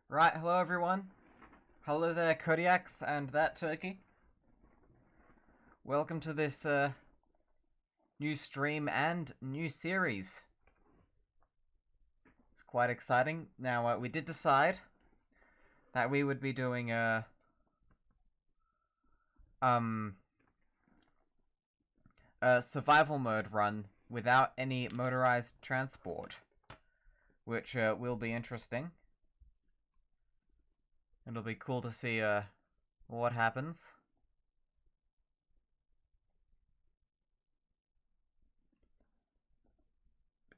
Right, hello everyone. Hello there, Kodiaks and that turkey. Welcome to this new stream and new series. It's quite exciting. Now, we did decide that we would be doing a survival mode run without any motorized transport, which will be interesting. It'll be cool to see what happens.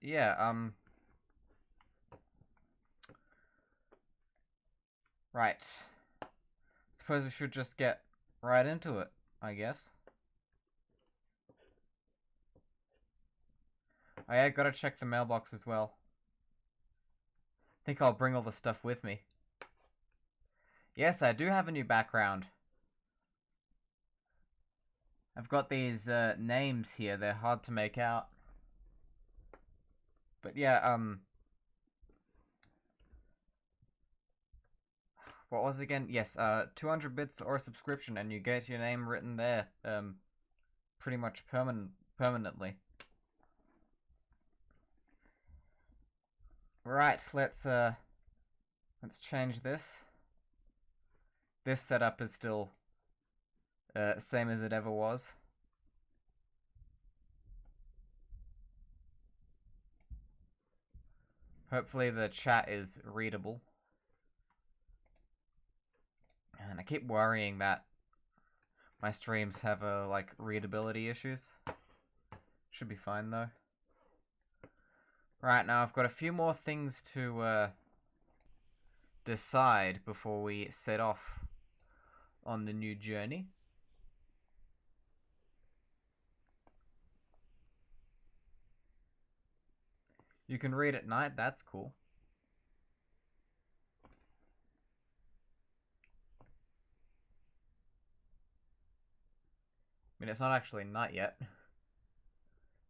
Yeah, right. Suppose we should just get right into it, I guess. Oh yeah, gotta check the mailbox as well. Think I'll bring all the stuff with me. Yes, I do have a new background. I've got these names here. They're hard to make out. But yeah, what was it again? Yes, 200 bits or a subscription, and you get your name written there, pretty much permanently. Right, let's change this. This setup is still same as it ever was. Hopefully the chat is readable. And I keep worrying that my streams have like readability issues. Should be fine though. Right, now I've got a few more things to decide before we set off on the new journey. You can read at night, that's cool. I mean, it's not actually night yet.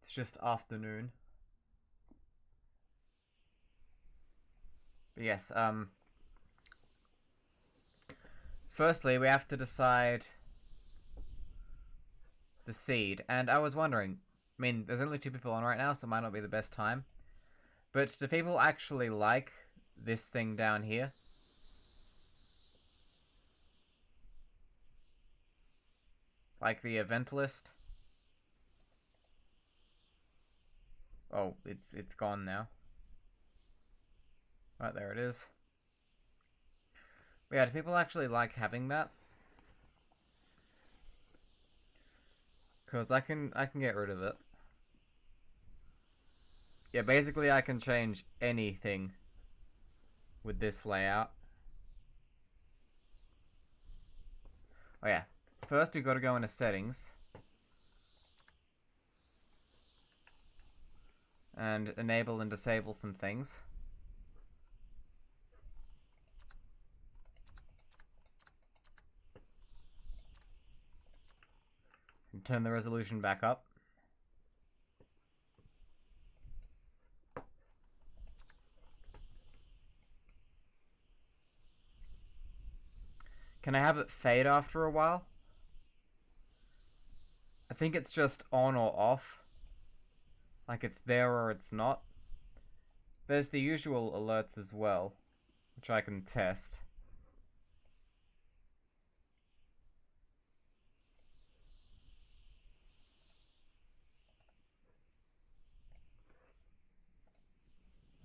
It's just afternoon. But yes, firstly, we have to decide the seed. And I was wondering, I mean, there's only 2 people on right now, so it might not be the best time. But do people actually like this thing down here? Like the event list? Oh, it's gone now. Right, there it is. But yeah, do people actually like having that? Because I can get rid of it. Yeah, basically I can change anything with this layout. Oh yeah, first we've got to go into settings. And enable and disable some things. And turn the resolution back up. Can I have it fade after a while? I think it's just on or off. Like it's there or it's not. There's the usual alerts as well, which I can test.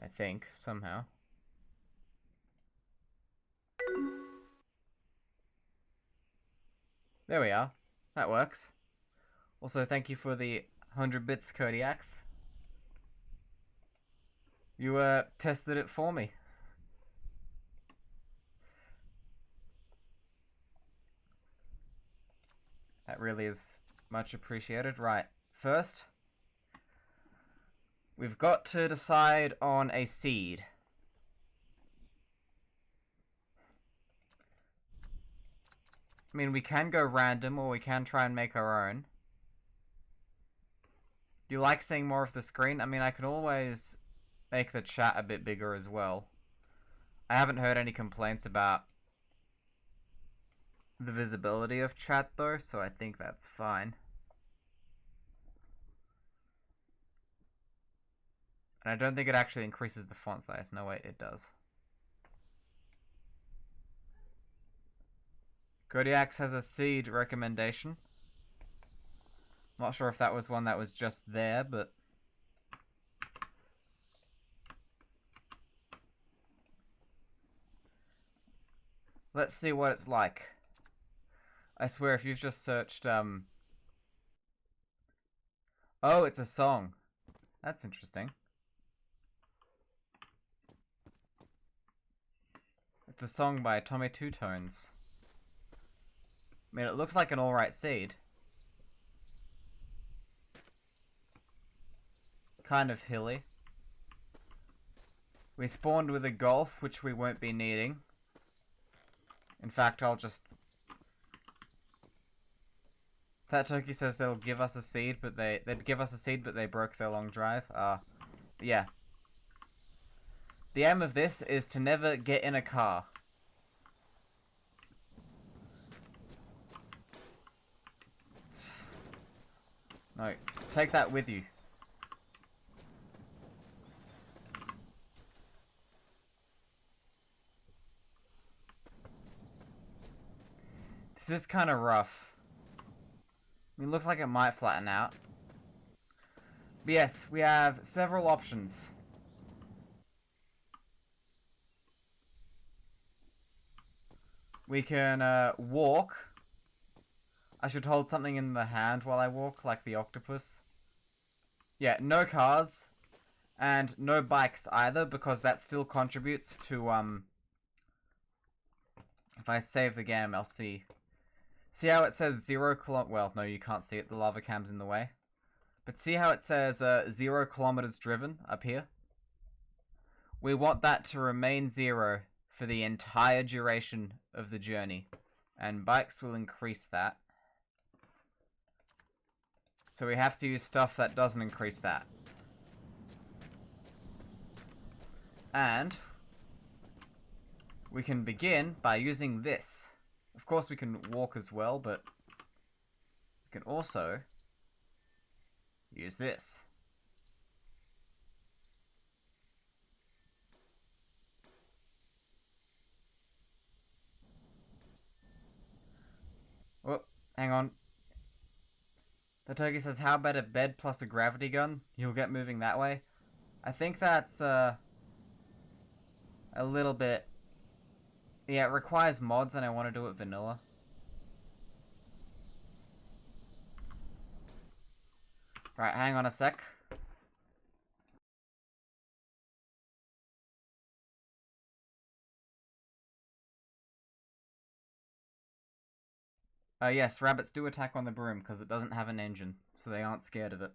I think, somehow. There we are. That works. Also, thank you for the 100 bits, Kodiaks. You tested it for me. That really is much appreciated. Right, first, we've got to decide on a seed. I mean, we can go random, or we can try and make our own. Do you like seeing more of the screen? I mean, I can always make the chat a bit bigger as well. I haven't heard any complaints about the visibility of chat though, so I think that's fine. And I don't think it actually increases the font size. No, wait, it does. Kodiax has a seed recommendation. Not sure if that was one that was just there, but... let's see what it's like. I swear, if you've just searched, oh, it's a song. That's interesting. It's a song by Tommy Two Tones. I mean, it looks like an alright seed. Kind of hilly. We spawned with a golf, which we won't be needing. In fact, I'll just... That turkey says they'll give us a seed, but they'd give us a seed, but they broke their long drive. Yeah. The aim of this is to never get in a car. No, take that with you. This is kind of rough. I mean, it looks like it might flatten out. But yes, we have several options. We can walk. I should hold something in the hand while I walk, like the octopus. Yeah, no cars. And no bikes either, because that still contributes to, if I save the game, I'll see. See how it says 0 km... well, no, you can't see it. The lava cam's in the way. But see how it says 0 kilometers driven up here? We want that to remain 0 for the entire duration of the journey. And bikes will increase that. So we have to use stuff that doesn't increase that. And we can begin by using this. Of course we can walk as well, but we can also use this. Oh, hang on. The turkey says, how about a bed plus a gravity gun? You'll get moving that way. I think that's a little bit... yeah, it requires mods and I want to do it vanilla. Right, hang on a sec. Yes, rabbits do attack on the broom because it doesn't have an engine, so they aren't scared of it.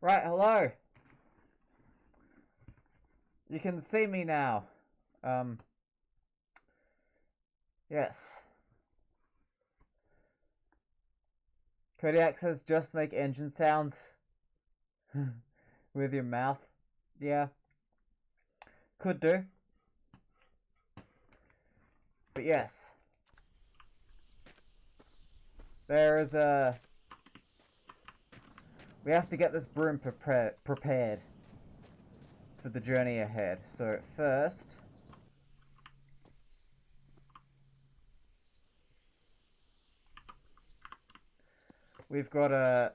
Right, hello. You can see me now. Yes. Kodiak says just make engine sounds with your mouth. Yeah. Could do. But yes. There is a... We have to get this broom prepared for the journey ahead. So first... we've got to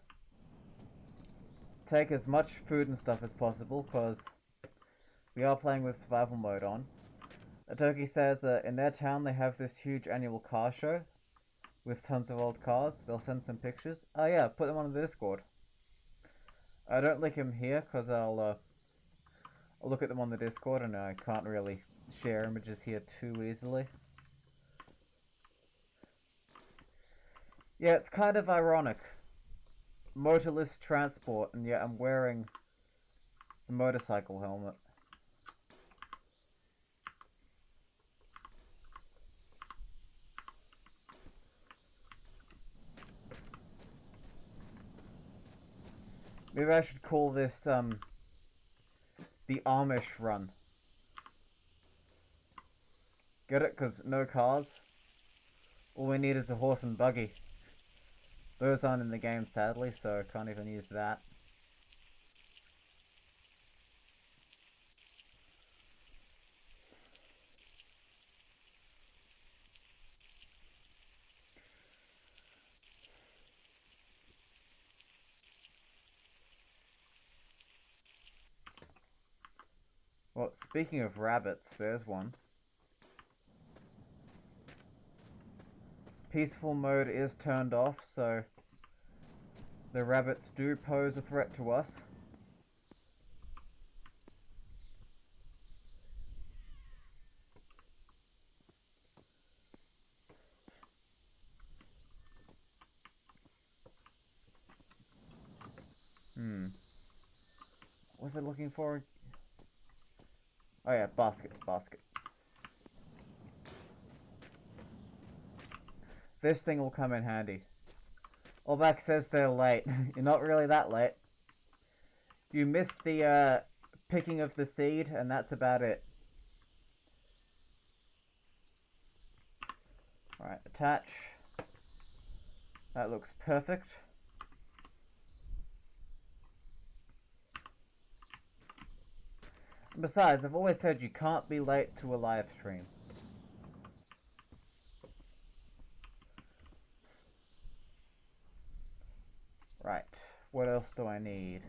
take as much food and stuff as possible, because we are playing with survival mode on. Atoki says in their town they have this huge annual car show with tons of old cars. They'll send some pictures. Oh yeah, put them on the Discord. I don't link them here because I'll look at them on the Discord and I can't really share images here too easily. Yeah, it's kind of ironic. Motorless transport, and yet I'm wearing the motorcycle helmet. Maybe I should call this, the Amish run. Get it? Because no cars. All we need is a horse and buggy. Those aren't in the game, sadly, so I can't even use that. Well, speaking of rabbits, there's one. Peaceful mode is turned off, so the rabbits do pose a threat to us. What was I looking for? Oh yeah, basket. This thing will come in handy. Olbak says they're late. You're not really that late. You missed the picking of the seed, and that's about it. Alright, attach. That looks perfect. And besides, I've always said you can't be late to a live stream. Right, what else do I need?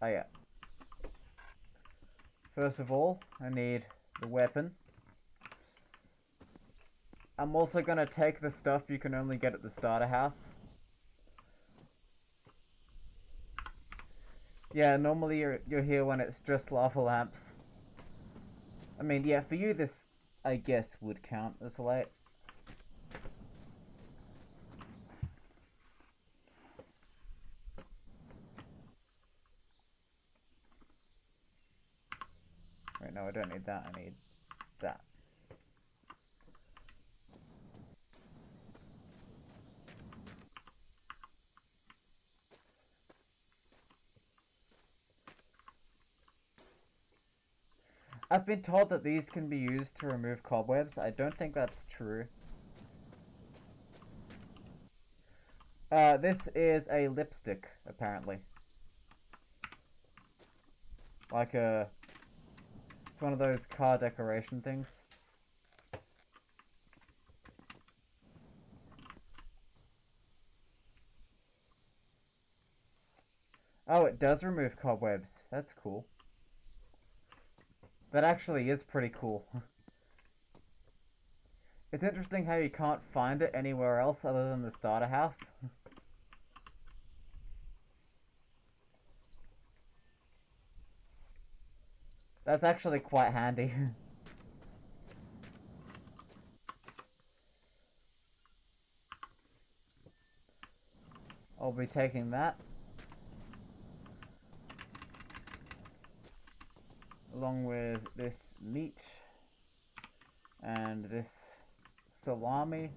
Oh yeah. First of all, I need the weapon. I'm also gonna take the stuff you can only get at the starter house. Yeah, normally you're here when it's just lava lamps. I mean, yeah, for you this, I guess, would count as late. Wait, no, I don't need that, I need that. I've been told that these can be used to remove cobwebs. I don't think that's true. This is a lipstick, apparently. Like a... It's one of those car decoration things. Oh, it does remove cobwebs. That's cool. That actually is pretty cool. It's interesting how you can't find it anywhere else other than the starter house. That's actually quite handy. I'll be taking that. along with this meat and this salami.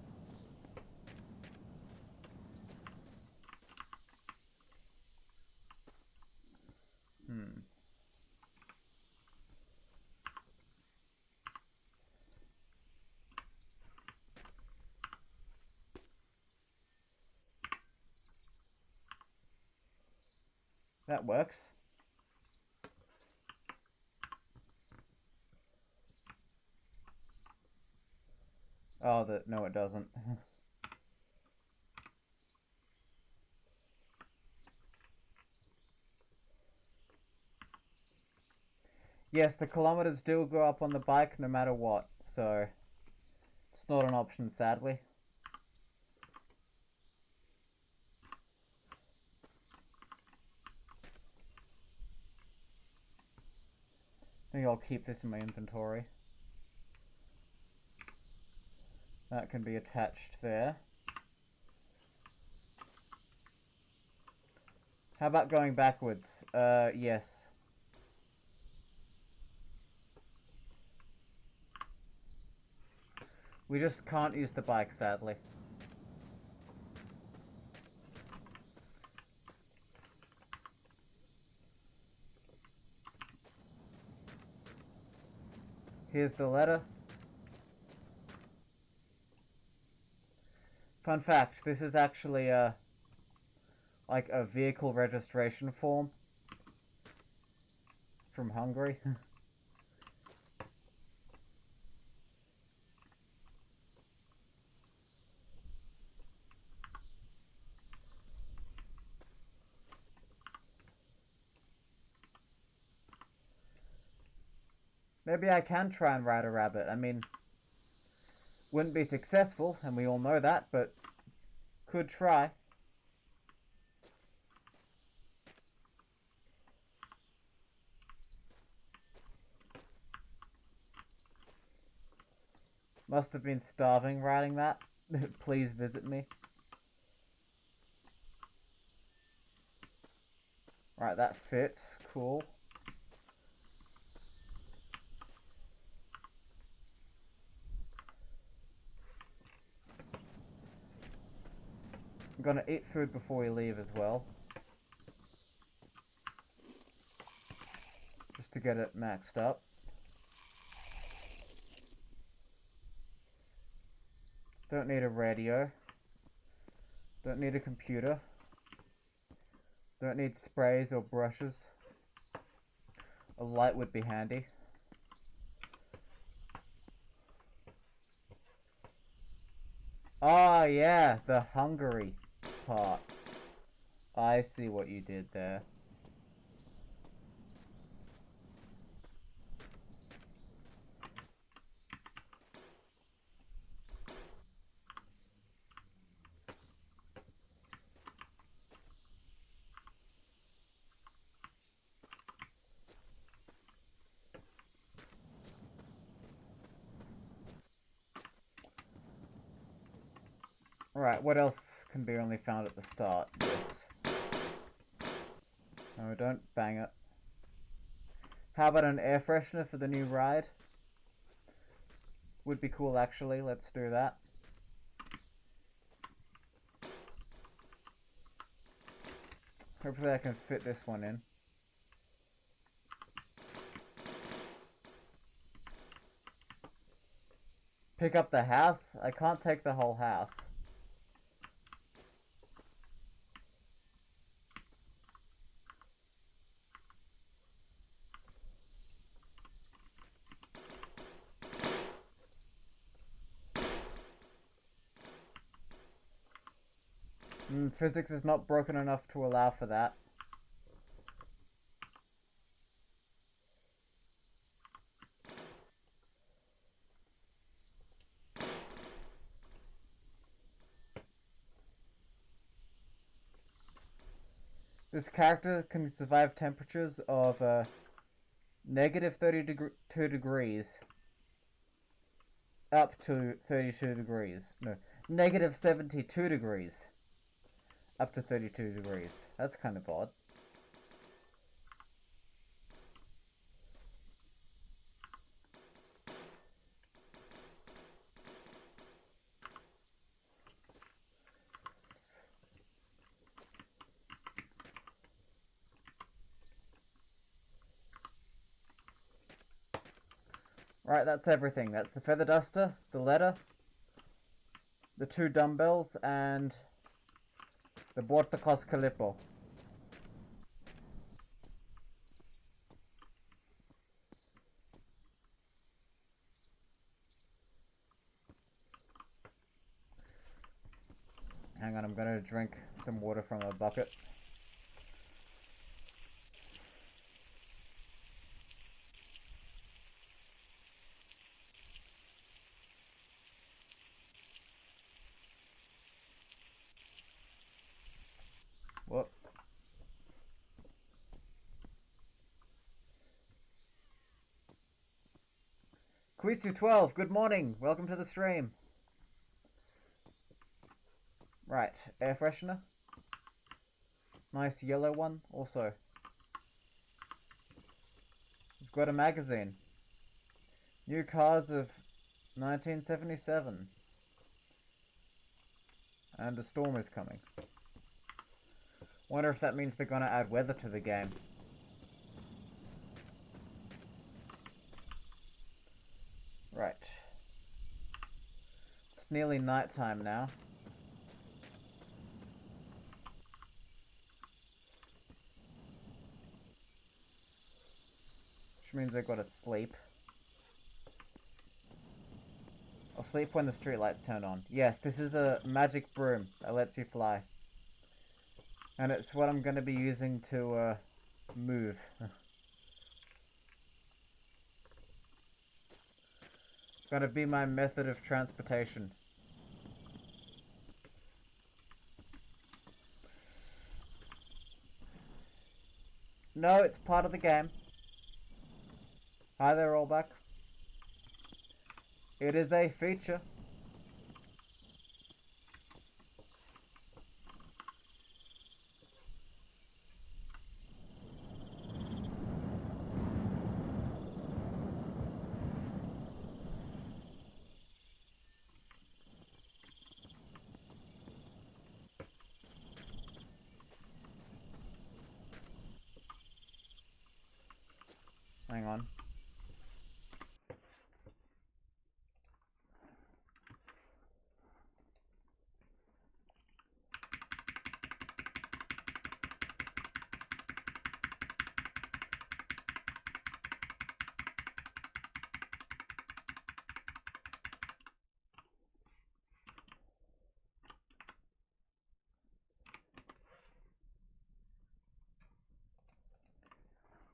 That works. Oh, no, it doesn't. Yes, the kilometers do go up on the bike no matter what, so it's not an option, sadly. I think I'll keep this in my inventory. That can be attached there. How about going backwards? Yes. We just can't use the bike, sadly. Here's the letter. Fun fact, this is actually like a vehicle registration form from Hungary. Maybe I can try and ride a rabbit. I mean, wouldn't be successful, and we all know that, but could try. Must have been starving riding that. Please visit me. Right, that fits. Cool. I'm gonna eat food before we leave as well. Just to get it maxed up. Don't need a radio. Don't need a computer. Don't need sprays or brushes. A light would be handy. Oh yeah, the Hungary part. I see what you did there. Alright, what else can be only found at the start? Yes. No, don't bang it. How about an air freshener for the new ride? Would be cool, actually. Let's do that. Hopefully I can fit this one in. Pick up the house? I can't take the whole house. Physics is not broken enough to allow for that. This character can survive temperatures of negative 32 degrees up to 32 degrees. No, negative 72 degrees up to 32 degrees. That's kind of odd. Right, that's everything. That's the feather duster, the letter, the 2 dumbbells, and the Bortacos Calippo. Hang on, I'm gonna drink some water from a bucket. Whoop. Quisu12, good morning. Welcome to the stream. Right, air freshener. Nice yellow one, also. We've got a magazine. New cars of 1977. And a storm is coming. Wonder if that means they're gonna add weather to the game. Right. It's nearly nighttime now. Which means I've got to sleep. I'll sleep when the streetlights turn on. Yes, this is a magic broom that lets you fly. And it's what I'm going to be using to move. It's going to be my method of transportation. No, it's part of the game. Hi there, Rollback. It is a feature. Hang on.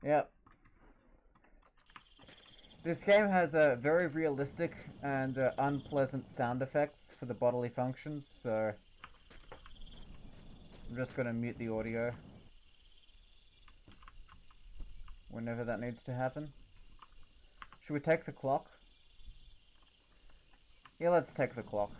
Yep. This game has very realistic and unpleasant sound effects for the bodily functions, so I'm just going to mute the audio whenever that needs to happen. Should we take the clock? Yeah, let's take the clock.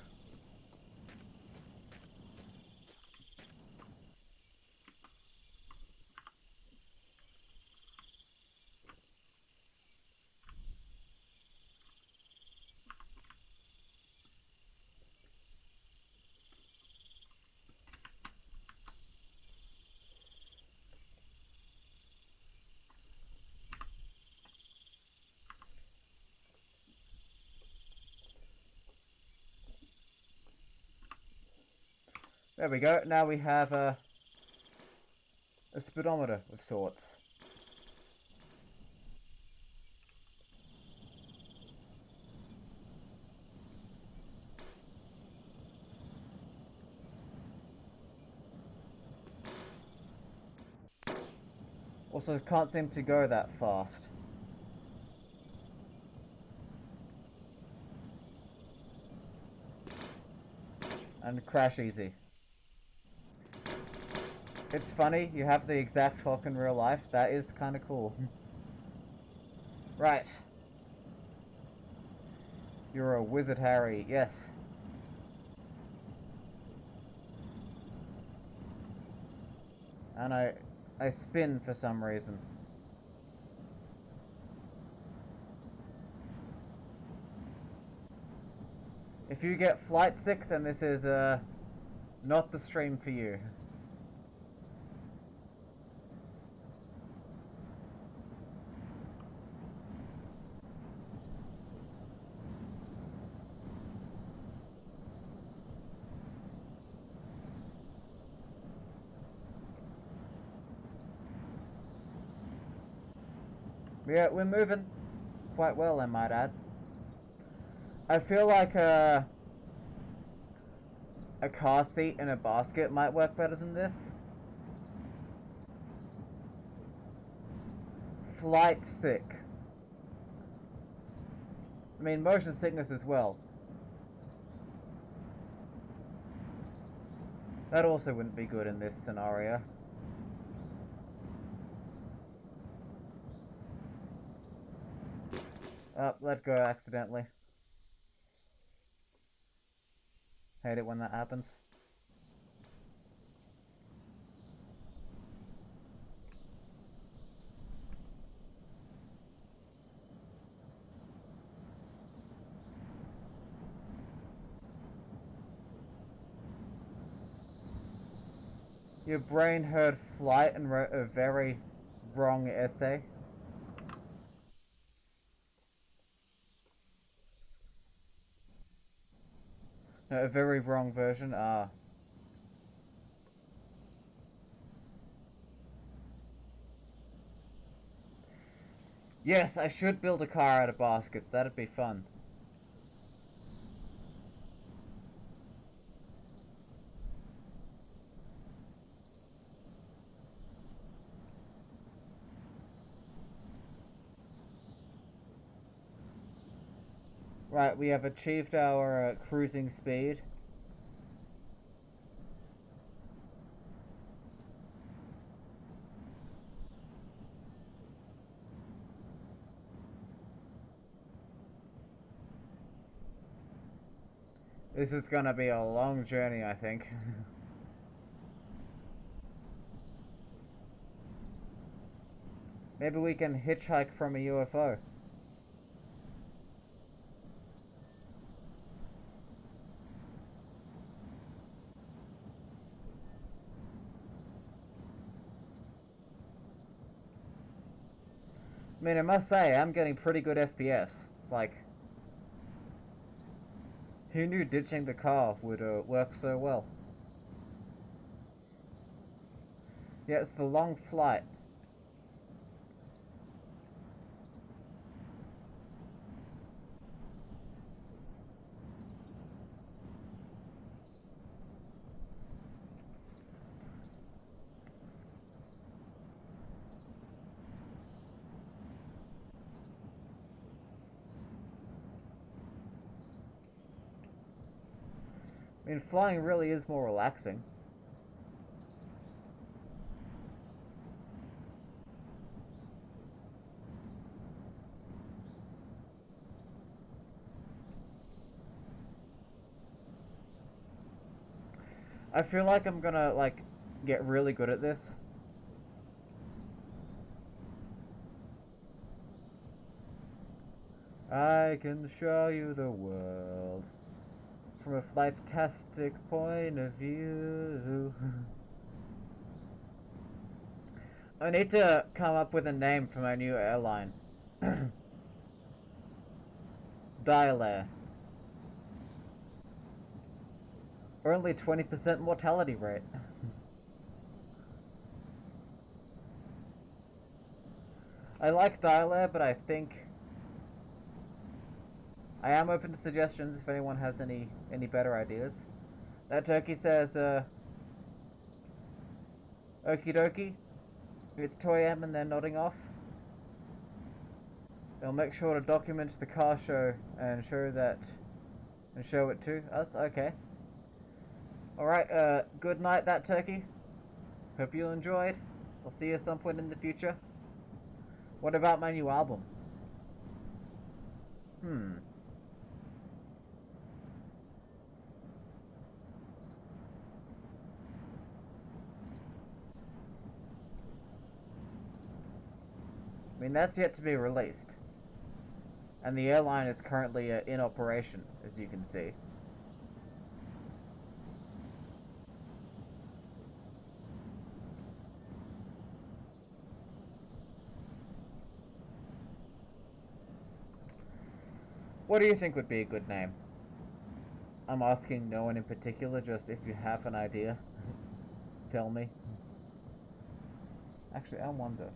There we go. Now we have a speedometer of sorts. Also, can't seem to go that fast. And crash easy. It's funny, you have the exact clock in real life. That is kind of cool. Right. You're a wizard, Harry. Yes. And I spin for some reason. If you get flight sick, then this is not the stream for you. Yeah, we're moving quite well, I might add. I feel like a car seat in a basket might work better than this. Flight sick. I mean, motion sickness as well. That also wouldn't be good in this scenario. Oh, let go accidentally. Hate it when that happens. Your brain heard flight and wrote a very wrong essay. No, a very wrong version. Ah. Yes, I should build a car out of baskets. That'd be fun. Right, we have achieved our cruising speed. This is gonna be a long journey, I think. Maybe we can hitchhike from a UFO. I mean, I must say, I'm getting pretty good FPS. Like, who knew ditching the car would work so well? Yeah, it's the long flight. I mean, flying really is more relaxing. I feel like I'm gonna, like, get really good at this. I can show you the world from a flight-tastic point of view. I need to come up with a name for my new airline. Dial-Air. Only 20% mortality rate. I like Dial-Air, but I think I am open to suggestions if anyone has any better ideas. That turkey says, okie dokie. It's 2 AM and they're nodding off. They'll make sure to document the car show and show it to us. Okay. Alright, good night, that turkey. Hope you enjoyed. I'll see you at some point in the future. What about my new album? I mean, that's yet to be released. And the airline is currently in operation, as you can see. What do you think would be a good name? I'm asking no one in particular, just if you have an idea, tell me. Actually, I wonder.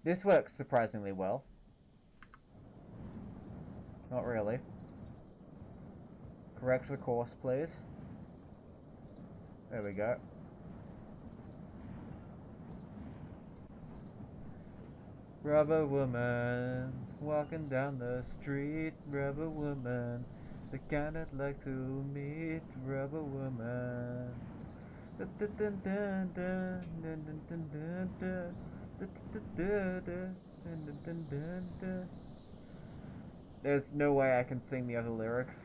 This works surprisingly well. Not really. Correct the course, please. There we go. Rubber woman, walking down the street. Rubber woman, the kind I'd like to meet. Rubber woman. There's no way I can sing the other lyrics.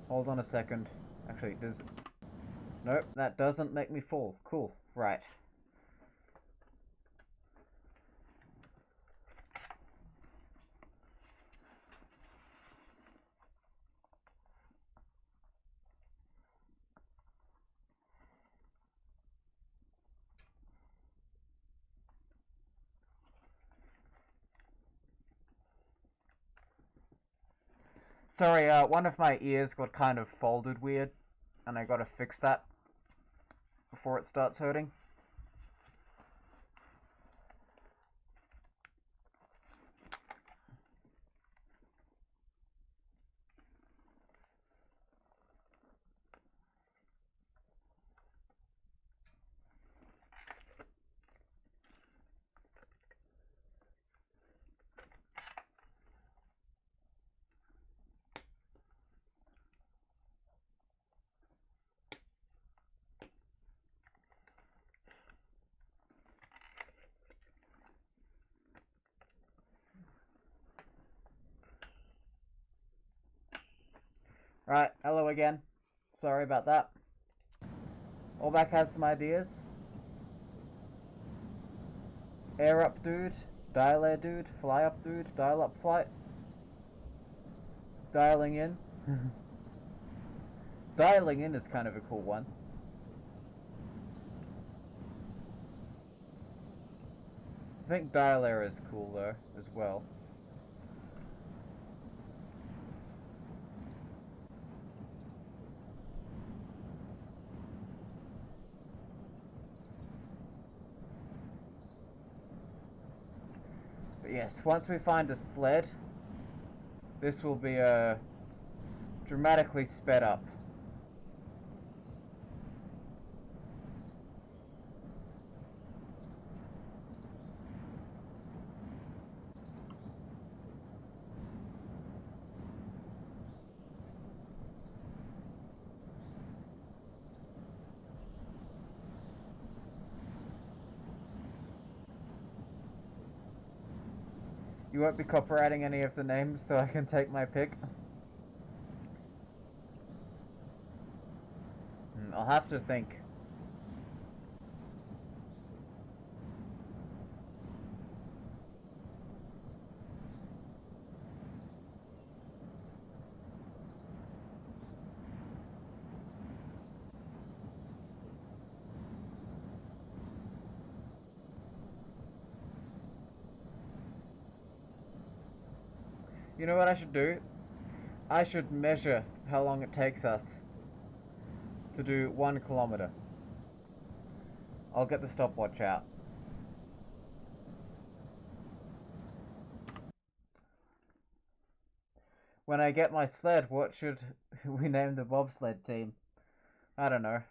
Hold on a second. Actually, does... Nope, that doesn't make me fall. Cool. Right. Sorry, one of my ears got kind of folded weird, and I gotta fix that before it starts hurting. Right, hello again. Sorry about that. Allback has some ideas. Air up dude, dial air dude, fly up dude, dial up flight. Dialing in. Dialing in is kind of a cool one. I think dial air is cool though, as well. But yes, once we find a sled, this will be dramatically sped up. You won't be copyrighting any of the names, so I can take my pick. I'll have to think. You know what I should do? I should measure how long it takes us to do 1 kilometer. I'll get the stopwatch out. When I get my sled, what should we name the bobsled team? I don't know.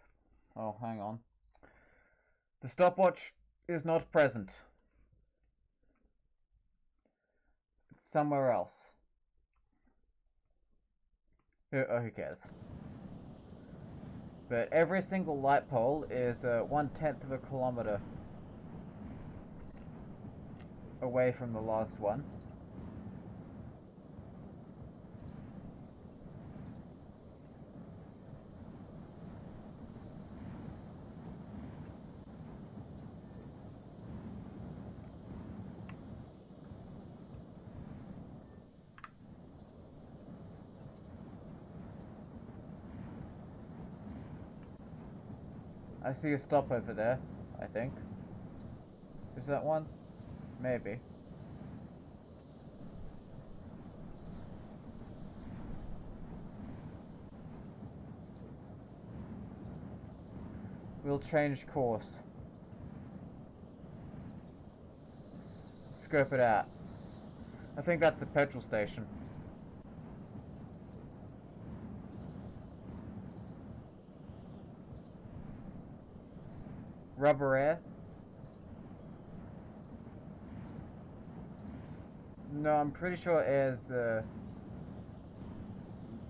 Oh, hang on. The stopwatch is not present. It's somewhere else. Who cares? But every single light pole is 1/10 of a kilometer away from the last one. I see a stop over there, I think. Is that one? Maybe. We'll change course. Scope it out. I think that's a petrol station. Rubber air? No, I'm pretty sure air's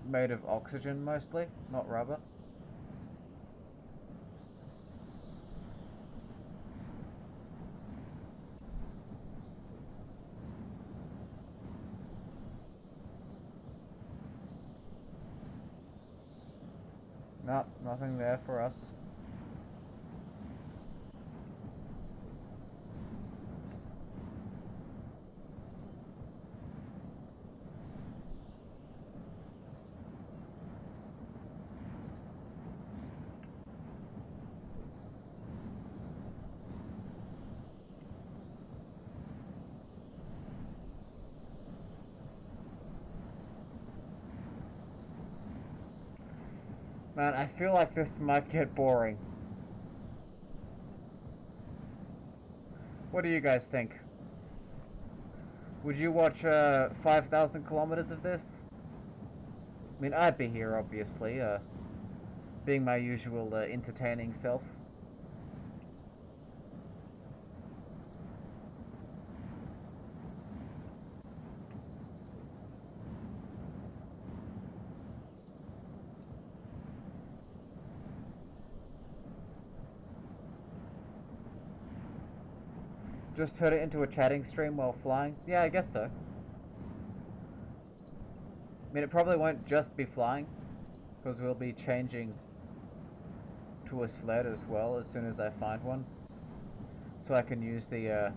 made of oxygen mostly, not rubber. Nope, nothing there for us. Man, I feel like this might get boring. What do you guys think? Would you watch 5,000 kilometers of this? I mean, I'd be here, obviously, being my usual entertaining self. Just turn it into a chatting stream while flying? Yeah, I guess so. I mean, it probably won't just be flying, because we'll be changing to a sled as well as soon as I find one. So I can use the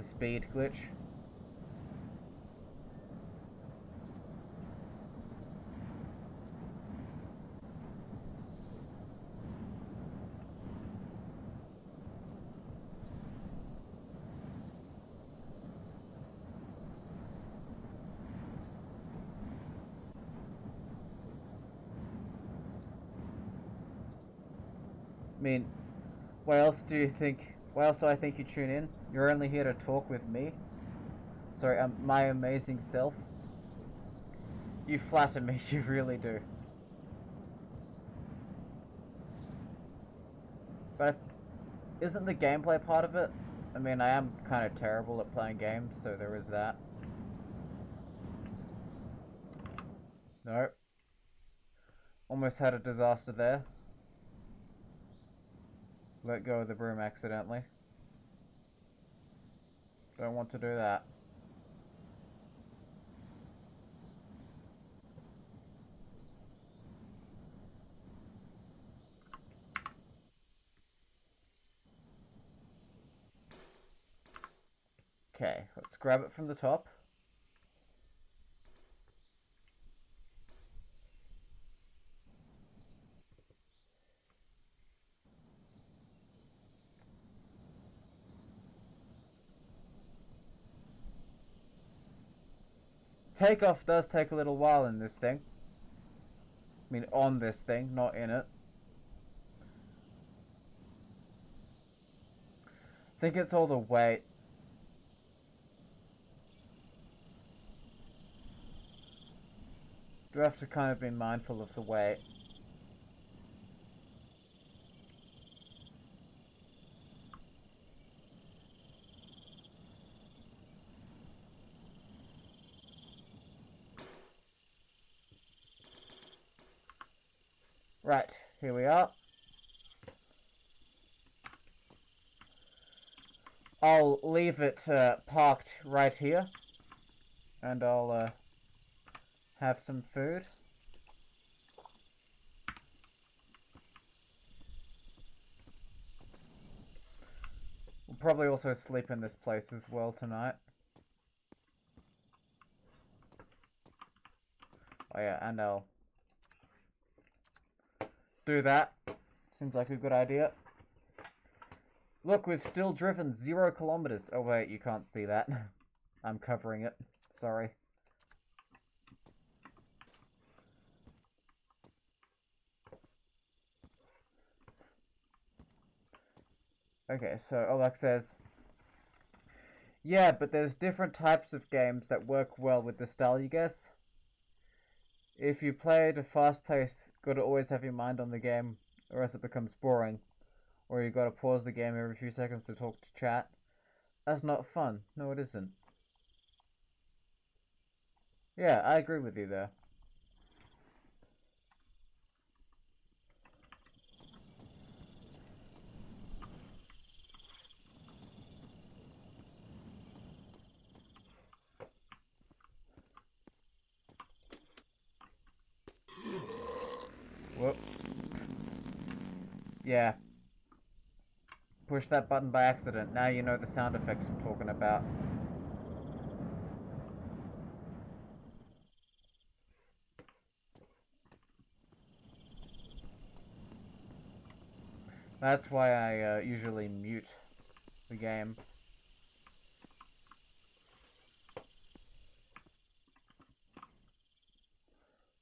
speed glitch. I mean, why else do I think you tune in? You're only here to talk with me? Sorry, my amazing self? You flatter me, you really do. But isn't the gameplay part of it? I mean, I am kind of terrible at playing games, so there is that. Nope. Almost had a disaster there. Let go of the broom accidentally. Don't want to do that. Okay, let's grab it from the top. Takeoff does take a little while in this thing. I mean, on this thing, not in it. I think it's all the weight. Do have to kind of be mindful of the weight. Right, here we are. I'll leave it parked right here. And I'll have some food. We'll probably also sleep in this place as well tonight. Oh yeah, and I'll do that. Seems like a good idea. Look, we've still driven 0 kilometers. Oh wait, you can't see that. I'm covering it. Sorry. Okay, so Alex says, yeah, but there's different types of games that work well with the style, you guess? If you play at a fast pace, gotta always have your mind on the game, or else it becomes boring. Or you gotta pause the game every few seconds to talk to chat. That's not fun. No, it isn't. Yeah, I agree with you there. Whoop. Yeah. Push that button by accident. Now you know the sound effects I'm talking about. That's why I usually mute the game.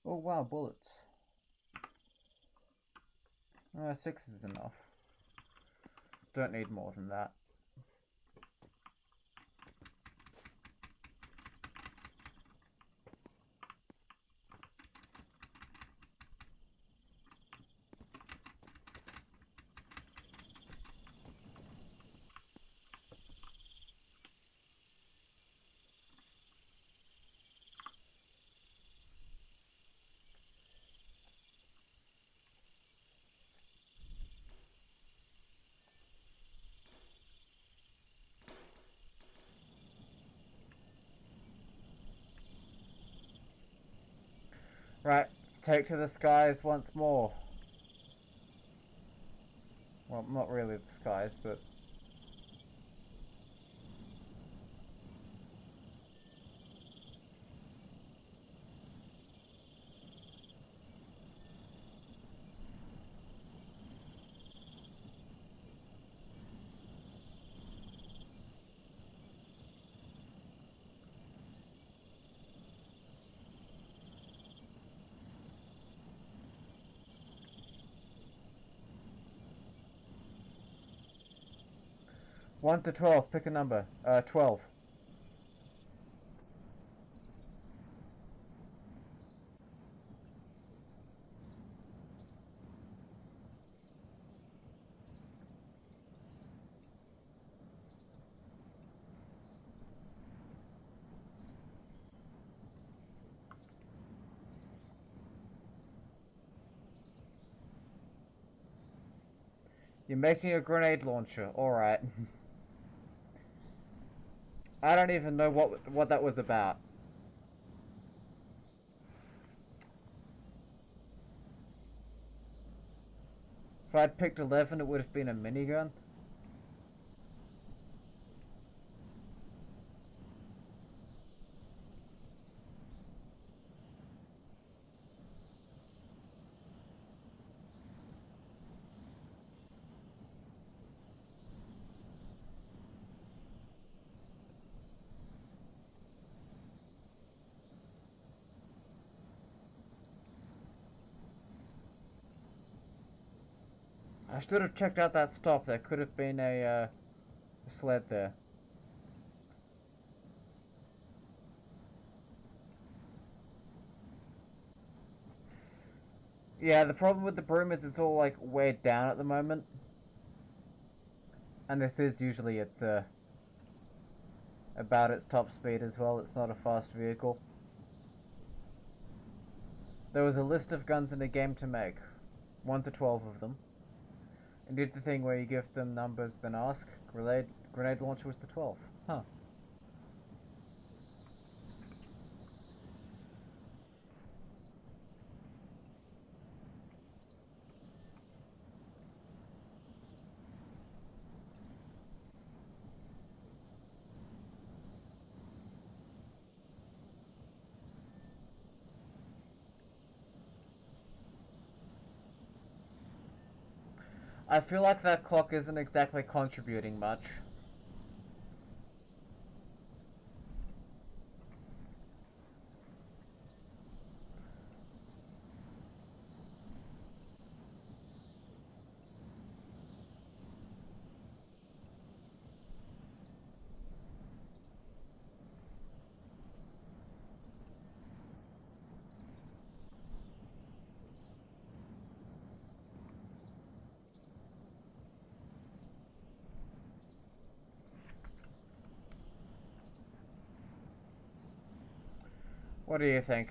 Oh wow, bullets. 6 is enough. Don't need more than that. Right, take to the skies once more. Well, not really the skies, but... One to 12, pick a number. 12. You're making a grenade launcher, alright. I don't even know what that was about. If I'd picked 11, it would have been a minigun. I should have checked out that stop. There could have been a sled there. Yeah, the problem with the broom is it's all like weighed down at the moment. And this is usually its about its top speed as well. It's not a fast vehicle. There was a list of guns in a game to make. 1 to 12 of them. And did the thing where you give them numbers, then ask. Grenade launcher was the 12. Huh. I feel like that clock isn't exactly contributing much. What do you think?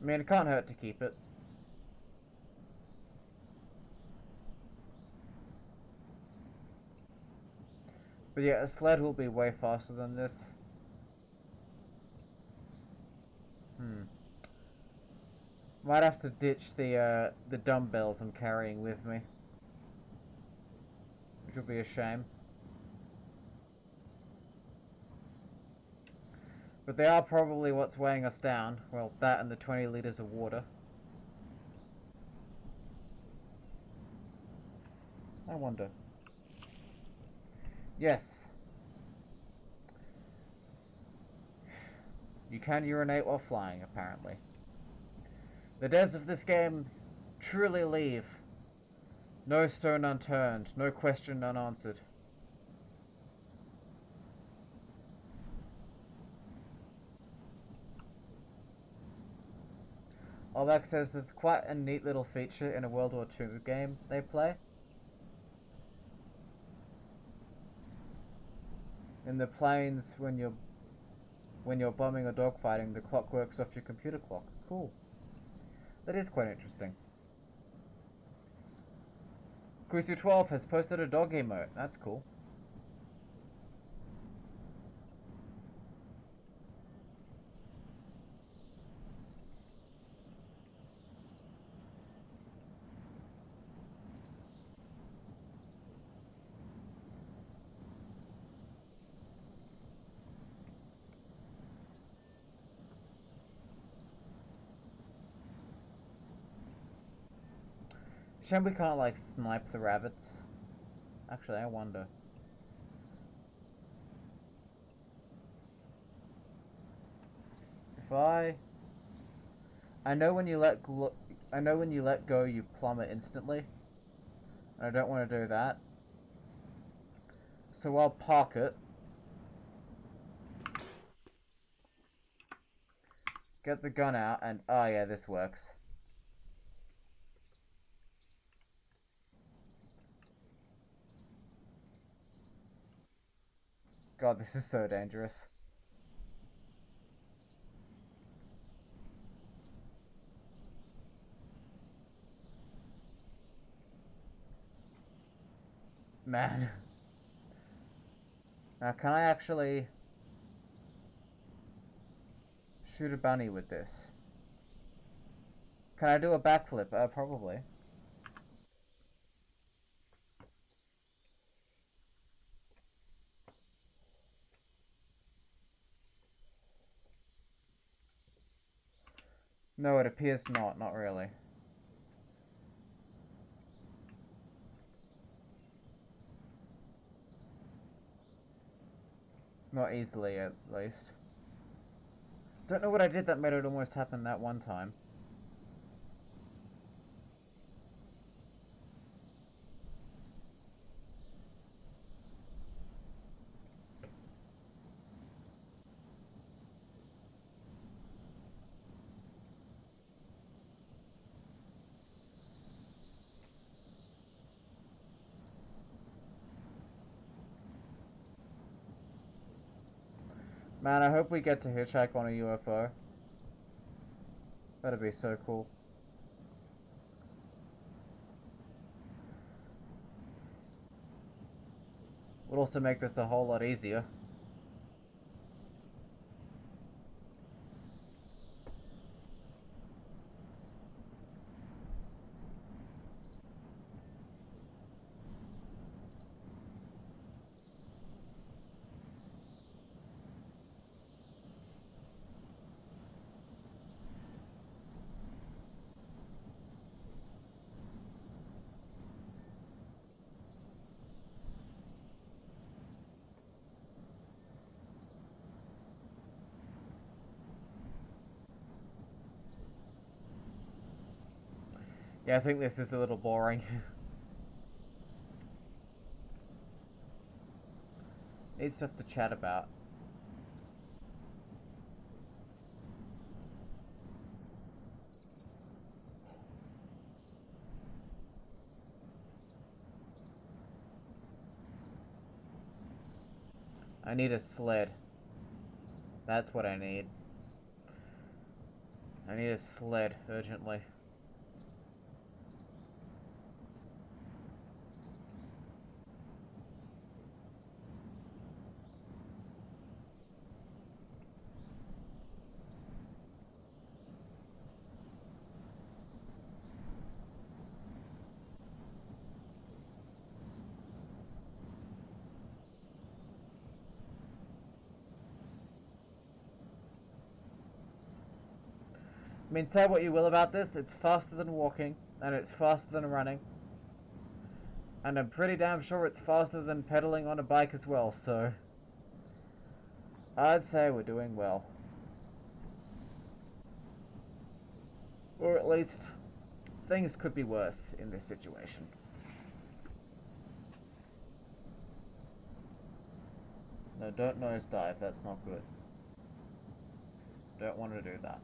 I mean, it can't hurt to keep it. But yeah, a sled will be way faster than this. Might have to ditch the dumbbells I'm carrying with me. Which will be a shame. But they are probably what's weighing us down. Well, that and the 20 liters of water. I wonder. Yes. You can urinate while flying, apparently. The devs of this game truly leave no stone unturned, no question unanswered. Olak says there's quite a neat little feature in a World War II game they play. In the planes, when you're bombing or dogfighting, the clock works off your computer clock. Cool. That is quite interesting. Kuisu12 has posted a dog emote. That's cool. Shame we can't, like, snipe the rabbits. Actually, I wonder. If I know when you let go, you plummet instantly. And I don't want to do that. So I'll park it. Get the gun out, and oh yeah, this works. God, this is so dangerous. Man. Now, can I actually shoot a bunny with this? Can I do a backflip? Probably. No, it appears not really. Not easily, at least. Don't know what I did that made it almost happen that one time. Man, I hope we get to hitchhike on a UFO. That'd be so cool. Would also make this a whole lot easier. Yeah, I think this is a little boring. Need stuff to chat about. I need a sled. That's what I need. I need a sled urgently. I mean, say what you will about this, it's faster than walking, and it's faster than running. And I'm pretty damn sure it's faster than pedaling on a bike as well, so I'd say we're doing well. Or at least, things could be worse in this situation. No, don't nosedive, that's not good. Don't want to do that.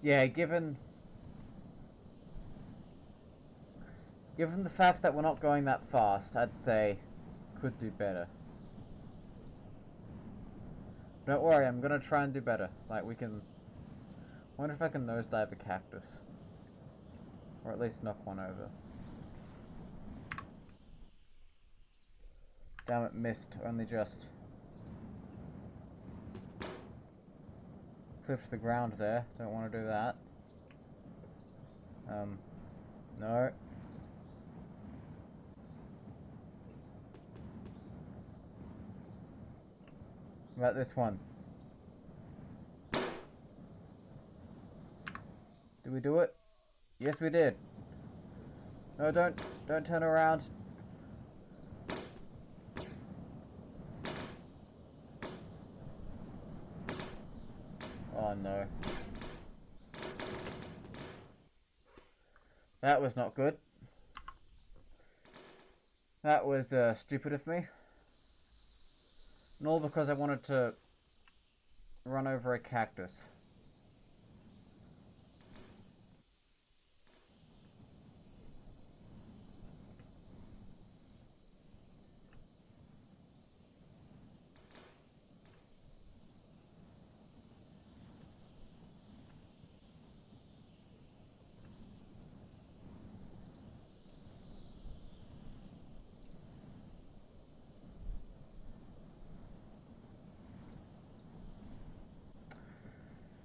Yeah, given the fact that we're not going that fast, I'd say could do better. Don't worry, I'm gonna try and do better. Like, we can... wonder if I can nosedive a cactus. Or at least knock one over. Damn it, missed. Only just. Clipped the ground there. Don't want to do that. No. What about this one? Did we do it? Yes, we did. No, don't turn around. Oh no. That was not good. That was stupid of me. And all because I wanted to run over a cactus.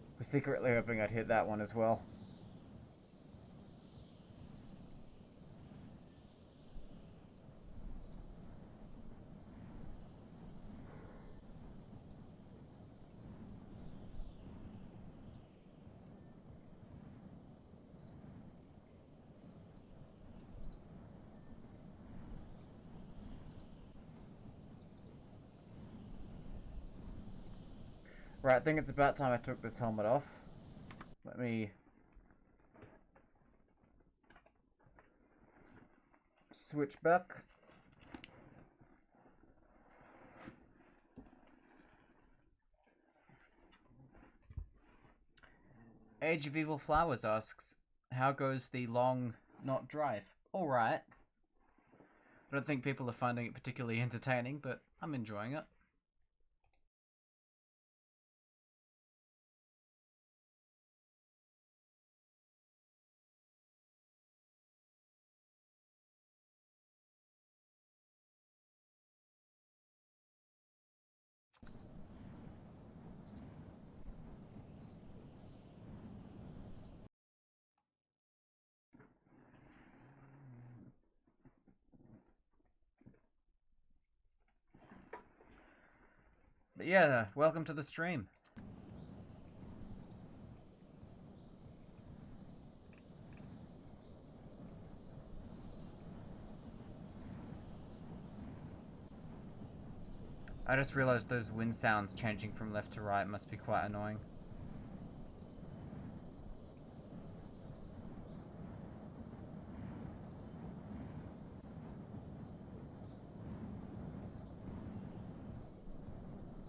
I was secretly hoping I'd hit that one as well. Right, I think it's about time I took this helmet off. Let me switch back. Age of Evil Flowers asks, how goes the long not drive? Alright. I don't think people are finding it particularly entertaining, but I'm enjoying it. But yeah, welcome to the stream. I just realized those wind sounds changing from left to right must be quite annoying.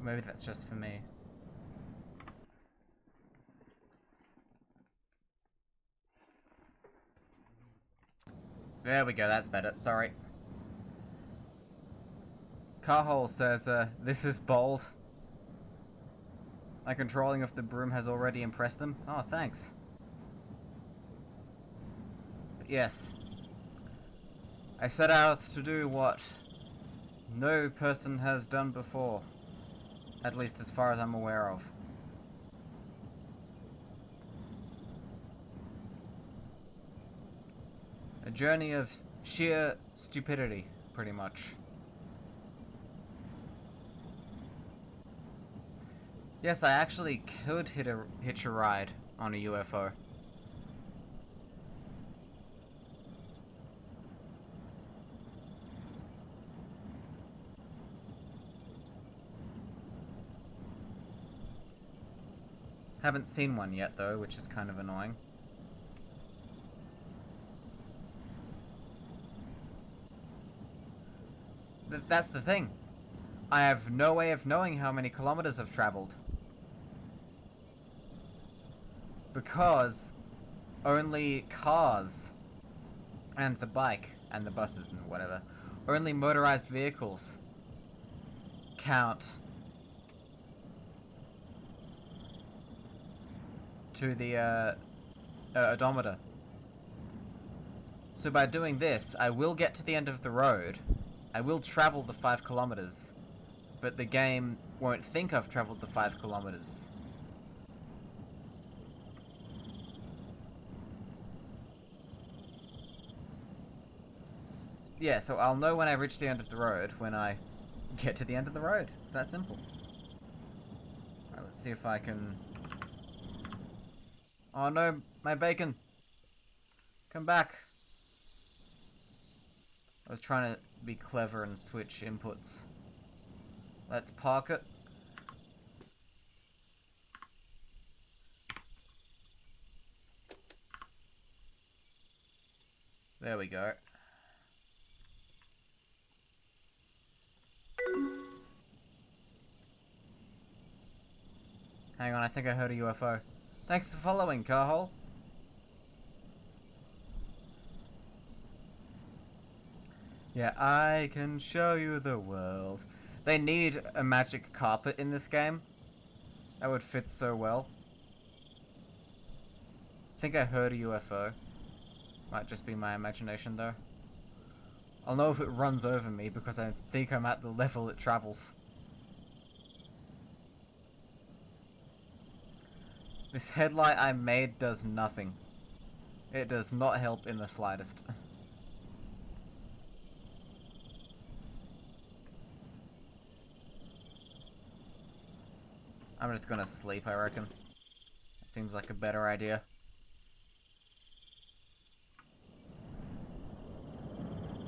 Maybe that's just for me. There we go, that's better. Sorry. Carhole says, this is bold. My controlling of the broom has already impressed them. Oh, thanks. But yes. I set out to do what no person has done before. At least as far as I'm aware of. A journey of sheer stupidity, pretty much. Yes, I actually could hitch a ride on a UFO. Haven't seen one yet though, which is kind of annoying. That's the thing. I have no way of knowing how many kilometers I've traveled. Because only cars and the bike and the buses and whatever, only motorized vehicles count to the odometer. So by doing this, I will get to the end of the road. I will travel the 5 kilometers, but the game won't think I've traveled the 5 kilometers. Yeah, so I'll know when I reach the end of the road when I get to the end of the road. It's that simple. Alright, let's see if I can... Oh no, my bacon! Come back! I was trying to be clever and switch inputs. Let's park it. There we go. Hang on, I think I heard a UFO. Thanks for following, Carhole. Yeah, I can show you the world. They need a magic carpet in this game. That would fit so well. I think I heard a UFO. Might just be my imagination though. I'll know if it runs over me because I think I'm at the level it travels. This headlight I made does nothing. It does not help in the slightest. I'm just gonna sleep, I reckon. That seems like a better idea.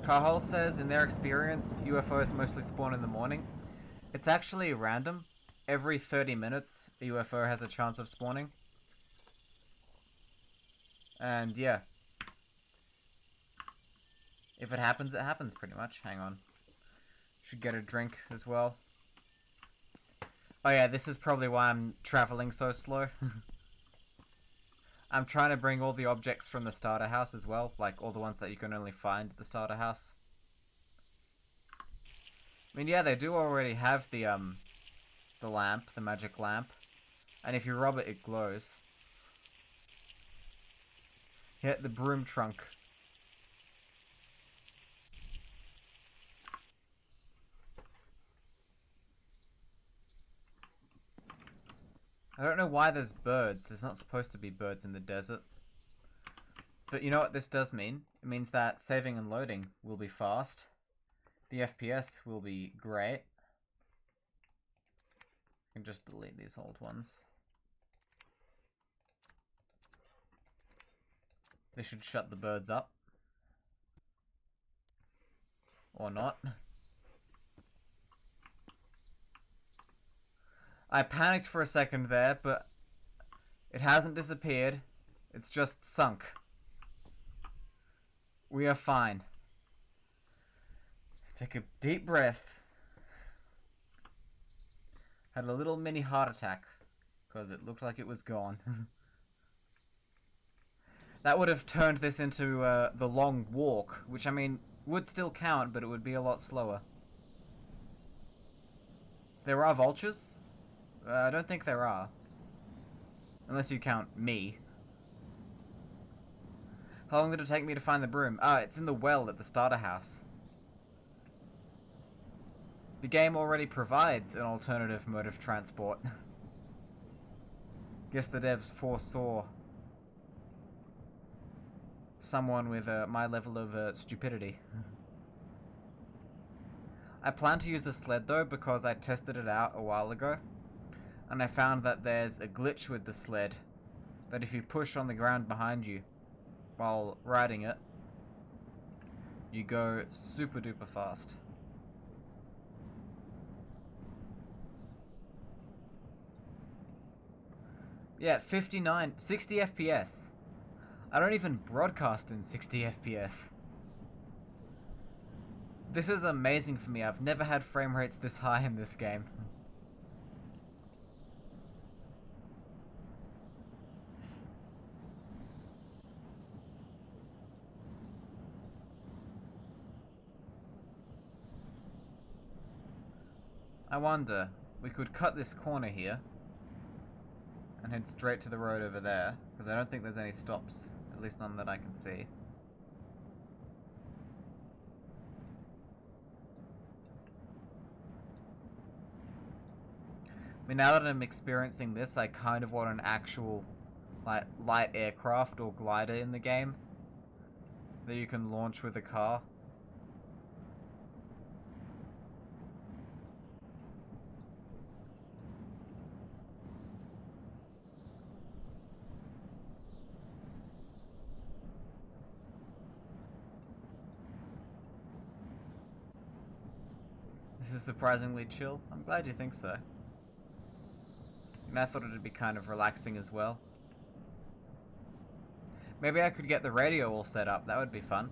Carhole says, in their experience, UFOs mostly spawn in the morning. It's actually random. Every 30 minutes, a UFO has a chance of spawning. And yeah. If it happens, it happens pretty much. Hang on. Should get a drink as well. Oh yeah, this is probably why I'm traveling so slow. I'm trying to bring all the objects from the starter house as well, like all the ones that you can only find at the starter house. I mean, yeah, they do already have the lamp, the magic lamp. And if you rub it, it glows. Yeah, the broom trunk. I don't know why there's birds. There's not supposed to be birds in the desert. But you know what this does mean? It means that saving and loading will be fast. The FPS will be great. I can just delete these old ones. This should shut the birds up. Or not. I panicked for a second there, but it hasn't disappeared. It's just sunk. We are fine. Take a deep breath. Had a little mini heart attack because it looked like it was gone. That would have turned this into the long walk, which, I mean, would still count, but it would be a lot slower. There are vultures? I don't think there are. Unless you count me. How long did it take me to find the broom? Ah, it's in the well at the starter house. The game already provides an alternative mode of transport. Guess the devs foresaw someone with my level of stupidity. I plan to use a sled though because I tested it out a while ago. And I found that there's a glitch with the sled. That if you push on the ground behind you while riding it, you go super duper fast. Yeah, 60 FPS. I don't even broadcast in 60 FPS. This is amazing for me. I've never had frame rates this high in this game. I wonder, we could cut this corner here and head straight to the road over there, because I don't think there's any stops, at least none that I can see. I mean, now that I'm experiencing this, I kind of want an actual like light aircraft or glider in the game that you can launch with a car. This is surprisingly chill. I'm glad you think so. And I thought it'd be kind of relaxing as well. Maybe I could get the radio all set up. That would be fun.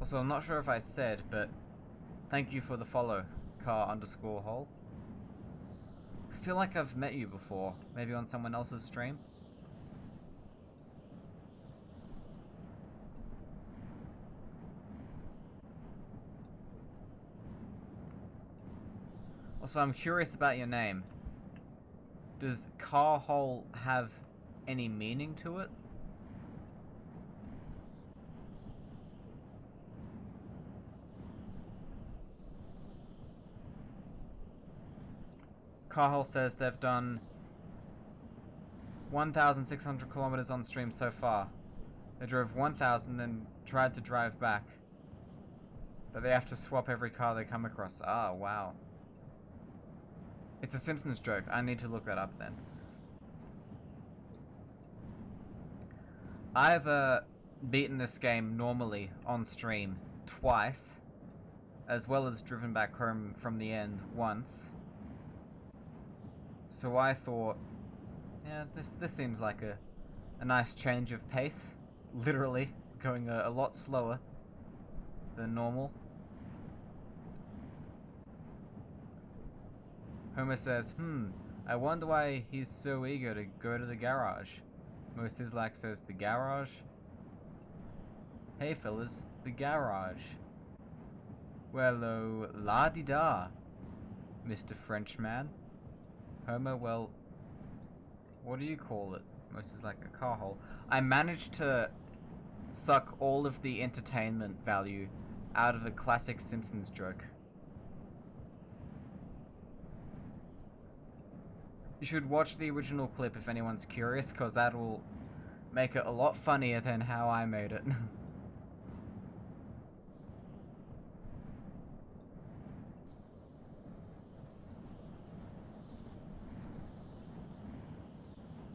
Also, I'm not sure if I said, but thank you for the follow, car_hole. I feel like I've met you before, maybe on someone else's stream. Also, I'm curious about your name. Does car_hole have any meaning to it? car_hole says they've done 1,600 kilometers on stream so far. They drove 1,000, then tried to drive back. But they have to swap every car they come across. Ah, wow. It's a Simpsons joke. I need to look that up then. I've beaten this game normally on stream twice, as well as driven back home from the end once. So I thought, yeah, this seems like a nice change of pace. Literally, going a lot slower than normal. Homer says, I wonder why he's so eager to go to the garage. Mo Sislak says, the garage? Hey fellas, the garage. Well, la-di-da, Mr. Frenchman. Homer, well, what do you call it? Most is like a car hole. I managed to suck all of the entertainment value out of a classic Simpsons joke. You should watch the original clip if anyone's curious, because that will make it a lot funnier than how I made it.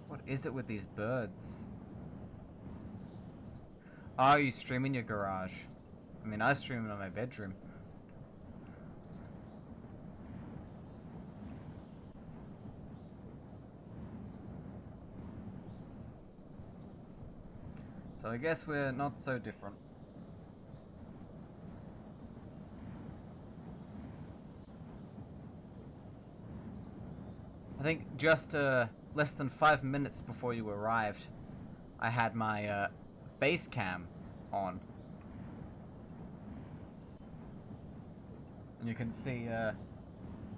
What is it with these birds? Oh, you stream in your garage. I mean, I stream in my bedroom. So I guess we're not so different. I think just less than 5 minutes before you arrived, I had my base cam on. And you can see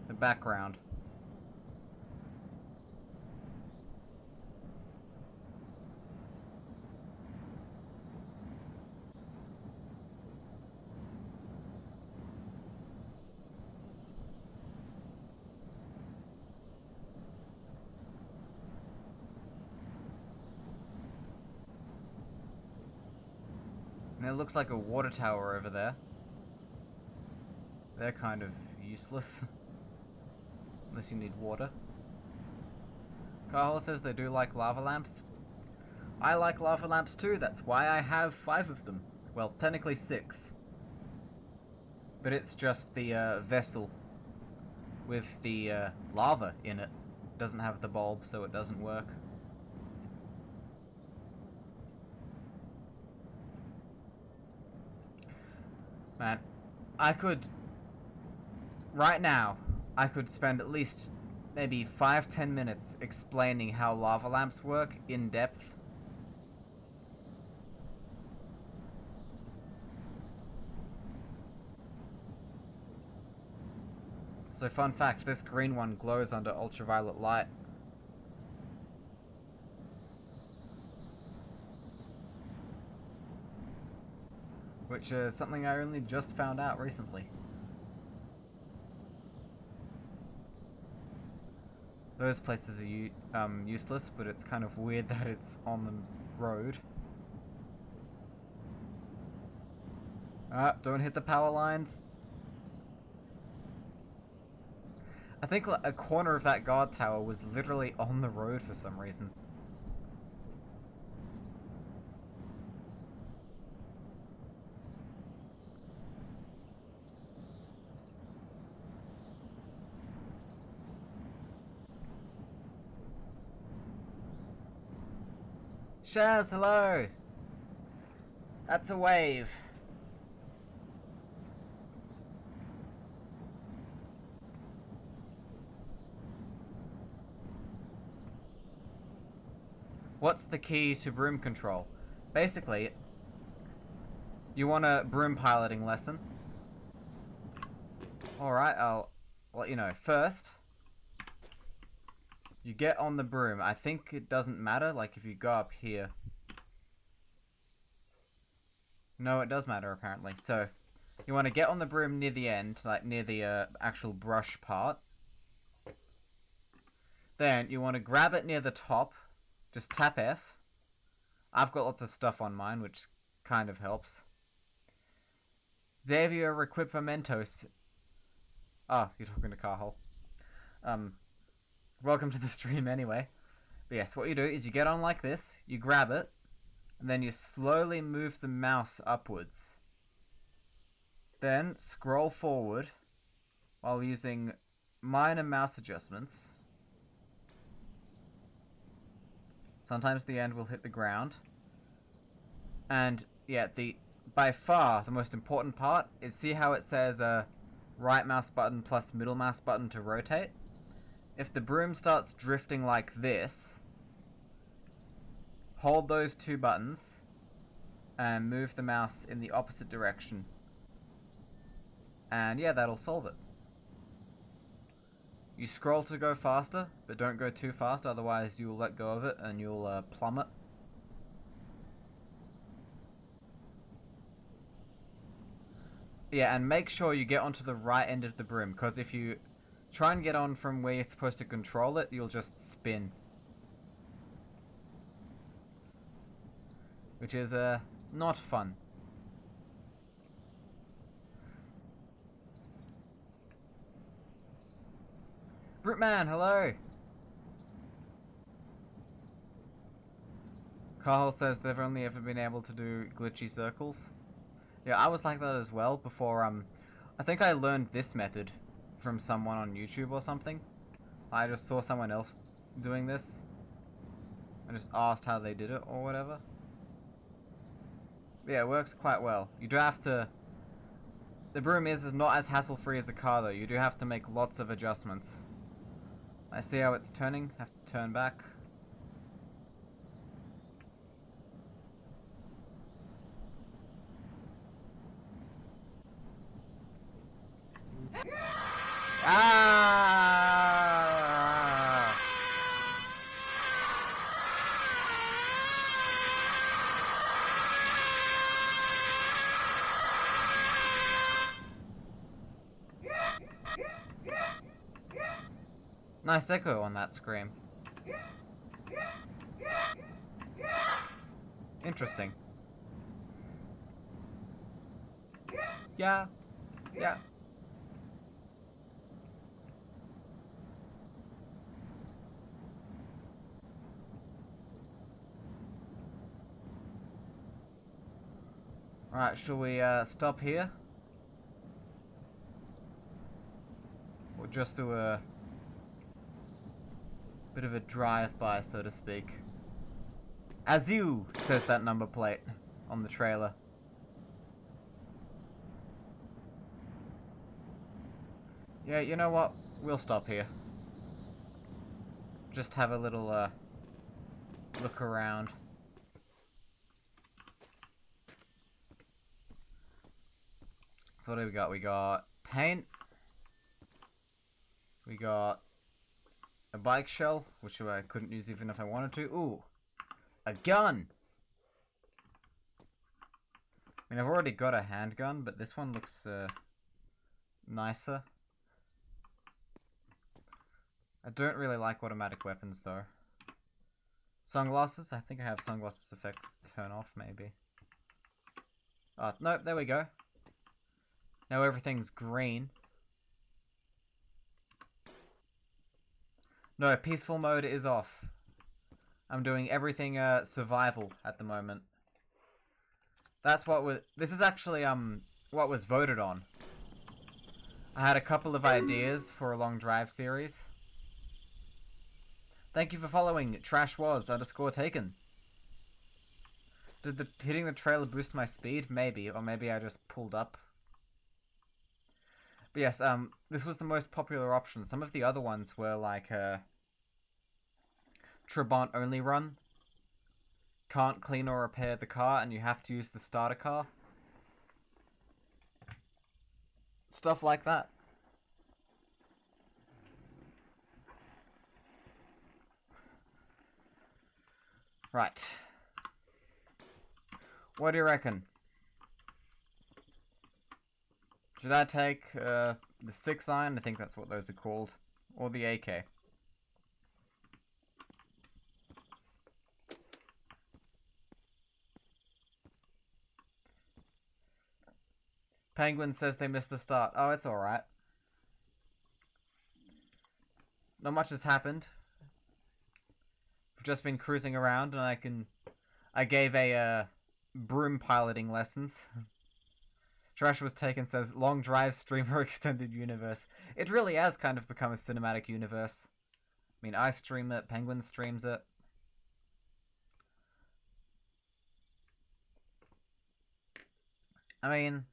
the background. And it looks like a water tower over there. They're kind of useless. Unless you need water. Carl says they do like lava lamps. I like lava lamps too, that's why I have 5 of them. Well, technically 6. But it's just the vessel with the lava in it. Doesn't have the bulb, so it doesn't work. Man, I could... Right now, I could spend at least maybe 5-10 minutes explaining how lava lamps work in depth. So fun fact, this green one glows under ultraviolet light. Which is something I only just found out recently. Those places are useless, but it's kind of weird that it's on the road. Don't hit the power lines. I think a corner of that guard tower was literally on the road for some reason. Shaz, hello! That's a wave. What's the key to broom control? Basically, you want a broom piloting lesson. Alright, I'll let you know. First, you get on the broom. I think it doesn't matter, like if you go up here. No, it does matter apparently. So, you want to get on the broom near the end, like near the actual brush part. Then, you want to grab it near the top. Just tap F. I've got lots of stuff on mine, which kind of helps. Xavier Equipamentos. Oh, you're talking to Carhol. Welcome to the stream anyway. But yes, what you do is you get on like this, you grab it, and then you slowly move the mouse upwards. Then scroll forward while using minor mouse adjustments. Sometimes the end will hit the ground. And yeah, by far the most important part is see how it says right mouse button plus middle mouse button to rotate. If the broom starts drifting like this, hold those 2 buttons and move the mouse in the opposite direction. And yeah, that'll solve it. You scroll to go faster, but don't go too fast, otherwise you'll let go of it and you'll plummet. Yeah, and make sure you get onto the right end of the broom, because if you try and get on from where you're supposed to control it, you'll just spin. Which is, not fun. Brutman, hello! Carl says they've only ever been able to do glitchy circles. Yeah, I was like that as well before, I think I learned this method from someone on YouTube or something. I just saw someone else doing this. I just asked how they did it or whatever. Yeah, it works quite well. You do have to... The broom is not as hassle-free as a car though. You do have to make lots of adjustments. I see how it's turning. Have to turn back. Ah! Nice echo on that scream. Interesting. Yeah. Yeah. Alright, shall we stop here? Or just do a bit of a drive-by, so to speak. Azu, says that number plate on the trailer. Yeah, you know what? We'll stop here. Just have a little look around. So what do we got? We got paint. We got a bike shell, which I couldn't use even if I wanted to. Ooh, a gun! I mean, I've already got a handgun, but this one looks nicer. I don't really like automatic weapons, though. Sunglasses? I think I have sunglasses effects turn off, maybe. Oh, nope, there we go. Now everything's green. No, peaceful mode is off. I'm doing everything survival at the moment. That's what was... This is actually what was voted on. I had a couple of ideas for a long drive series. Thank you for following @trashwas_taken. Did hitting the trailer boost my speed? Maybe, or maybe I just pulled up. But yes, this was the most popular option. Some of the other ones were like Trabant only run. Can't clean or repair the car and you have to use the starter car. Stuff like that. Right. What do you reckon? Should I take the 6-iron? I think that's what those are called. Or the AK? Penguin says they missed the start. Oh, it's alright. Not much has happened. I've just been cruising around and I gave a broom piloting lessons. Trash was taken says long drive streamer extended universe. It really has kind of become a cinematic universe. I mean, I stream it, Penguin streams it. I mean,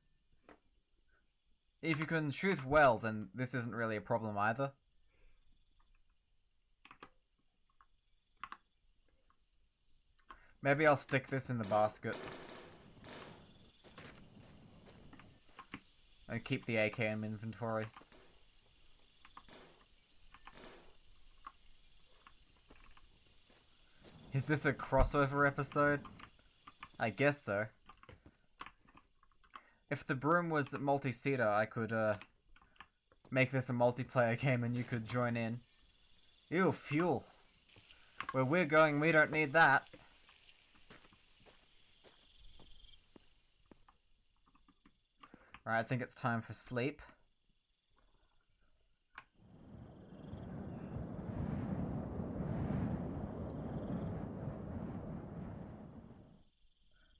if you can shoot well, then this isn't really a problem either. Maybe I'll stick this in the basket. And keep the AK in inventory. Is this a crossover episode? I guess so. If the Broom was multi-seater, I could make this a multiplayer game and you could join in. Ew, fuel. Where we're going, we don't need that. Alright, I think it's time for sleep.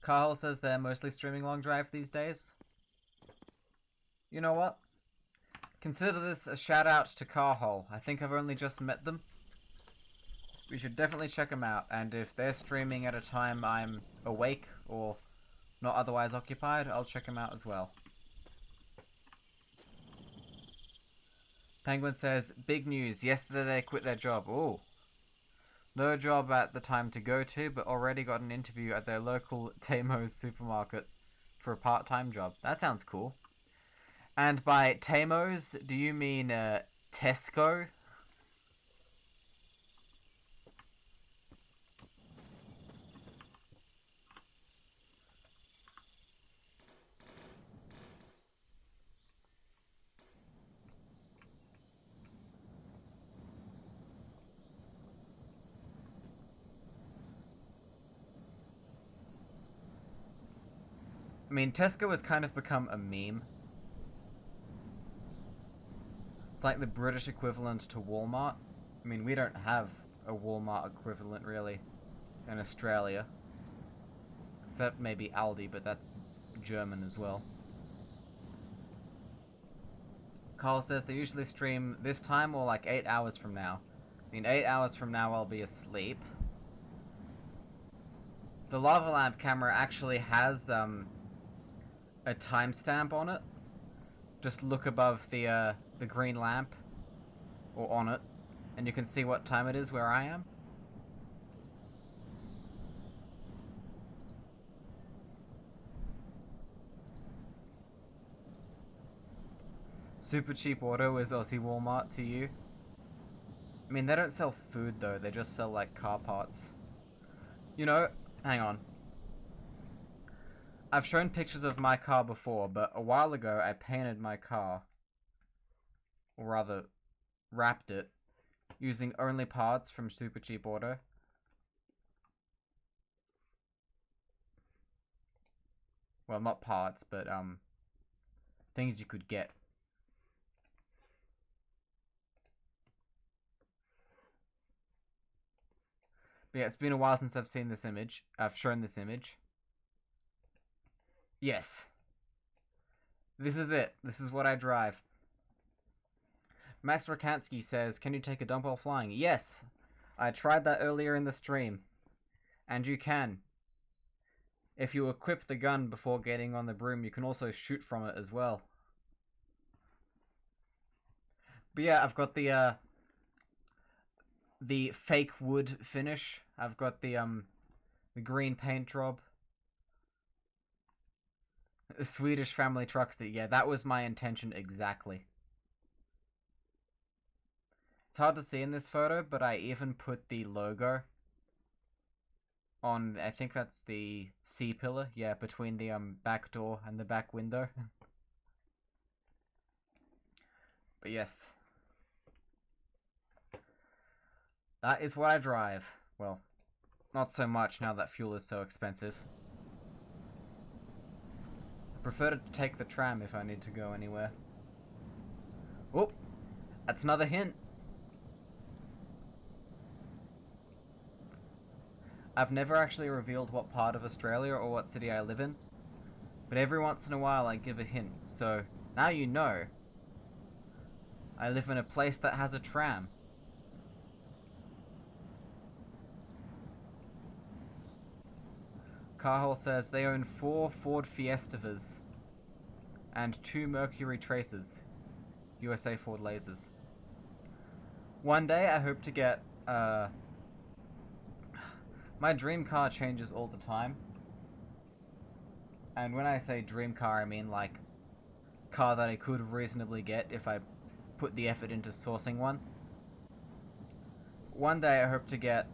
Carl says they're mostly streaming Long Drive these days. You know what? Consider this a shout out to Carhole. I think I've only just met them. We should definitely check them out, and if they're streaming at a time I'm awake or not otherwise occupied, I'll check them out as well. Penguin says, big news, yesterday they quit their job. Ooh. No job at the time to go to, but already got an interview at their local Tamo's supermarket for a part-time job. That sounds cool. And by Tamo's, do you mean Tesco? I mean, Tesco has kind of become a meme. It's like the British equivalent to Walmart. I mean, we don't have a Walmart equivalent, really, in Australia. Except maybe Aldi, but that's German as well. Carl says they usually stream this time or like 8 hours from now. I mean, 8 hours from now I'll be asleep. The lava lamp camera actually has a timestamp on it. Just look above the green lamp, or on it, and you can see what time it is where I am. Super cheap auto is Aussie Walmart to you? I mean, they don't sell food though, they just sell like car parts. You know, hang on. I've shown pictures of my car before, but a while ago I painted my car, or rather, wrapped it, using only parts from Super Cheap Auto. Well, not parts, but things you could get. But yeah, it's been a while since I've seen this image. I've shown this image. Yes. This is it. This is what I drive. Max Rakansky says, can you take a dump while flying? Yes. I tried that earlier in the stream. And you can. If you equip the gun before getting on the Broom, you can also shoot from it as well. But yeah, I've got the fake wood finish. I've got the green paint job. A Swedish family truckster. Yeah, that was my intention exactly. It's hard to see in this photo, but I even put the logo on, I think that's the C-pillar, yeah, between the back door and the back window. But yes. That is what I drive. Well, not so much now that fuel is so expensive. I prefer to take the tram if I need to go anywhere. Oh, that's another hint. I've never actually revealed what part of Australia or what city I live in, but every once in a while I give a hint, so now you know. I live in a place that has a tram. Carhole says they own 4 Ford Fiestas and 2 Mercury Tracers, USA Ford Lasers. One day I hope to get, my dream car changes all the time. And when I say dream car, I mean like car that I could reasonably get if I put the effort into sourcing one. One day I hope to get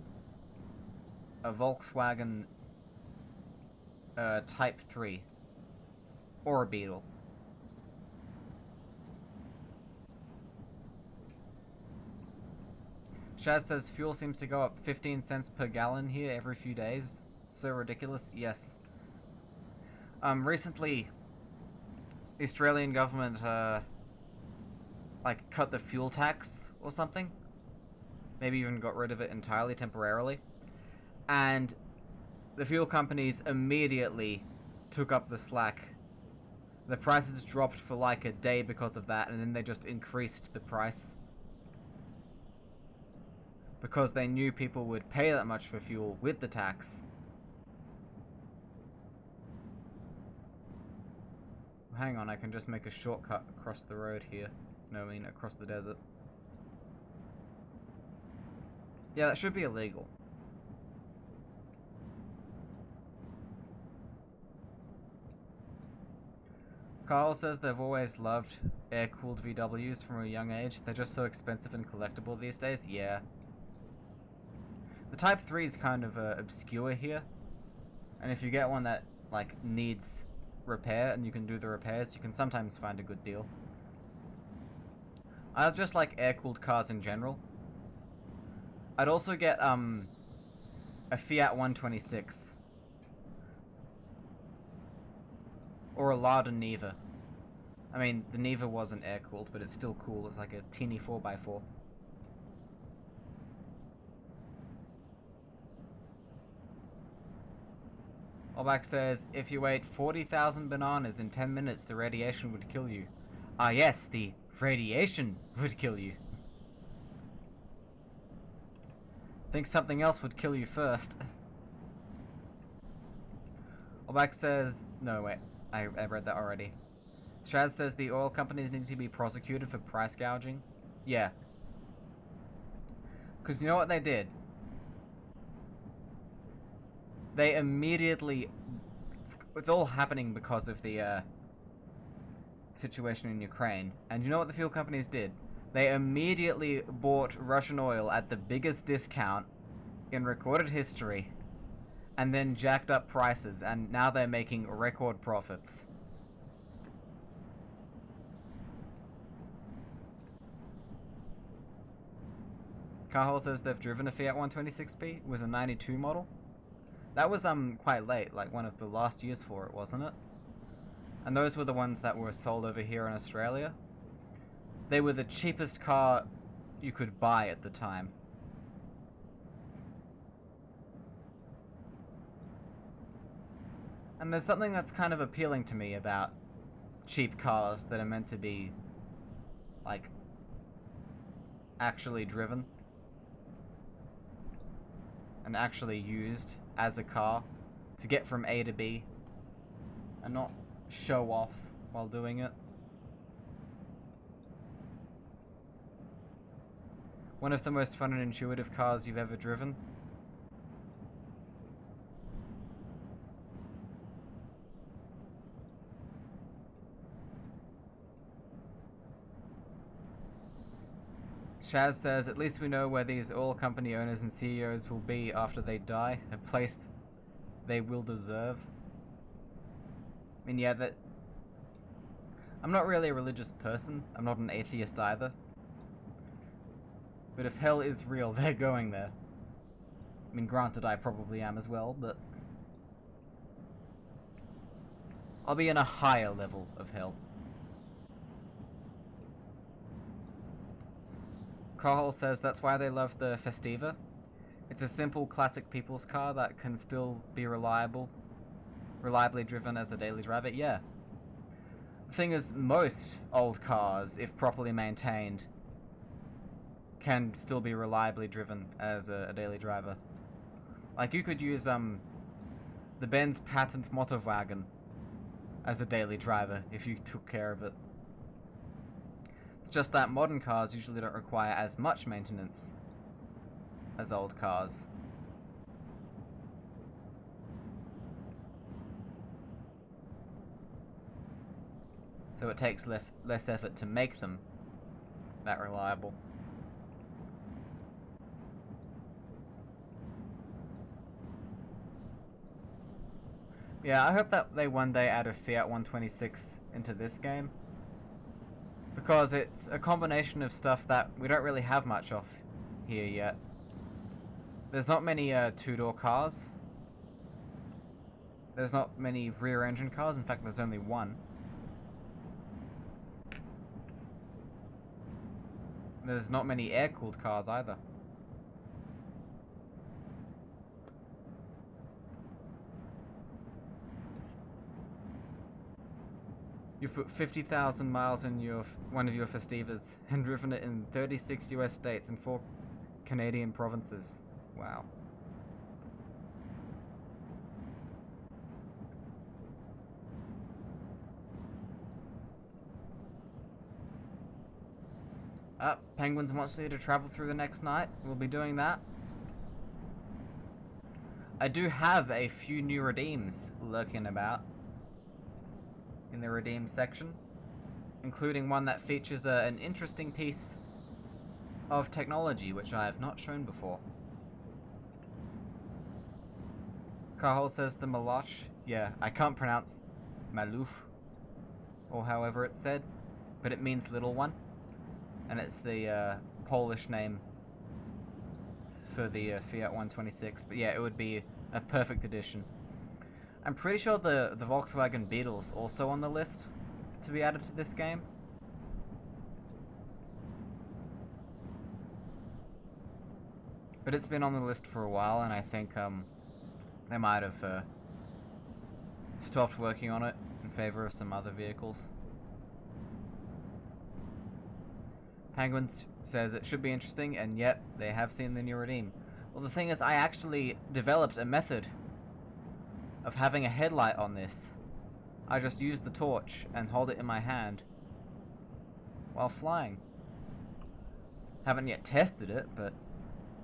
a Volkswagen Type 3. Or a Beetle. Shaz says fuel seems to go up 15 cents per gallon here every few days. So ridiculous. Yes. Recently, the Australian government, like, cut the fuel tax or something. Maybe even got rid of it entirely temporarily. And the fuel companies immediately took up the slack. The prices dropped for like a day because of that, and then they just increased the price. Because they knew people would pay that much for fuel with the tax. Hang on, I can just make a shortcut across the road here. No, I mean across the desert. Yeah, that should be illegal. Carl says they've always loved air-cooled VWs from a young age. They're just so expensive and collectible these days. Yeah. The Type 3 is kind of obscure here. And if you get one that, like, needs repair and you can do the repairs, you can sometimes find a good deal. I just like air-cooled cars in general. I'd also get, a Fiat 126. Or a Lada Niva. I mean, the Niva wasn't air-cooled, but it's still cool. It's like a teeny 4x4. Olbach says, if you ate 40,000 bananas in 10 minutes, the radiation would kill you. Ah yes, the radiation would kill you. Think something else would kill you first. Olbach says, no wait, I read that already. Shaz says the oil companies need to be prosecuted for price gouging. Yeah. Because you know what they did? They immediately... It's all happening because of the situation in Ukraine. And you know what the fuel companies did? They immediately bought Russian oil at the biggest discount in recorded history. And then jacked up prices. And now they're making record profits. Carhol says they've driven a Fiat 126B. It was a 92 model. That was quite late, like one of the last years for it, wasn't it? And those were the ones that were sold over here in Australia. They were the cheapest car you could buy at the time. And there's something that's kind of appealing to me about cheap cars that are meant to be, like, actually driven. And actually used as a car to get from A to B and not show off while doing it. One of the most fun and intuitive cars you've ever driven. Shaz says, at least we know where these oil company owners and CEOs will be after they die. A place they will deserve. I mean, yeah, that... I'm not really a religious person. I'm not an atheist either. But if hell is real, they're going there. I mean, granted, I probably am as well, but... I'll be in a higher level of hell. Carhol says that's why they love the Festiva. It's a simple, classic people's car that can still be reliably driven as a daily driver. Yeah. The thing is, most old cars, if properly maintained, can still be reliably driven as a daily driver. Like, you could use the Benz patent Motorwagen as a daily driver if you took care of it. It's just that modern cars usually don't require as much maintenance as old cars. So it takes less effort to make them that reliable. Yeah, I hope that they one day add a Fiat 126 into this game. Because it's a combination of stuff that we don't really have much of here yet. There's not many two-door cars. There's not many rear-engine cars. In fact, there's only one. There's not many air-cooled cars either. You've put 50,000 miles in one of your Festivas and driven it in 36 US states and 4 Canadian provinces. Wow. Penguins wants me to travel through the next night. We'll be doing that. I do have a few new redeems lurking about in the redeem section, including one that features an interesting piece of technology which I have not shown before. Kahol says the Maloch. Yeah, I can't pronounce Maluch, or however it's said, but it means little one, and it's the Polish name for the Fiat 126. But yeah, it would be a perfect addition. I'm pretty sure the Volkswagen Beetle's also on the list to be added to this game. But it's been on the list for a while, and I think they might have stopped working on it in favor of some other vehicles. Penguins says it should be interesting, and yet they have seen the new redeem. Well, the thing is, I actually developed a method of having a headlight on this. I just use the torch and hold it in my hand while flying. Haven't yet tested it, but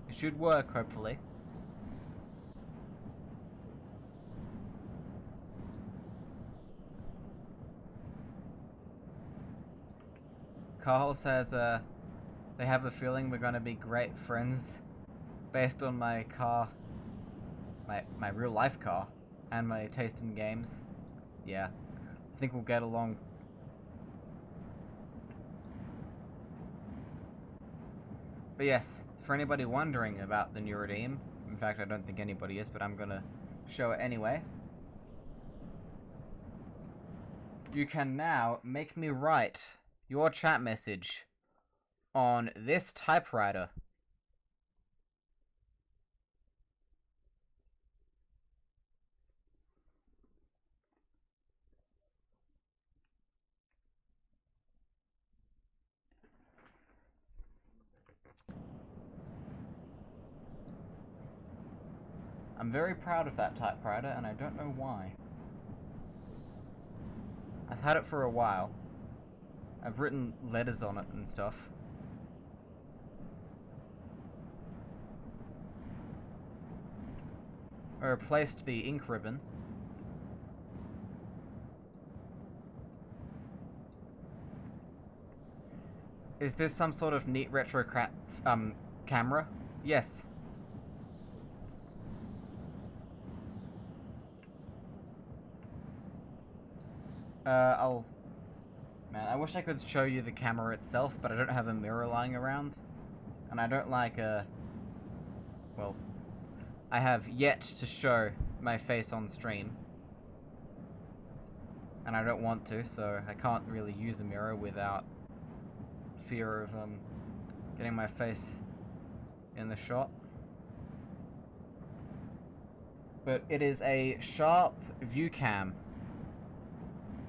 it should work, hopefully. Carl says they have a feeling we're gonna be great friends based on my car, my real life car, and my taste in games. Yeah, I think we'll get along. But yes, for anybody wondering about the new redeem, in fact I don't think anybody is, but I'm gonna show it anyway. You can now make me write your chat message on this typewriter. I'm very proud of that typewriter, and I don't know why. I've had it for a while. I've written letters on it and stuff. I replaced the ink ribbon. Is this some sort of neat retro camera? Yes. Man, I wish I could show you the camera itself, but I don't have a mirror lying around. And I don't like, well, I have yet to show my face on stream. And I don't want to, so I can't really use a mirror without fear of, getting my face in the shot. But it is a Sharp View Cam.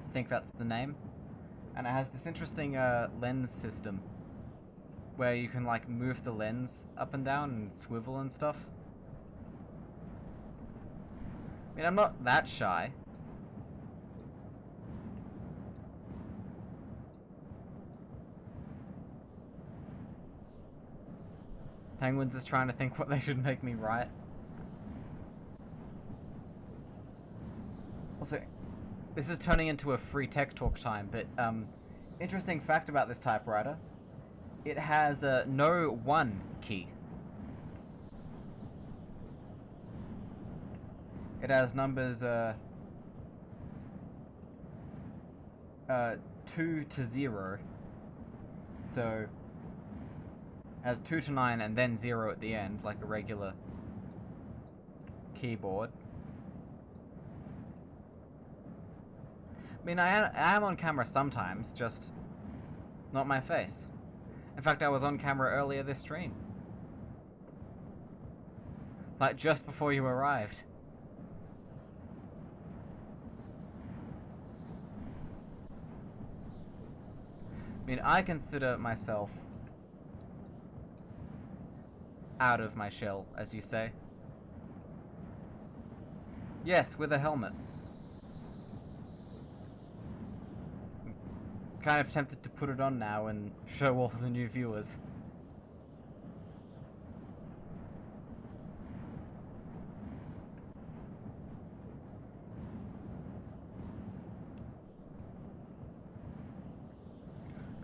I think that's the name. And it has this interesting lens system where you can like move the lens up and down and swivel and stuff. I mean, I'm not that shy. Penguins is trying to think what they should make me write. Also, this is turning into a free tech talk time, but interesting fact about this typewriter, it has no 1 key. It has numbers 2 to 0. So, has 2 to 9 and then 0 at the end, like a regular keyboard. I mean, I am on camera sometimes, just not my face. In fact, I was on camera earlier this stream. Like, just before you arrived. I mean, I consider myself out of my shell, as you say. Yes, with a helmet. I'm kind of tempted to put it on now and show all the new viewers.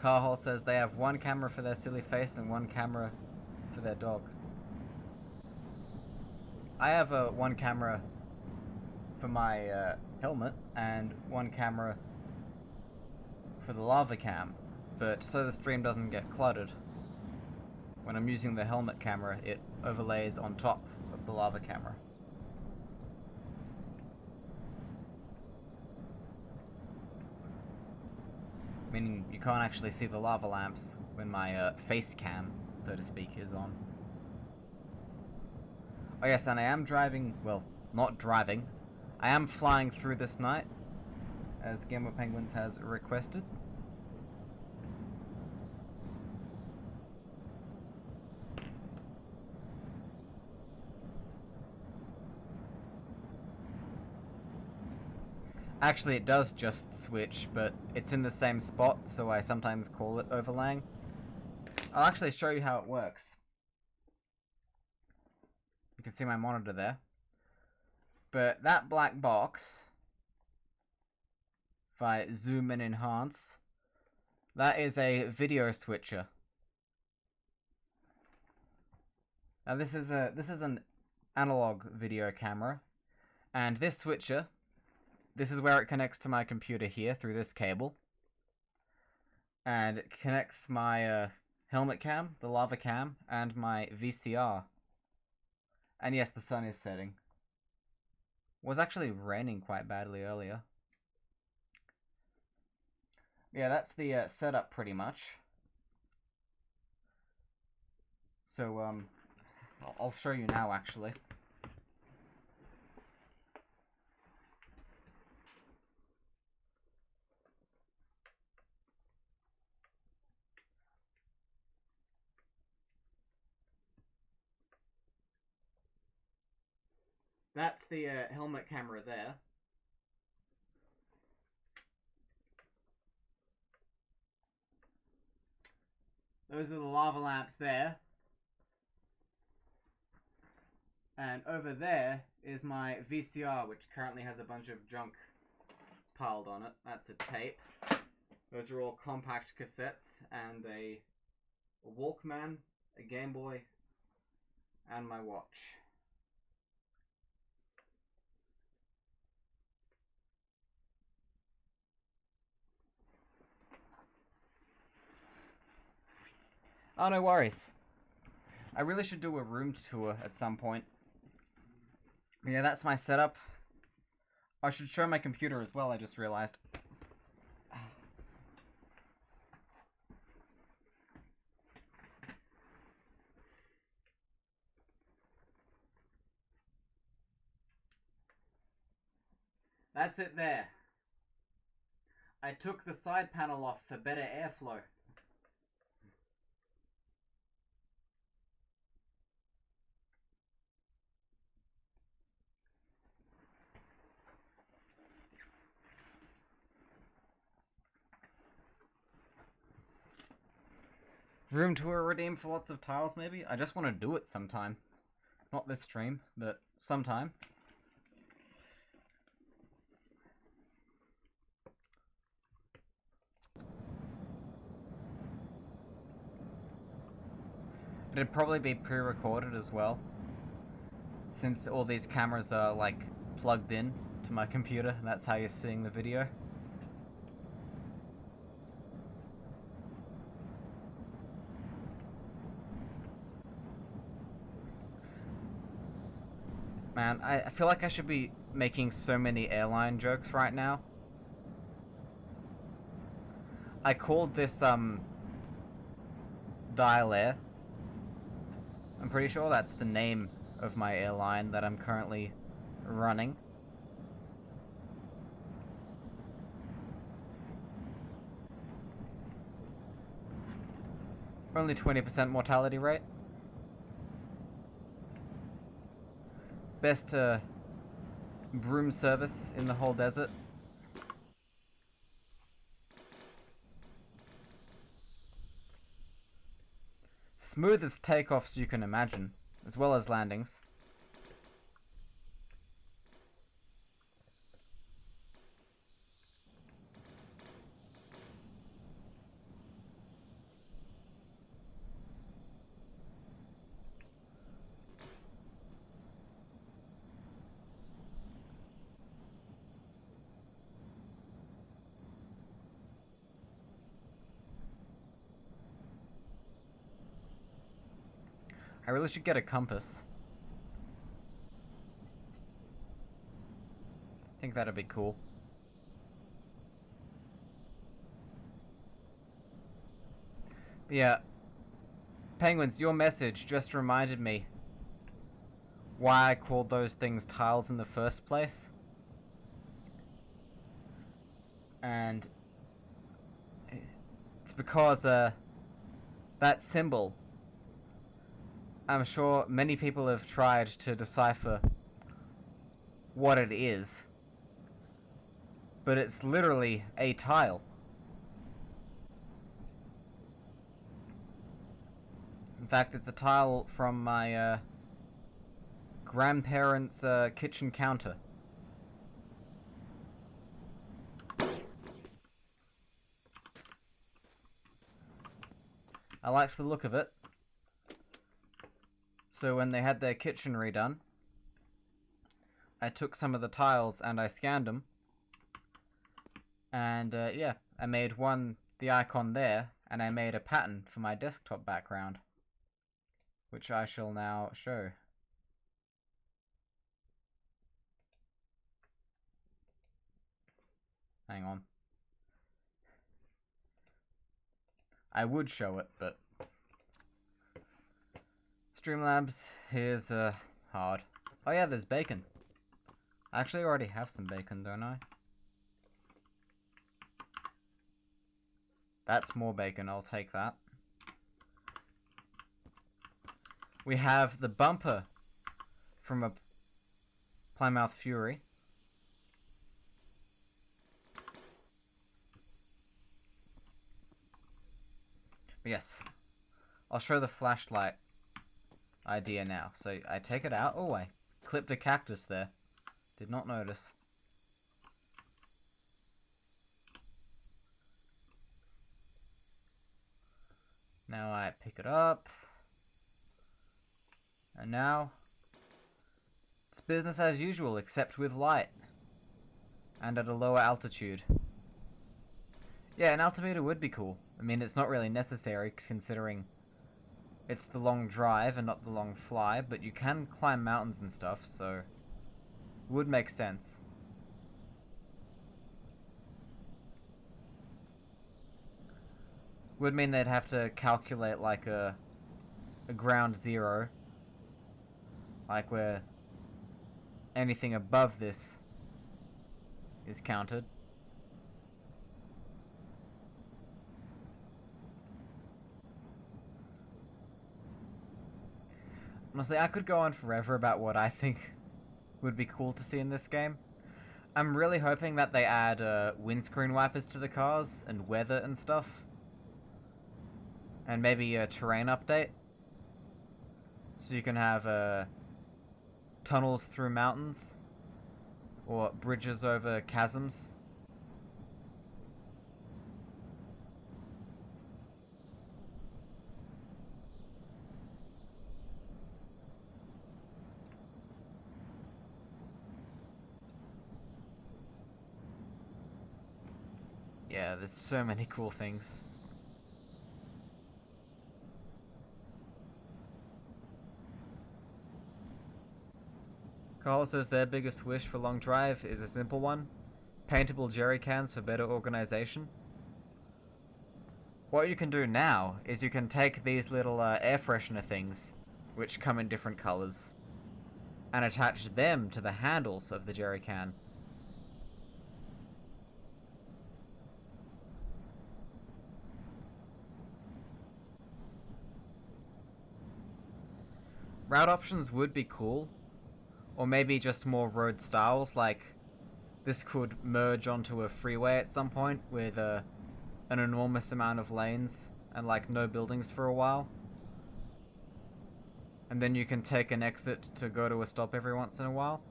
Carhole says they have one camera for their silly face and one camera for their dog. I have one camera for my helmet and one camera for the lava cam, but so the stream doesn't get cluttered, when I'm using the helmet camera, it overlays on top of the lava camera. Meaning you can't actually see the lava lamps when my face cam, so to speak, is on. Oh yes, and I am driving, well, not driving. I am flying through this night, as Game of Penguins has requested. Actually, it does just switch, but it's in the same spot, so I sometimes call it overlaying. I'll actually show you how it works. You can see my monitor there. But that black box, if I zoom and enhance, that is a video switcher. Now this is an analog video camera, and this switcher, this is where it connects to my computer here through this cable. And it connects my helmet cam, the lava cam, and my VCR. And yes, the sun is setting. It was actually raining quite badly earlier. Yeah, that's the setup pretty much. So, I'll show you now actually. That's the helmet camera there. Those are the lava lamps there. And over there is my VCR, which currently has a bunch of junk piled on it. That's a tape. Those are all compact cassettes and a Walkman, a Game Boy, and my watch. Oh, no worries. I really should do a room tour at some point. Yeah, that's my setup. I should show my computer as well, I just realized. That's it there. I took the side panel off for better airflow. Room tour redeemed for lots of tiles, maybe? I just want to do it sometime. Not this stream, but sometime. It'd probably be pre-recorded as well, since all these cameras are like plugged in to my computer, and that's how you're seeing the video. Man, I feel like I should be making so many airline jokes right now. I called this, Dial Air. I'm pretty sure that's the name of my airline that I'm currently running. Only 20% mortality rate. Best Broom service in the whole desert. Smoothest takeoffs you can imagine, as well as landings. I really should get a compass. I think that'd be cool. But yeah. Penguins, your message just reminded me why I called those things tiles in the first place. And it's because that symbol, I'm sure many people have tried to decipher what it is, but it's literally a tile. In fact, it's a tile from my grandparents' kitchen counter. I liked the look of it. So when they had their kitchen redone, I took some of the tiles and I scanned them. And yeah, I made the icon there, and I made a pattern for my desktop background, which I shall now show. Hang on. I would show it, but Streamlabs, here's hard. Oh yeah, there's bacon. I actually already have some bacon, don't I? That's more bacon, I'll take that. We have the bumper from a Plymouth Fury. Yes, I'll show the flashlight idea now. So I take it out. Oh, I clipped a cactus there. Did not notice. Now I pick it up. And now it's business as usual, except with light. And at a lower altitude. Yeah, an altimeter would be cool. I mean, it's not really necessary considering it's the long drive and not the long fly, but you can climb mountains and stuff, so would make sense. Would mean they'd have to calculate like a ground zero, like where anything above this is counted. Honestly, I could go on forever about what I think would be cool to see in this game. I'm really hoping that they add windscreen wipers to the cars and weather and stuff. And maybe a terrain update. So you can have tunnels through mountains. Or bridges over chasms. Yeah, there's so many cool things. Carl says their biggest wish for long drive is a simple one. Paintable jerry cans for better organization. What you can do now is you can take these little air freshener things, which come in different colors, and attach them to the handles of the jerry can. Route options would be cool, or maybe just more road styles, like this could merge onto a freeway at some point with an enormous amount of lanes and like no buildings for a while. And then you can take an exit to go to a stop every once in a while.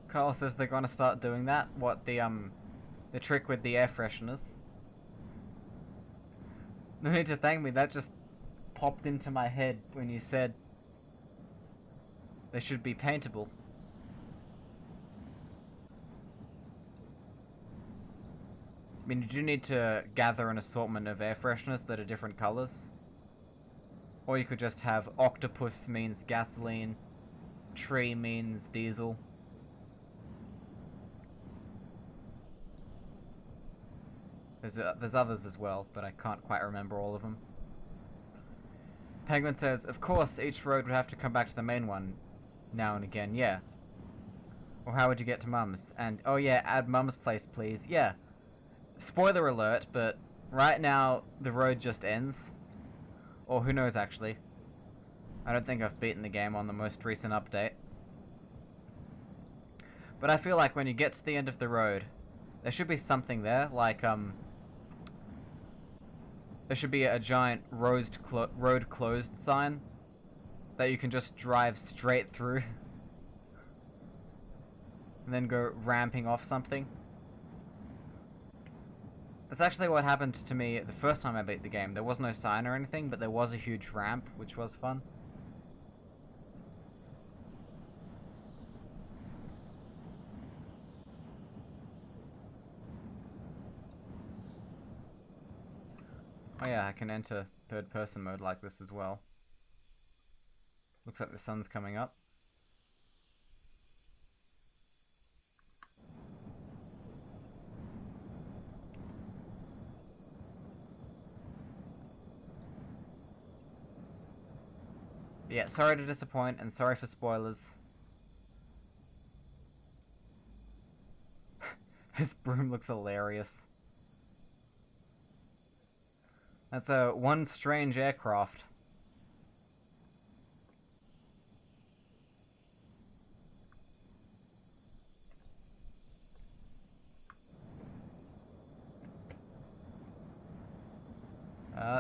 Carl says they're gonna start doing that. What, the trick with the air fresheners? No need to thank me, that just popped into my head when you said they should be paintable. I mean, you do need to gather an assortment of air fresheners that are different colors. Or you could just have octopus means gasoline, tree means diesel. There's others as well, but I can't quite remember all of them. Penguin says, of course, each road would have to come back to the main one now and again, yeah. Or how would you get to Mum's? And, oh yeah, add Mum's place, please. Yeah. Spoiler alert, but right now, the road just ends. Or who knows, actually. I don't think I've beaten the game on the most recent update. But I feel like when you get to the end of the road, there should be something there, like, there should be a giant road closed sign that you can just drive straight through. And then go ramping off something. That's actually what happened to me the first time I beat the game. There was no sign or anything, but there was a huge ramp, which was fun. Oh yeah, I can enter third-person mode like this as well. Looks like the sun's coming up. Yeah, sorry to disappoint, and sorry for spoilers. This broom looks hilarious. That's one strange aircraft.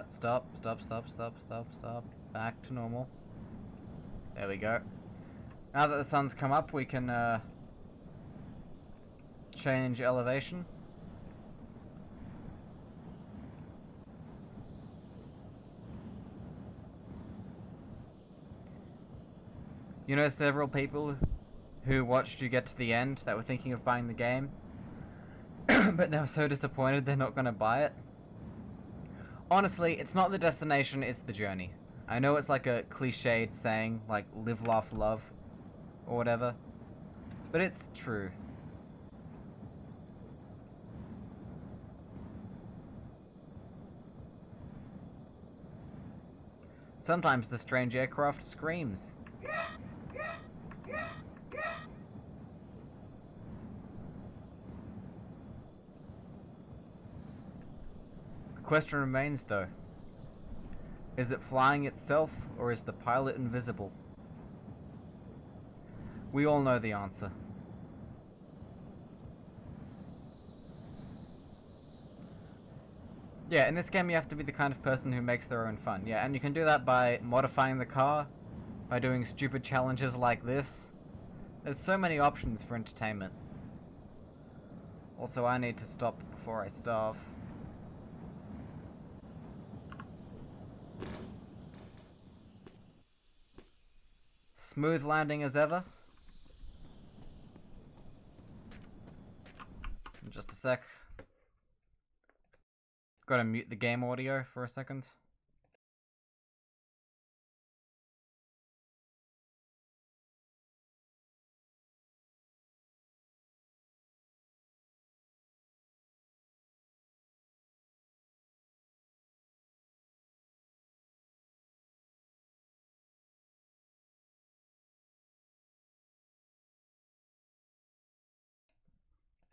Stop. Back to normal. There we go. Now that the sun's come up, we can change elevation. You know several people who watched you get to the end that were thinking of buying the game, but they were so disappointed they're not going to buy it? Honestly, it's not the destination, it's the journey. I know it's like a cliched saying, like live, laugh, love, or whatever, but it's true. Sometimes the strange aircraft screams. The question remains though. Is it flying itself, or is the pilot invisible? We all know the answer. Yeah, in this game you have to be the kind of person who makes their own fun. Yeah, and you can do that by modifying the car, by doing stupid challenges like this. There's so many options for entertainment. Also, I need to stop before I starve. Smooth landing as ever. sec. Gotta mute the game audio for a second.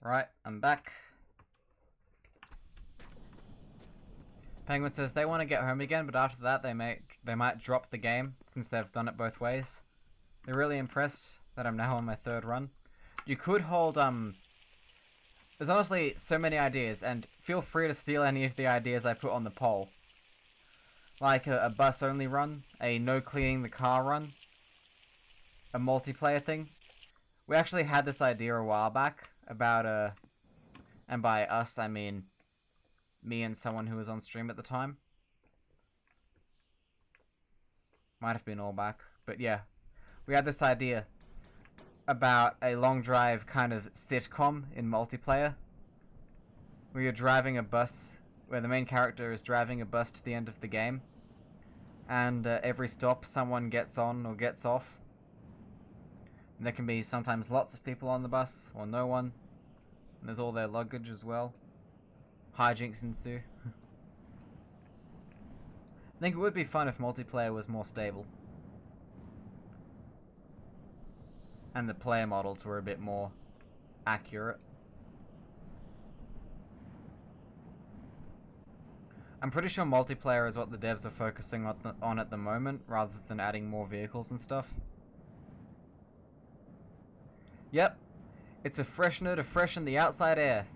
Right, I'm back. Penguin says they want to get home again, but after that they might drop the game since they've done it both ways. They're really impressed that I'm now on my 3rd run. You could hold there's honestly so many ideas, and feel free to steal any of the ideas I put on the poll. Like a bus only run, a no cleaning the car run, a multiplayer thing. We actually had this idea a while back about and by us I mean me and someone who was on stream at the time. Might have been all back, but yeah. We had this idea about a long drive kind of sitcom in multiplayer. Where you're driving a bus, where the main character is driving a bus to the end of the game. And every stop someone gets on or gets off. And there can be sometimes lots of people on the bus, or no one. And there's all their luggage as well. Hijinks ensue. I think it would be fun if multiplayer was more stable. And the player models were a bit more accurate. I'm pretty sure multiplayer is what the devs are focusing on at the moment, rather than adding more vehicles and stuff. Yep, it's a freshener to freshen the outside air.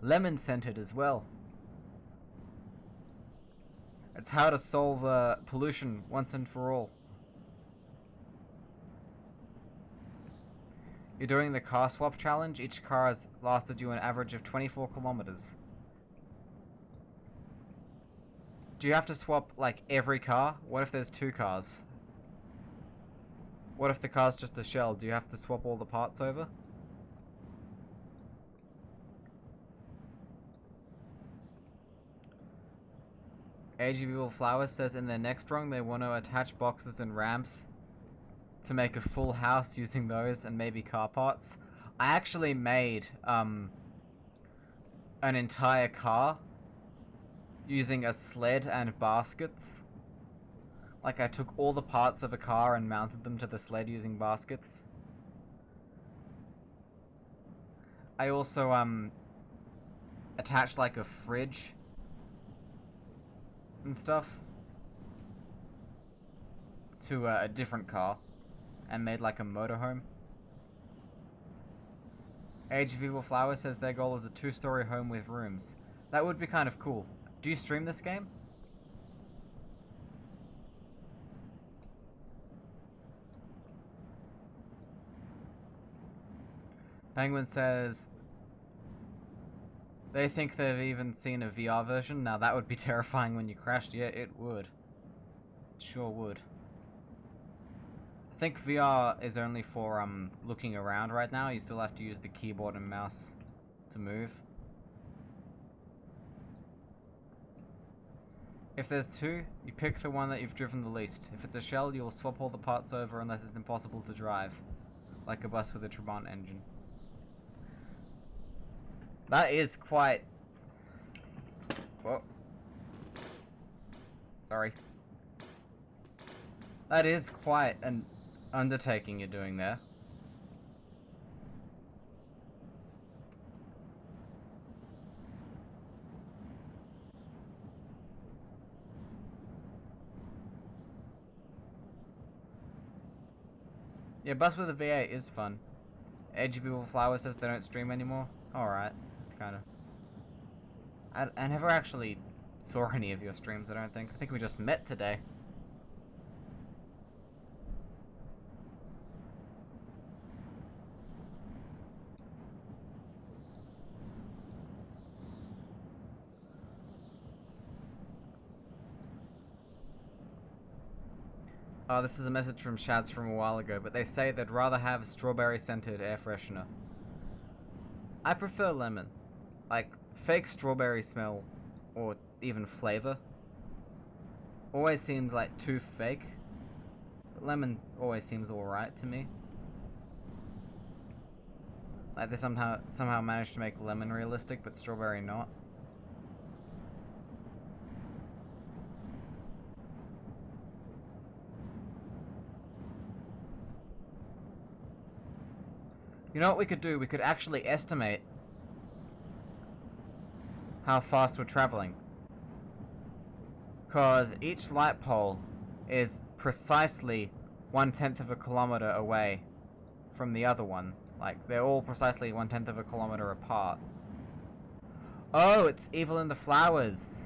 Lemon scented as well. It's how to solve pollution once and for all. You're doing the car swap challenge. Each car has lasted you an average of 24 kilometers. Do you have to swap, like, every car? What if there's 2 cars? What if the car's just a shell? Do you have to swap all the parts over? AGB Flowers says in their next rung they want to attach boxes and ramps to make a full house using those and maybe car parts. I actually made an entire car using a sled and baskets. Like, I took all the parts of a car and mounted them to the sled using baskets. I also attached like a fridge and stuff to a different car and made like a motorhome. Age of Evil Flower says their goal is a 2-story home with rooms. That would be kind of cool. Do you stream this game? Penguin says they think they've even seen a VR version. Now that would be terrifying when you crashed. Yeah, it would. It sure would. I think VR is only for looking around right now. You still have to use the keyboard and mouse to move. If there's 2, you pick the one that you've driven the least. If it's a shell, you'll swap all the parts over unless it's impossible to drive. Like a bus with a Trabant engine. That is quite... Whoa. Sorry. That is quite an undertaking you're doing there. Yeah, Bus with a V8 is fun. Edge of Evil Flower says they don't stream anymore. Alright, it's kind of... I never actually saw any of your streams, I don't think. I think we just met today. Oh, this is a message from Shads from a while ago, but they say they'd rather have a strawberry-scented air freshener. I prefer lemon. Like, fake strawberry smell, or even flavor, always seems like too fake. But lemon always seems alright to me. Like they somehow managed to make lemon realistic, but strawberry not. You know what we could do? We could actually estimate how fast we're traveling. Because each light pole is precisely 1/10 of a kilometer away from the other one. Like, they're all precisely 1/10 of a kilometer apart. Oh, it's Evil in the Flowers.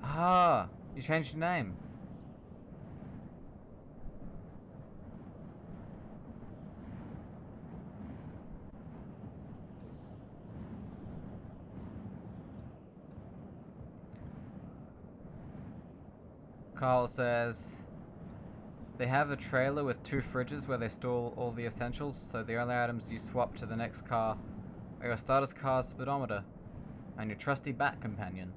Ah, you changed your name. Carl says they have a trailer with 2 fridges where they store all the essentials, so the only items you swap to the next car are your starter's car's speedometer and your trusty bat companion.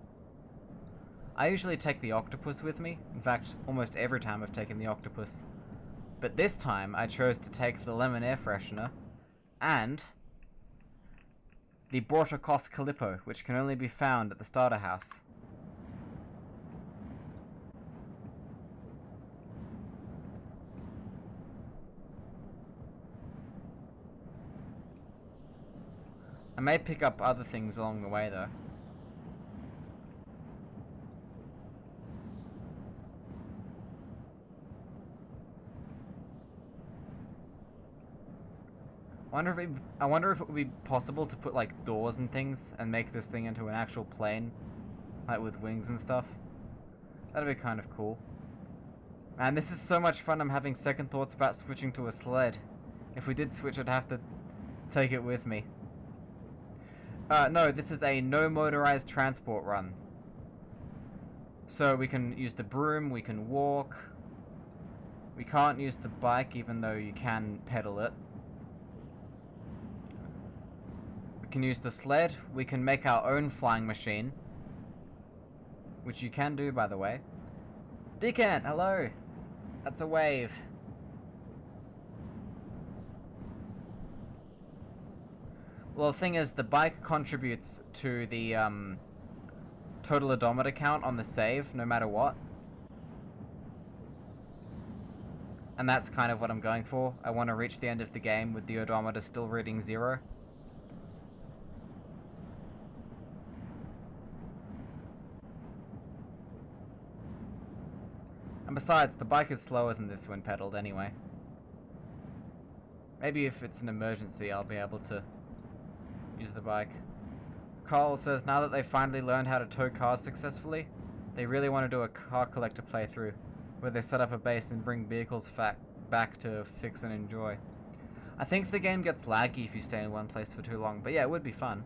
I usually take the octopus with me. In fact, almost every time I've taken the octopus. But this time I chose to take the lemon air freshener and the Bortacos Calippo, which can only be found at the starter house. I may pick up other things along the way, though. I wonder if it would be possible to put, like, doors and things and make this thing into an actual plane, like with wings and stuff. That'd be kind of cool. Man, this is so much fun. I'm having second thoughts about switching to a sled. If we did switch, I'd have to take it with me. No, this is a no motorized transport run. So we can use the broom, we can walk. We can't use the bike, even though you can pedal it. We can use the sled, we can make our own flying machine. Which you can do, by the way. Deacon, hello! That's a wave. Well, the thing is, the bike contributes to the total odometer count on the save, no matter what. And that's kind of what I'm going for. I want to reach the end of the game with the odometer still reading 0. And besides, the bike is slower than this when pedaled anyway. Maybe if it's an emergency, I'll be able to use the bike. Carl says now that they've finally learned how to tow cars successfully, they really want to do a car collector playthrough, where they set up a base and bring vehicles back to fix and enjoy. I think the game gets laggy if you stay in one place for too long, but yeah, it would be fun.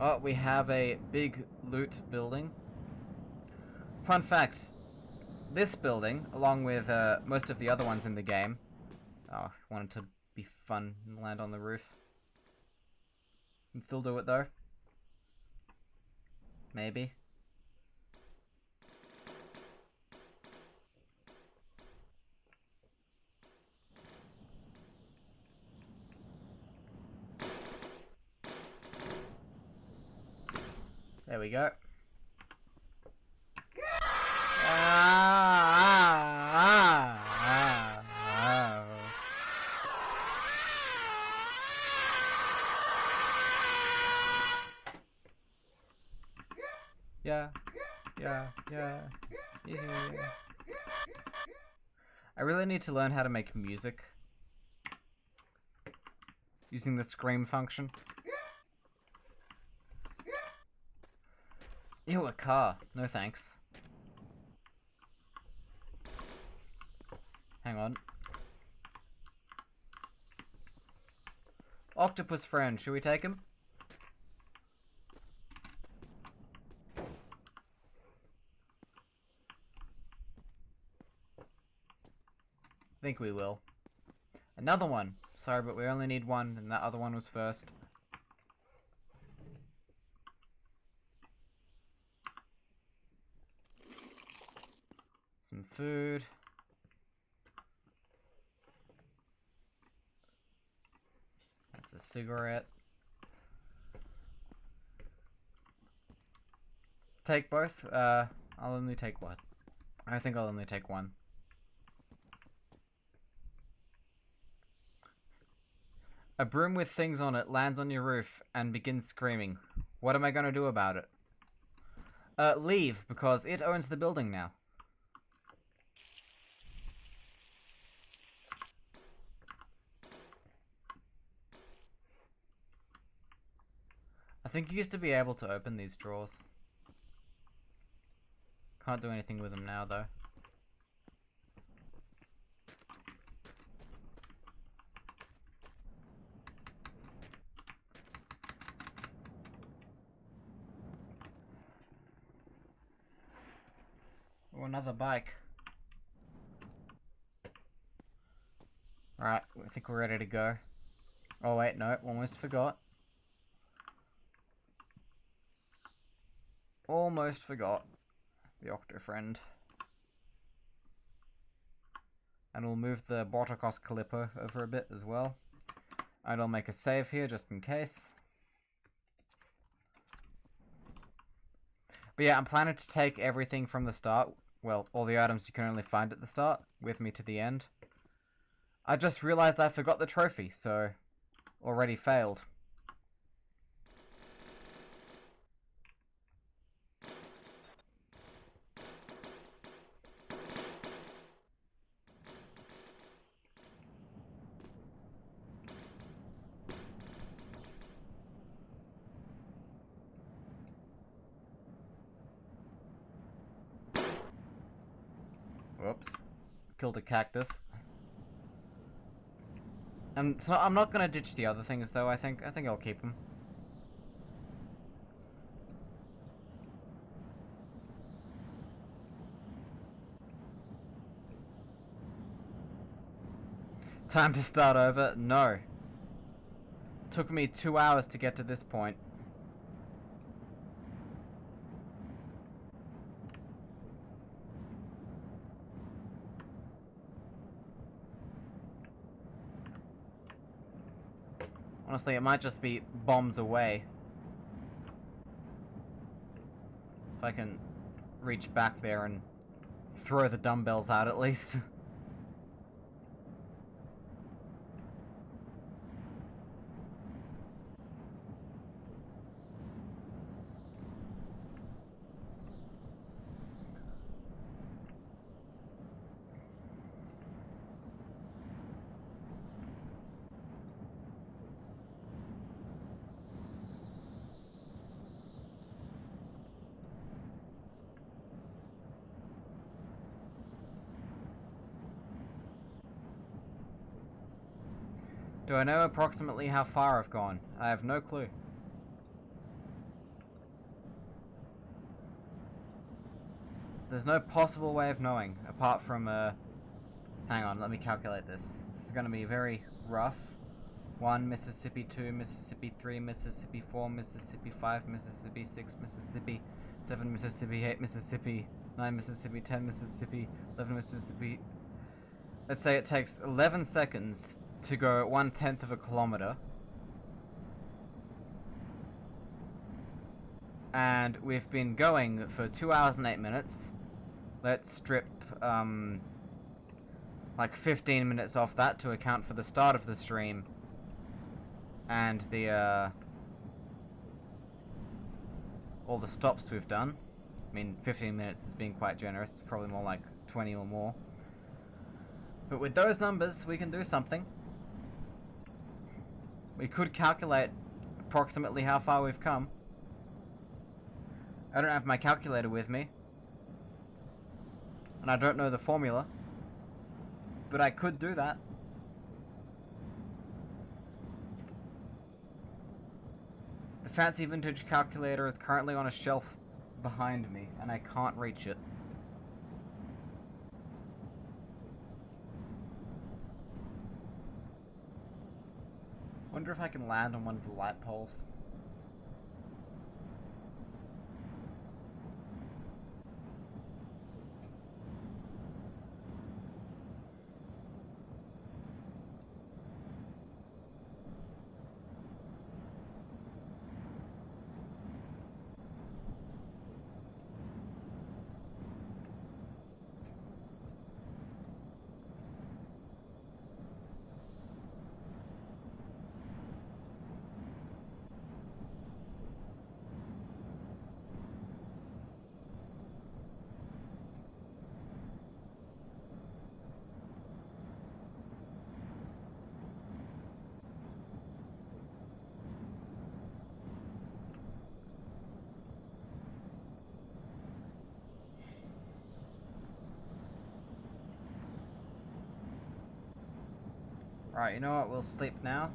Oh, we have a big loot building. Fun fact, this building, along with most of the other ones in the game... Oh, I wanted to be fun and land on the roof. Can still do it though. Maybe. There we go. Yeah. I really need to learn how to make music using the scream function. Ew, a car. No thanks. Hang on. Octopus friend, should we take him? think we will. Another one. Sorry, but we only need one, and that other one was first. Some food. That's a cigarette. Take both? I'll only take one. I think I'll only take one. A broom with things on it lands on your roof and begins screaming. What am I gonna do about it? Leave, because it owns the building now. I think you used to be able to open these drawers. Can't do anything with them now, though. Oh, another bike. Alright, I think we're ready to go. Oh wait, no, almost forgot. Almost forgot the Octo Friend. And we'll move the Bortokos Calippo over a bit as well. And I'll make a save here just in case. But yeah, I'm planning to take everything from the start. Well, all the items you can only find at the start with me to the end. I just realized I forgot the trophy, so already failed. Whoops. Killed a cactus. And so I'm not gonna ditch the other things though, I think I'll keep them. Time to start over? No. Took me 2 hours to get to this point. Honestly, it might just be bombs away. If I can reach back there and throw the dumbbells out at least. Do I know approximately how far I've gone? I have no clue. There's no possible way of knowing, apart from, hang on, let me calculate this. This is gonna be very rough. 1, Mississippi, 2, Mississippi, 3, Mississippi, 4, Mississippi, 5, Mississippi, 6, Mississippi, 7, Mississippi, 8, Mississippi, 9, Mississippi, 10, Mississippi, 11, Mississippi. Let's say it takes 11 seconds to go 1/10 of a kilometer. And we've been going for 2 hours and 8 minutes. Let's strip, like 15 minutes off that to account for the start of the stream. And the, all the stops we've done. I mean, 15 minutes is being quite generous. Probably more like 20 or more. But with those numbers, we can do something. We could calculate approximately how far we've come. I don't have my calculator with me. And I don't know the formula. But I could do that. The fancy vintage calculator is currently on a shelf behind me, and I can't reach it. Wonder if I can land on one of the light poles. Right, you know what? We'll sleep now.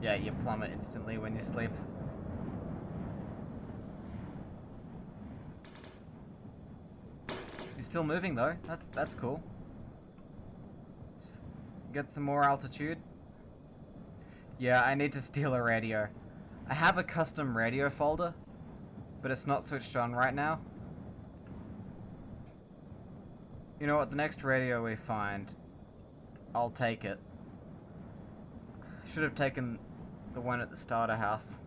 Yeah, you plummet instantly when you sleep. You're still moving though. That's cool. Get some more altitude. Yeah, I need to steal a radio. I have a custom radio folder, but it's not switched on right now. You know what? The next radio we find, I'll take it. Should have taken the one at the starter house.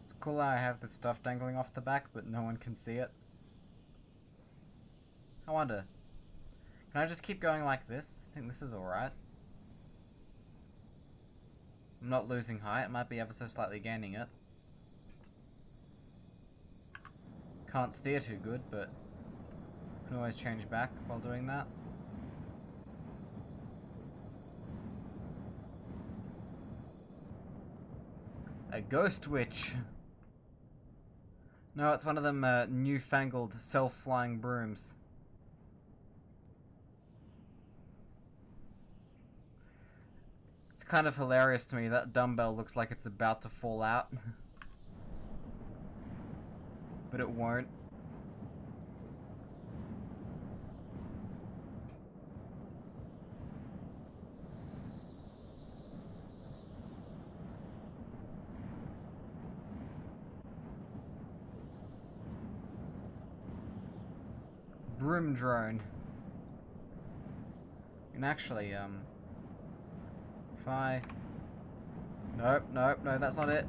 It's cool how I have the stuff dangling off the back, but no one can see it. I wonder, can I just keep going like this? I think this is alright. I'm not losing height, it might be ever so slightly gaining it. Can't steer too good, but can always change back while doing that. A ghost witch! No, it's one of them newfangled self-flying brooms. It's kind of hilarious to me, that dumbbell looks like it's about to fall out. But it won't. Broom drone. And actually, if I... Nope, that's not it.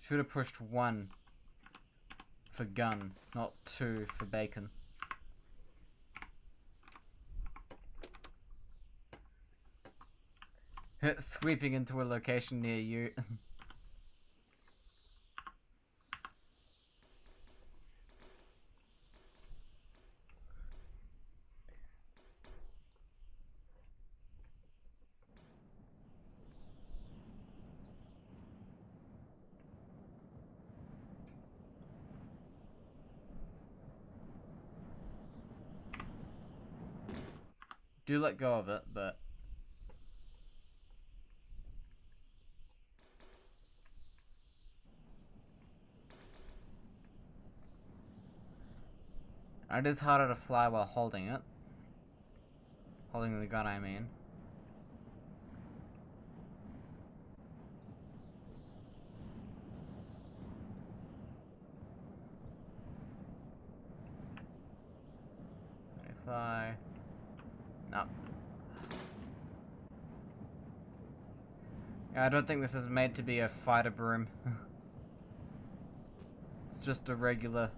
Should have pushed 1 for gun, not 2 for bacon. Sweeping into a location near you. Do let go of it, but... It is harder to fly while holding it. Holding the gun, I mean. If I... No. Yeah, I don't think this is made to be a fighter broom. It's just a regular...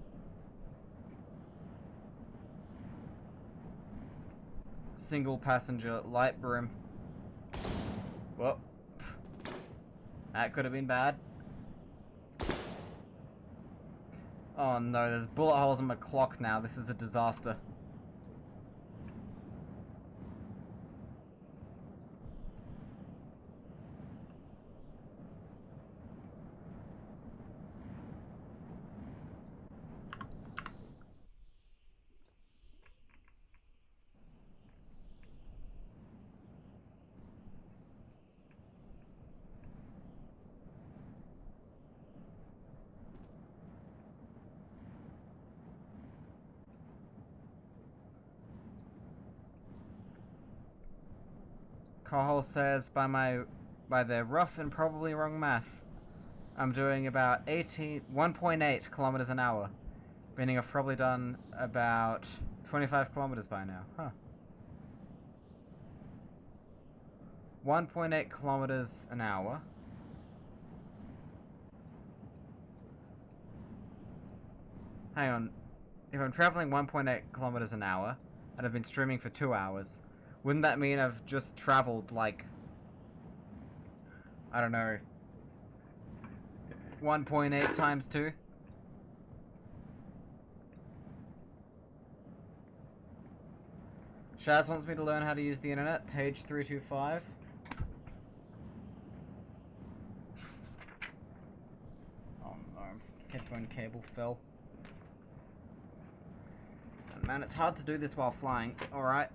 single passenger light broom. Whoa. That could have been bad. Oh no, there's bullet holes in my clock now. This is a disaster. Carhol says by their rough and probably wrong math, I'm doing about 1.8 kilometers an hour, meaning I've probably done about 25 kilometers by now. Huh. 1.8 kilometers an hour. Hang on. If I'm traveling 1.8 kilometers an hour and I've been streaming for 2 hours, wouldn't that mean I've just traveled like, I don't know, 1.8 times 2? Shaz wants me to learn how to use the internet, page 325. Oh no, headphone cable fell. And man, it's hard to do this while flying, alright.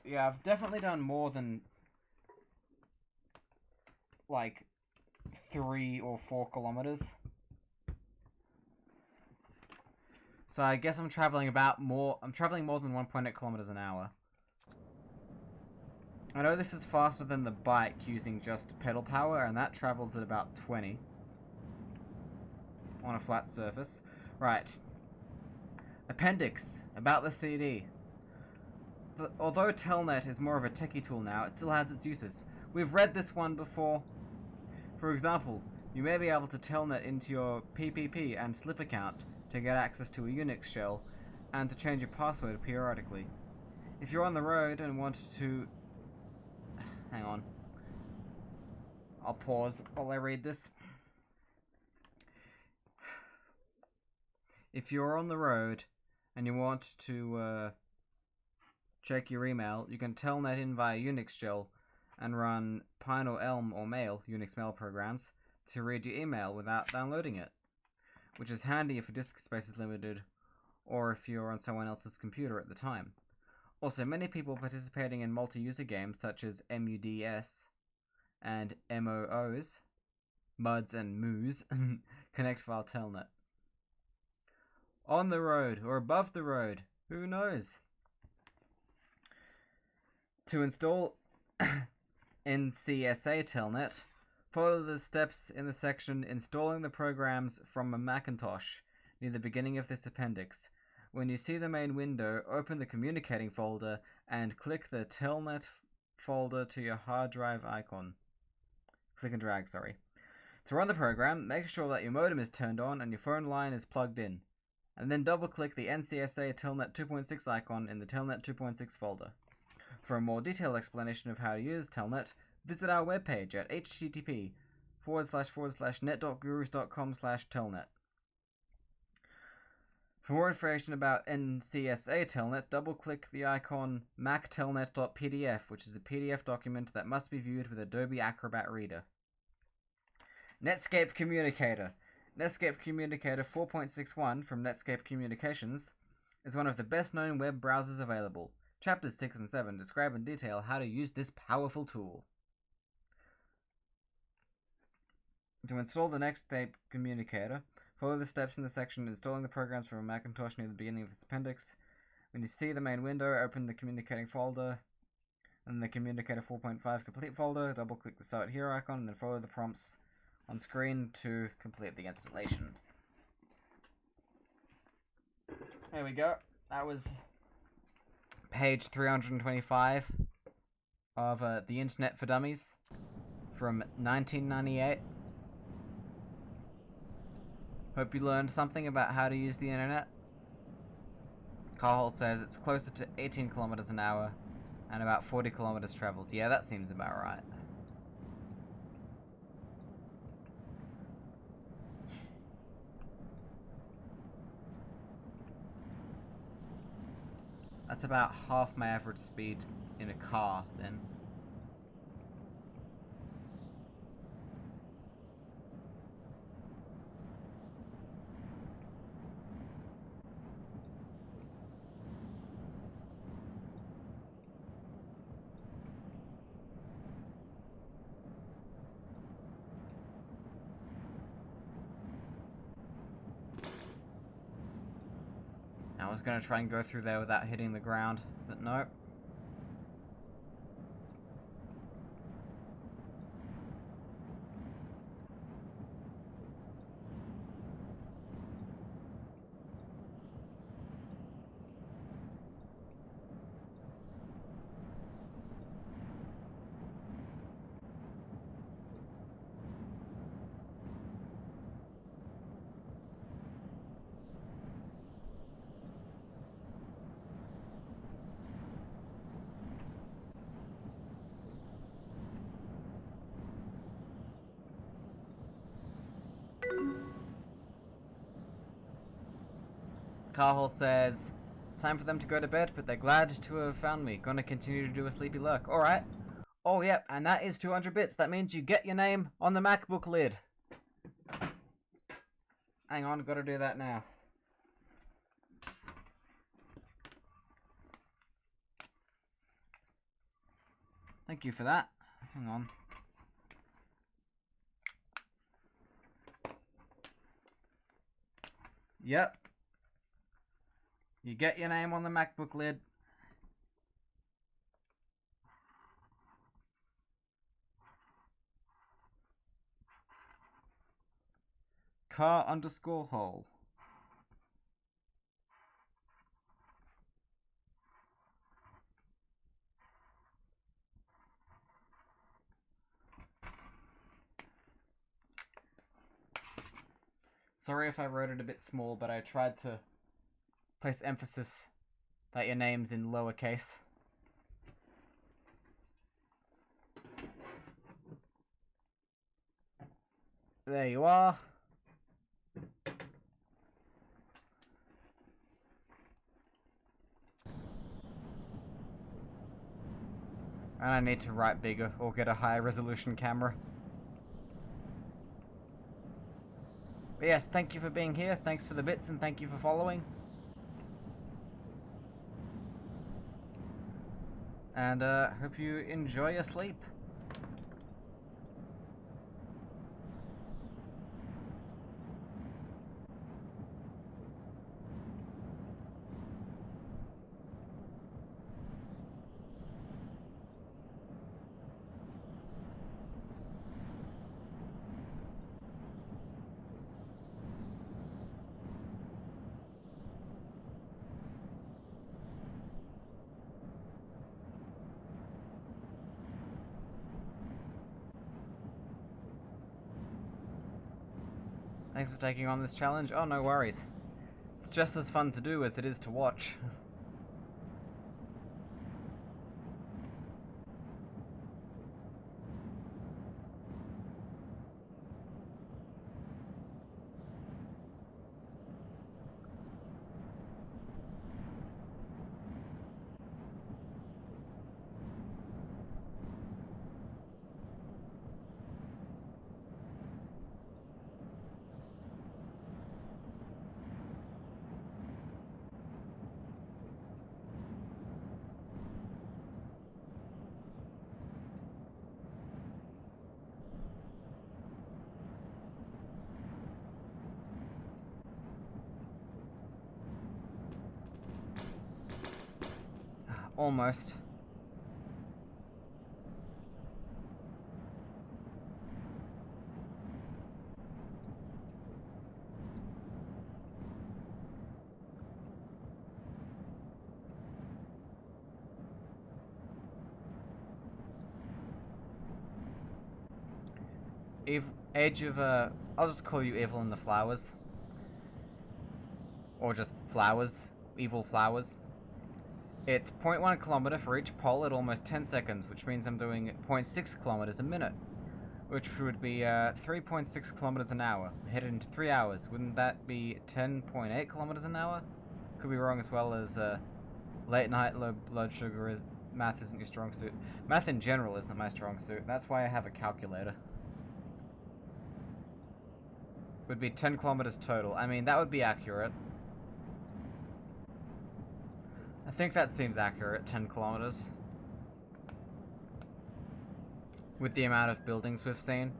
Yeah, I've definitely done more than like 3 or 4 kilometers. So I guess I'm traveling more than 1.8 kilometers an hour. I know this is faster than the bike using just pedal power, and that travels at about 20 on a flat surface. Right. Appendix about the CD. Although Telnet is more of a techie tool now, it still has its uses. We've read this one before. For example, you may be able to Telnet into your PPP and slip account to get access to a Unix shell and to change your password periodically. If you're on the road and want to... Hang on. I'll pause while I read this. If you're on the road and you want to check your email, you can telnet in via Unix shell and run Pine or Elm or Mail, Unix mail programs, to read your email without downloading it, which is handy if your disk space is limited or if you're on someone else's computer at the time. Also, many people participating in multi-user games such as MUDs and MOOs, MUDs and MOOs, connect via telnet. On the road or above the road, who knows? To install NCSA Telnet, follow the steps in the section Installing the Programs from a Macintosh near the beginning of this appendix. When you see the main window, open the Communicating folder and click the Telnet folder to your hard drive icon. Click and drag, sorry. To run the program, make sure that your modem is turned on and your phone line is plugged in, and then double-click the NCSA Telnet 2.6 icon in the Telnet 2.6 folder. For a more detailed explanation of how to use Telnet, visit our webpage at http://net.gurus.com/telnet. For more information about NCSA Telnet, double-click the icon mactelnet.pdf, which is a PDF document that must be viewed with Adobe Acrobat Reader. Netscape Communicator. Netscape Communicator 4.61 from Netscape Communications is one of the best-known web browsers available. Chapters 6 and 7 describe in detail how to use this powerful tool. To install the Netscape Communicator, follow the steps in the section Installing the Programs from a Macintosh near the beginning of this appendix. When you see the main window, open the Communicating folder and the Communicator 4.5 Complete folder, double-click the Start Here icon, and then follow the prompts on screen to complete the installation. There we go. That was page 325 of The Internet for Dummies from 1998. Hope you learned something about how to use the internet. Carl says it's closer to 18 kilometers an hour and about 40 kilometers traveled. Yeah, that seems about right. That's about half my average speed in a car, then. I was gonna try and go through there without hitting the ground, but nope. Carhol says, time for them to go to bed, but they're glad to have found me. Gonna continue to do a sleepy lurk. Alright. Oh, yep, and that is 200 bits. That means you get your name on the MacBook lid. Hang on, gotta do that now. Thank you for that. Hang on. Yep. You get your name on the MacBook lid. car_hole. Sorry if I wrote it a bit small, but I tried to place emphasis that your name's in lowercase. There you are. And I need to write bigger or get a higher resolution camera. But yes, thank you for being here, thanks for the bits, and thank you for following. And hope you enjoy your sleep. Thanks for taking on this challenge. Oh, no worries. It's just as fun to do as it is to watch. Almost. Age of, I'll just call you Evil in the Flowers. Or just Flowers. Evil Flowers. It's 0.1 kilometer for each pole at almost 10 seconds, which means I'm doing 0.6 kilometers a minute. Which would be 3.6 kilometers an hour. Headed into 3 hours. Wouldn't that be 10.8 kilometers an hour? Could be wrong, as well as late night low blood sugar is... Math isn't your strong suit. Math in general isn't my strong suit. That's why I have a calculator. Would be 10 kilometers total. I mean, that would be accurate. I think that seems accurate, 10 kilometers. With the amount of buildings we've seen.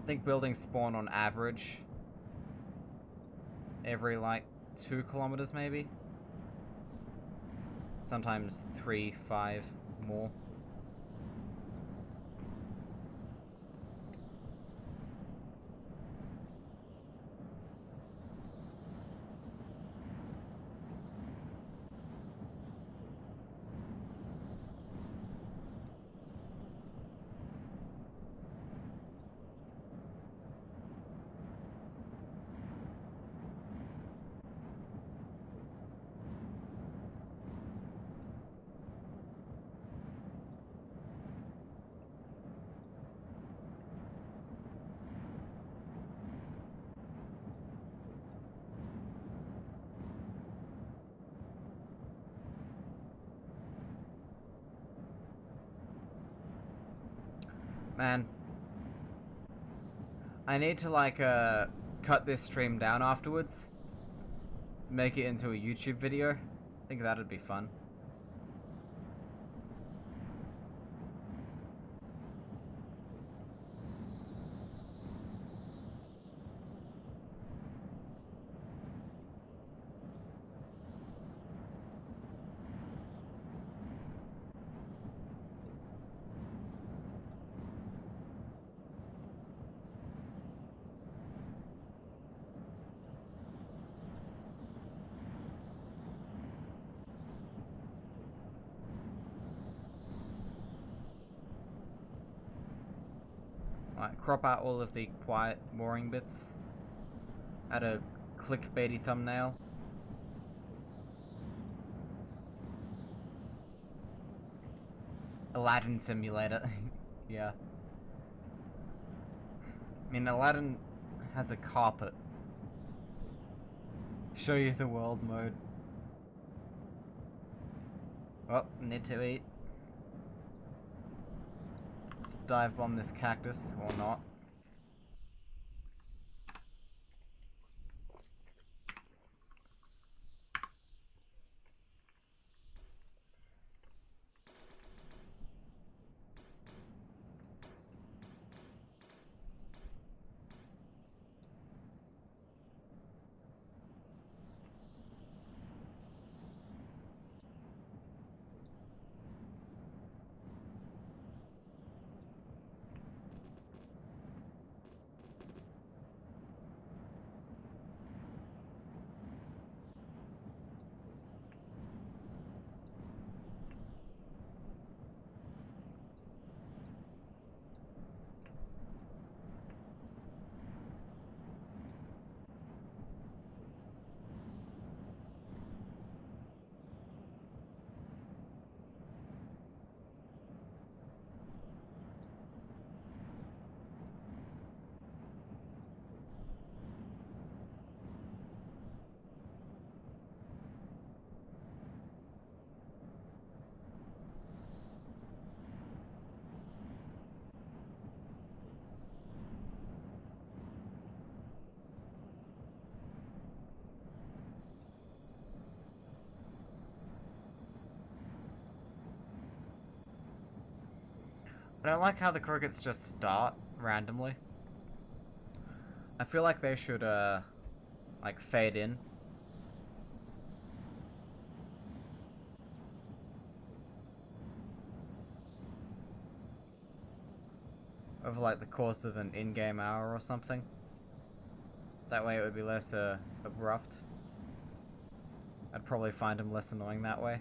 think buildings spawn on average every like 2 kilometers maybe. Sometimes 3, 5 more. Man, I need to like cut this stream down afterwards, make it into a YouTube video. I think that'd be fun. Like, crop out all of the quiet, boring bits. Add a clickbaity thumbnail. Aladdin simulator. Yeah. I mean, Aladdin has a carpet. Show you the world mode. Oh, need to eat. Let's dive bomb this cactus, or not. I don't like how the crickets just start randomly. I feel like they should, like, fade in. Over, like, the course of an in-game hour or something. That way it would be less, abrupt. I'd probably find them less annoying that way.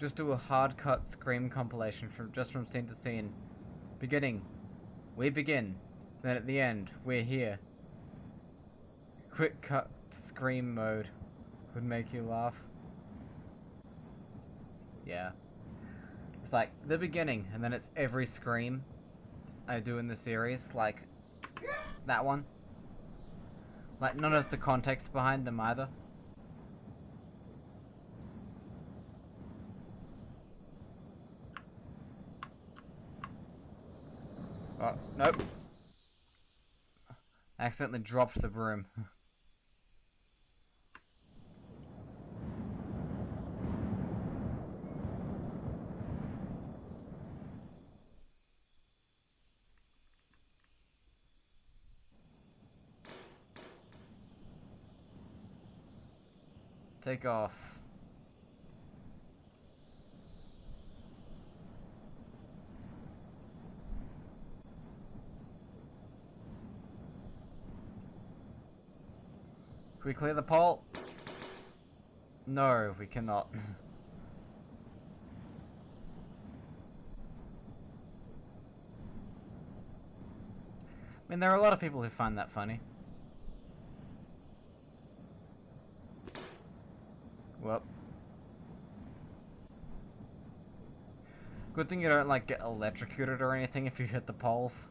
Just do a hard cut scream compilation from scene to scene. Beginning. We begin. Then at the end, we're here. Quick cut scream mode would make you laugh. Yeah. It's like the beginning, and then it's every scream I do in the series, like that one. Like none of the context behind them either. Oh, nope. I accidentally dropped the broom. Take off. Can we clear the pole? No, we cannot. I mean, there are a lot of people who find that funny. Well. Good thing you don't, like, get electrocuted or anything if you hit the poles.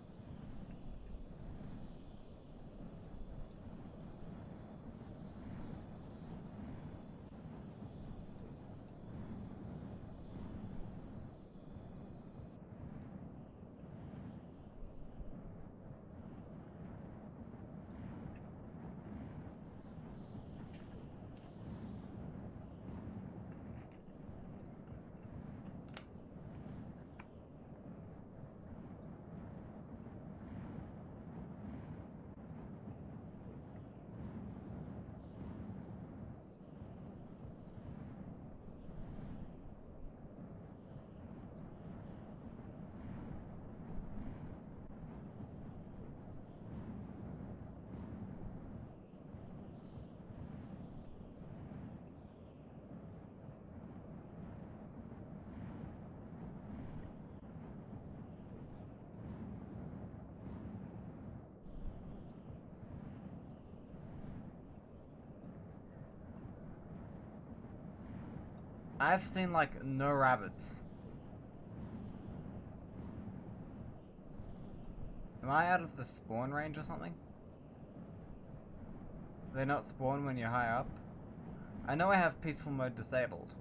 I've seen, like, no rabbits. Am I out of the spawn range or something? Do they not spawn when you're high up? I know I have peaceful mode disabled.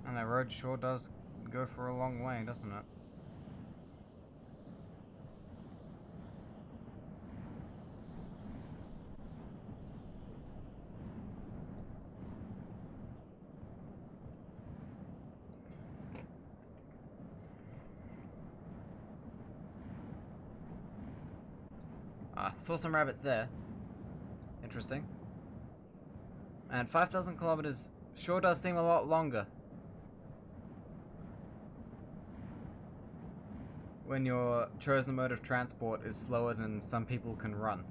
And the road sure does go for a long way, doesn't it? Ah, saw some rabbits there. Interesting. And 5,000 kilometers sure does seem a lot longer. When your chosen mode of transport is slower than some people can run.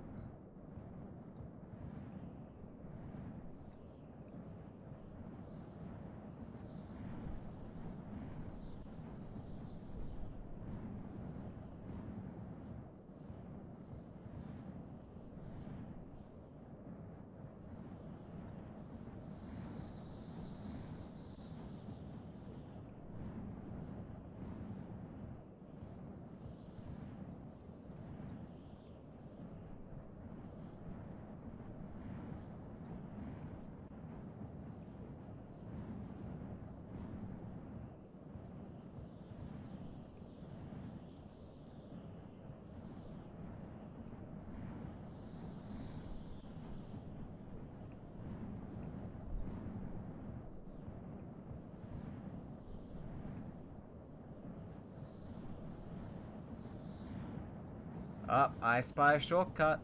Oh, I spy a shortcut.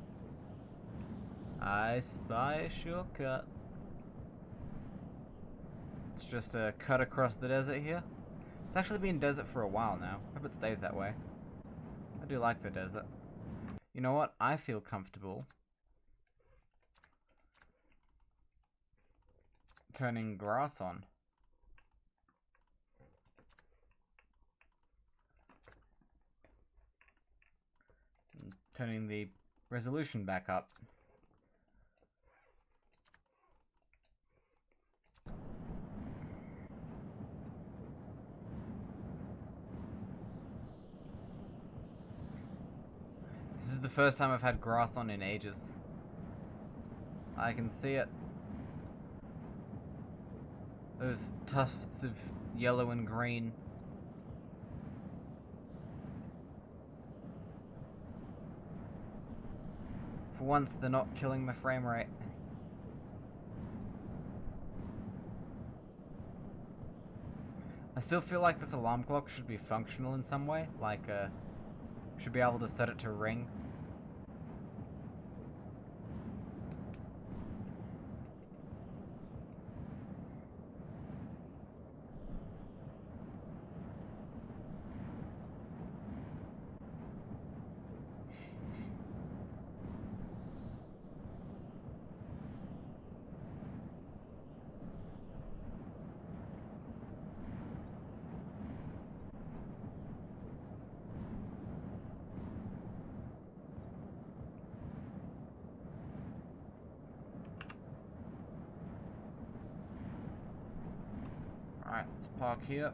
I spy a shortcut. It's just a cut across the desert here. It's actually been desert for a while now. Hope it stays that way. I do like the desert. You know what? I feel comfortable turning grass on. And turning the resolution back up. This is the first time I've had grass on in ages. I can see it. Those tufts of yellow and green. For once, they're not killing my frame rate. I still feel like this alarm clock should be functional in some way. Like, should be able to set it to ring. Alright, let's park here.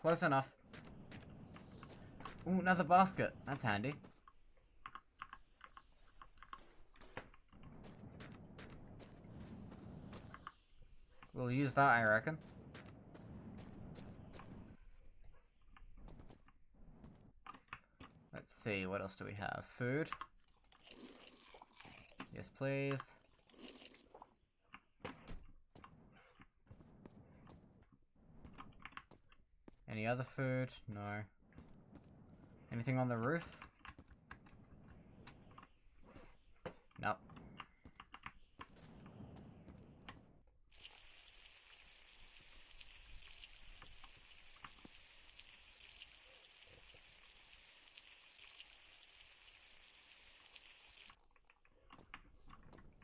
Close enough. Ooh, another basket. That's handy. We'll use that, I reckon. Let's see, what else do we have? Food. Yes, please. Any other food? No. Anything on the roof? Nope.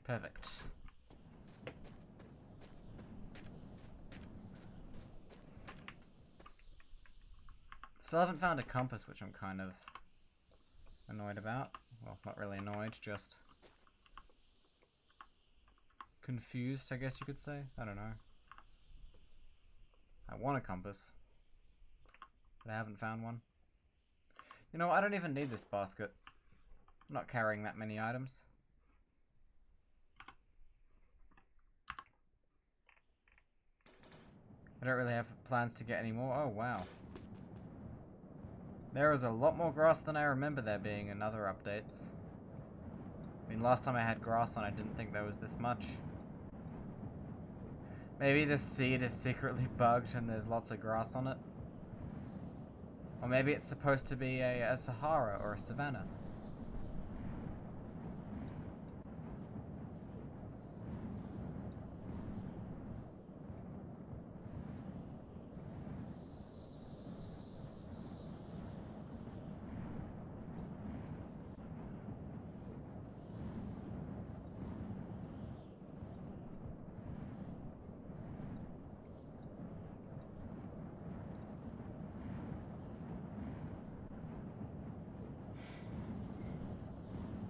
Perfect. Still haven't found a compass, which I'm kind of annoyed about. Well, not really annoyed, just confused, I guess you could say. I don't know. I want a compass, but I haven't found one. You know, I don't even need this basket. I'm not carrying that many items. I don't really have plans to get any more. Oh, wow. There is a lot more grass than I remember there being in other updates. I mean, last time I had grass on, I didn't think there was this much. Maybe this seed is secretly bugged and there's lots of grass on it. Or maybe it's supposed to be a Sahara or a savanna.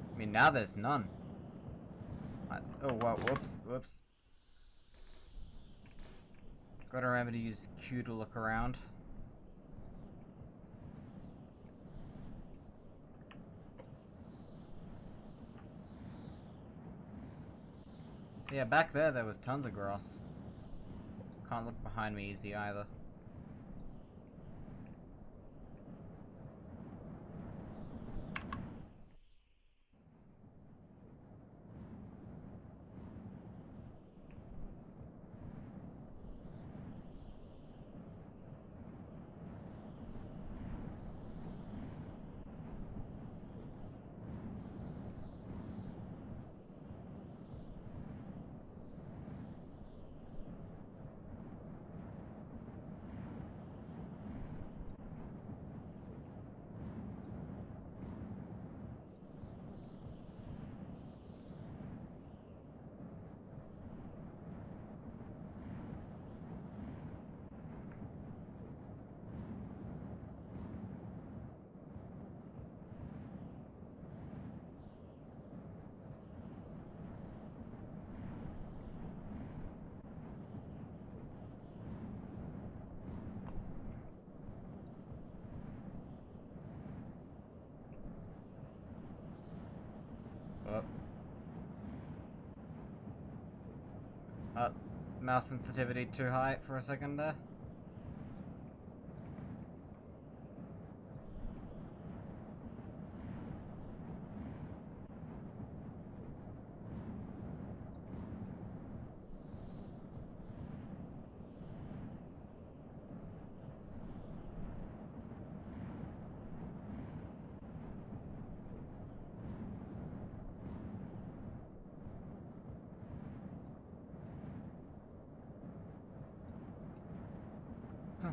I mean, now there's none. Oh, wow, whoops. Gotta remember to use Q to look around. Yeah, back there was tons of grass. Can't look behind me easy either. Mouse sensitivity too high for a second there.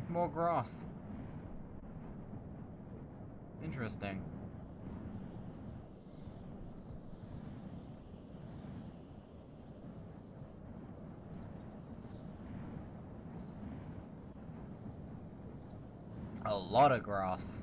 More grass. Interesting. A lot of grass.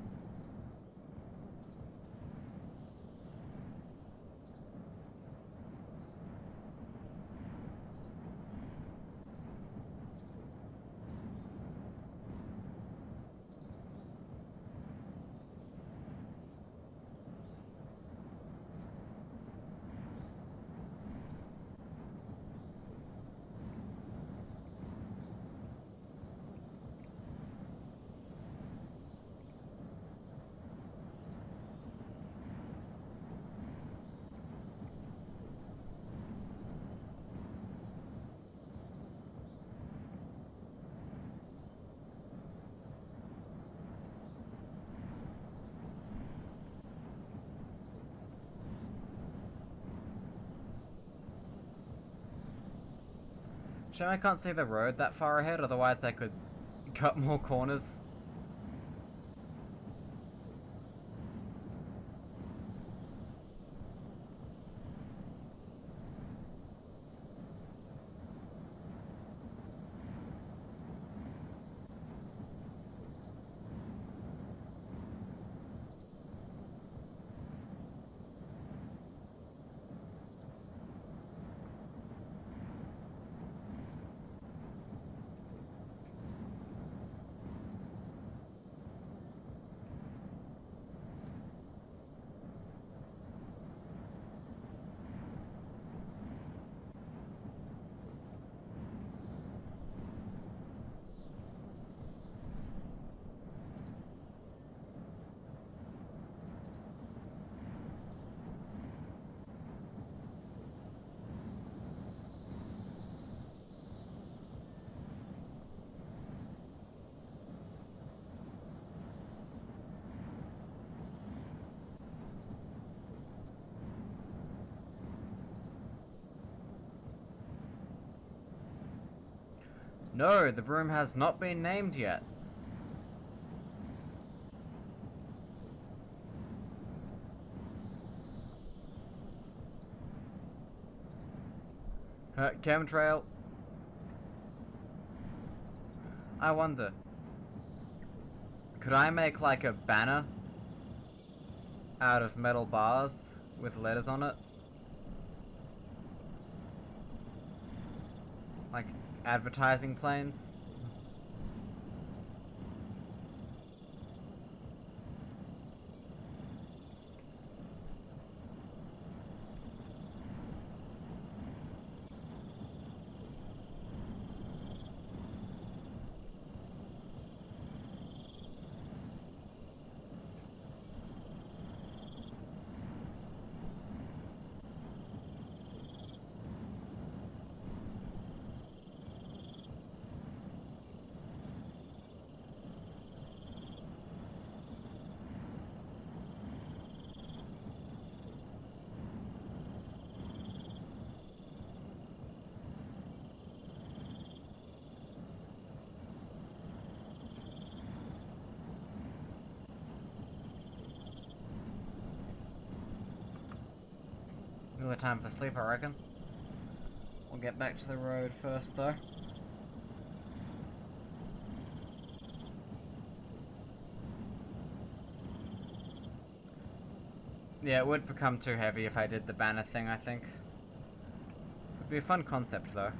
Shame I can't see the road that far ahead, otherwise I could cut more corners. No, the broom has not been named yet. Chemtrail. I wonder, could I make like a banner out of metal bars with letters on it? Like advertising planes? Really time for sleep, I reckon. We'll get back to the road first, though. Yeah, it would become too heavy if I did the banner thing, I think. Would be a fun concept, though.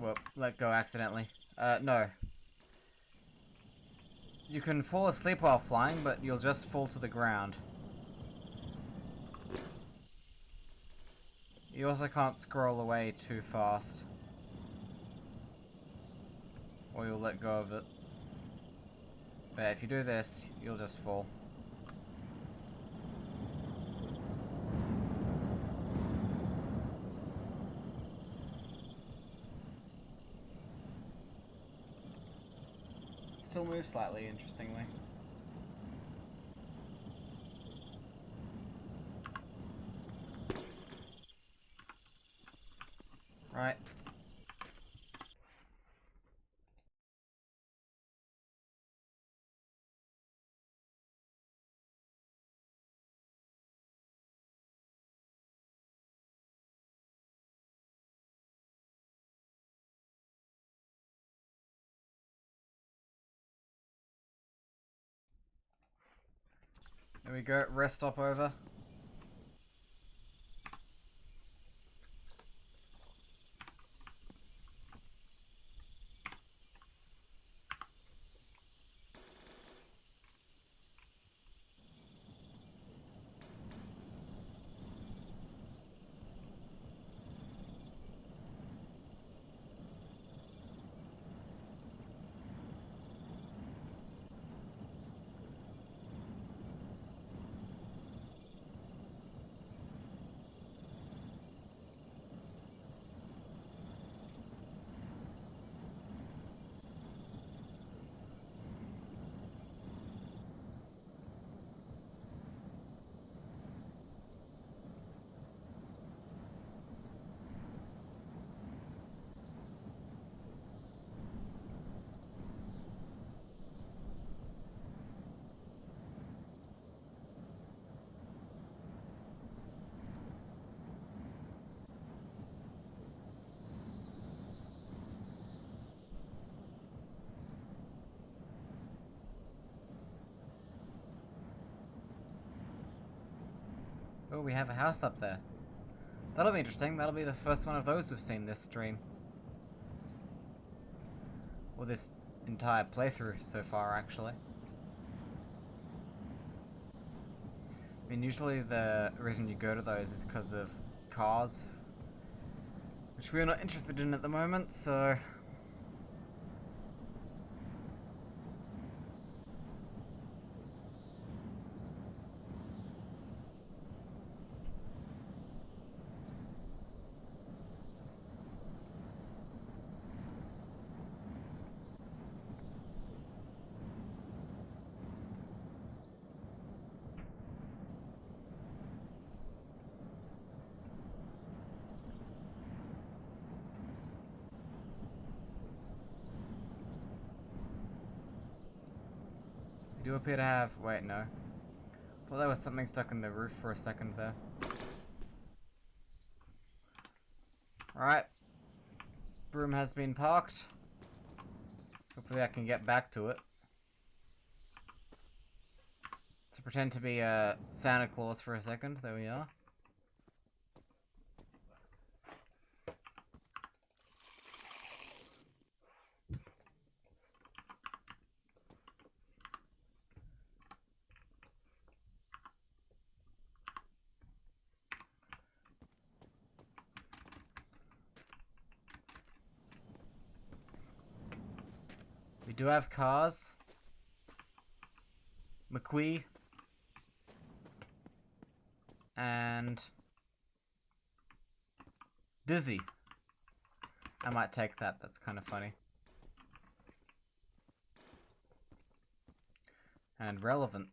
Whoop, let go accidentally. No. You can fall asleep while flying, but you'll just fall to the ground. You also can't scroll away too fast, or you'll let go of it. But if you do this, you'll just fall. It still moves slightly, interestingly. Right. There we go, rest stop over. Oh, we have a house up there. That'll be interesting. That'll be the first one of those we've seen this stream. Or this entire playthrough so far, actually. I mean, usually the reason you go to those is because of cars, which we're not interested in at the moment, so... We do appear to have... Wait, no. Well, there was something stuck in the roof for a second there. Alright. Broom has been parked. Hopefully I can get back to it. To pretend to be Santa Claus for a second. There we are. We do have cars. McQuee. And Dizzy. I might take that, that's kind of funny. And relevant.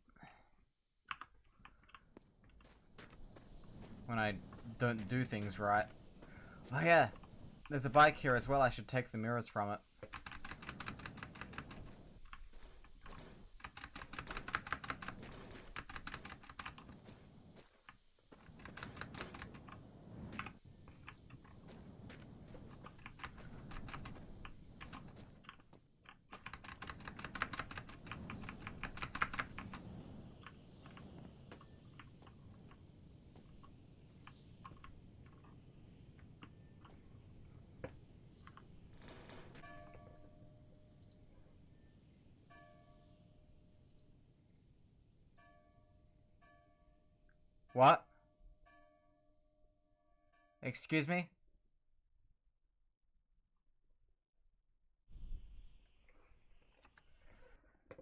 When I don't do things right. Oh yeah, there's a bike here as well, I should take the mirrors from it. What? Excuse me?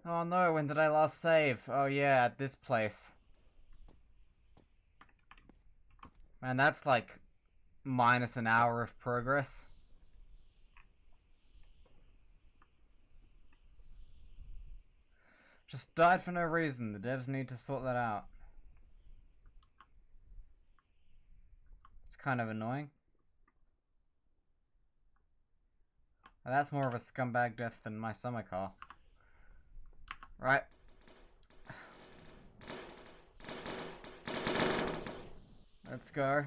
Oh no, when did I last save? Oh yeah, at this place. Man, that's like minus an hour of progress. Just died for no reason. The devs need to sort that out. It's kind of annoying. Now, that's more of a scumbag death than my summer car. Right. Let's go.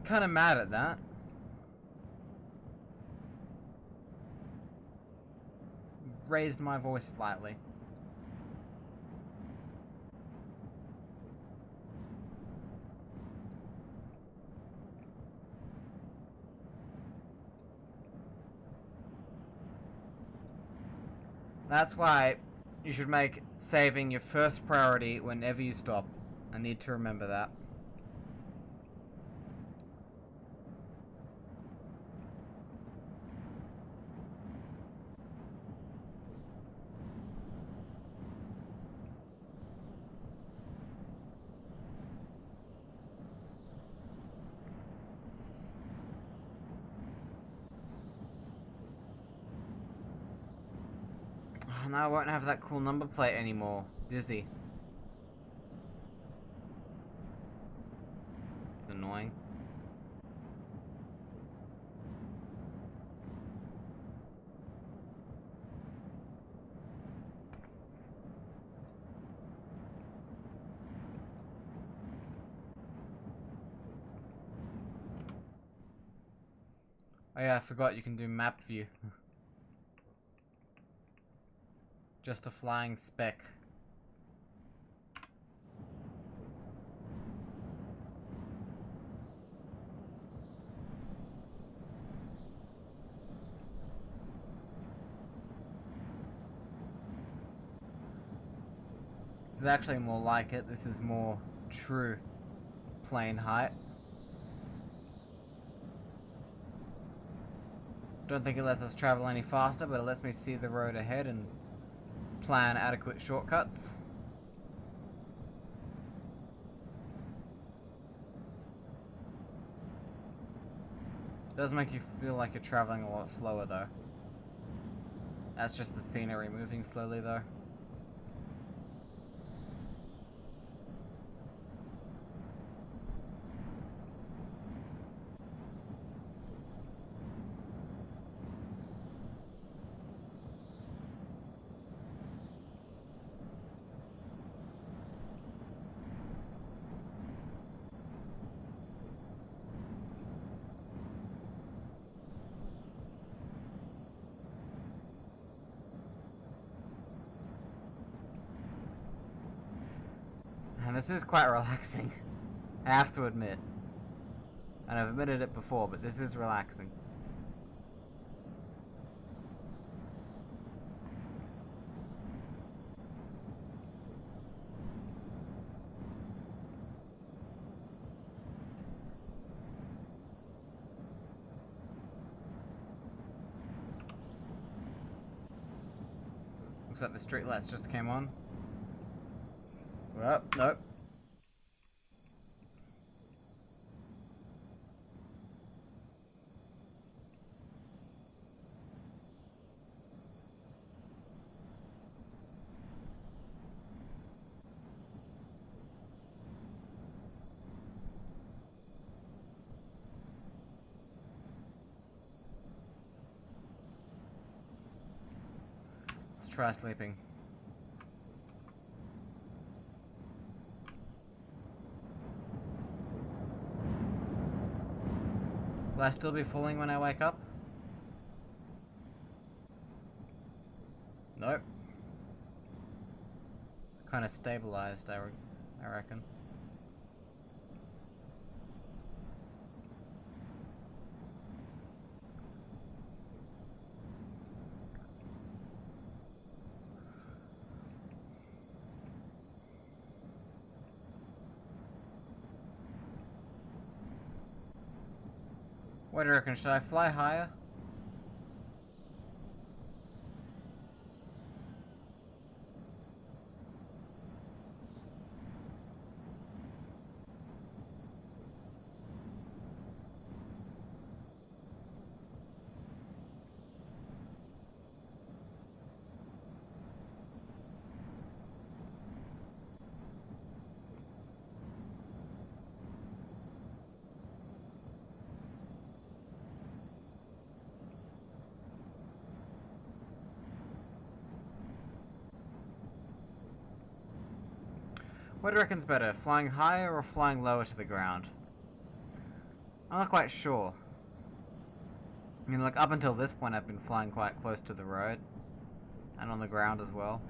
Kinda mad at that. Raised my voice slightly. That's why you should make saving your first priority whenever you stop. I need to remember that. Oh, now I won't have that cool number plate anymore. Dizzy. It's annoying. Oh yeah, I forgot you can do map view. Just a flying speck. This is actually more like it. This is more true plane height. Don't think it lets us travel any faster, but it lets me see the road ahead and plan adequate shortcuts. It does make you feel like you're traveling a lot slower though. That's just the scenery moving slowly though. And this is quite relaxing. I have to admit. And I've admitted it before, but this is relaxing. Looks like the streetlights just came on. Well, nope. Let's try sleeping. Will I still be falling when I wake up? Nope. Kind kind of stabilized, I reckon. What do you reckon? Should I fly higher? What do you reckon's better, flying higher or flying lower to the ground? I'm not quite sure. I mean, like, up until this point I've been flying quite close to the road. And on the ground as well.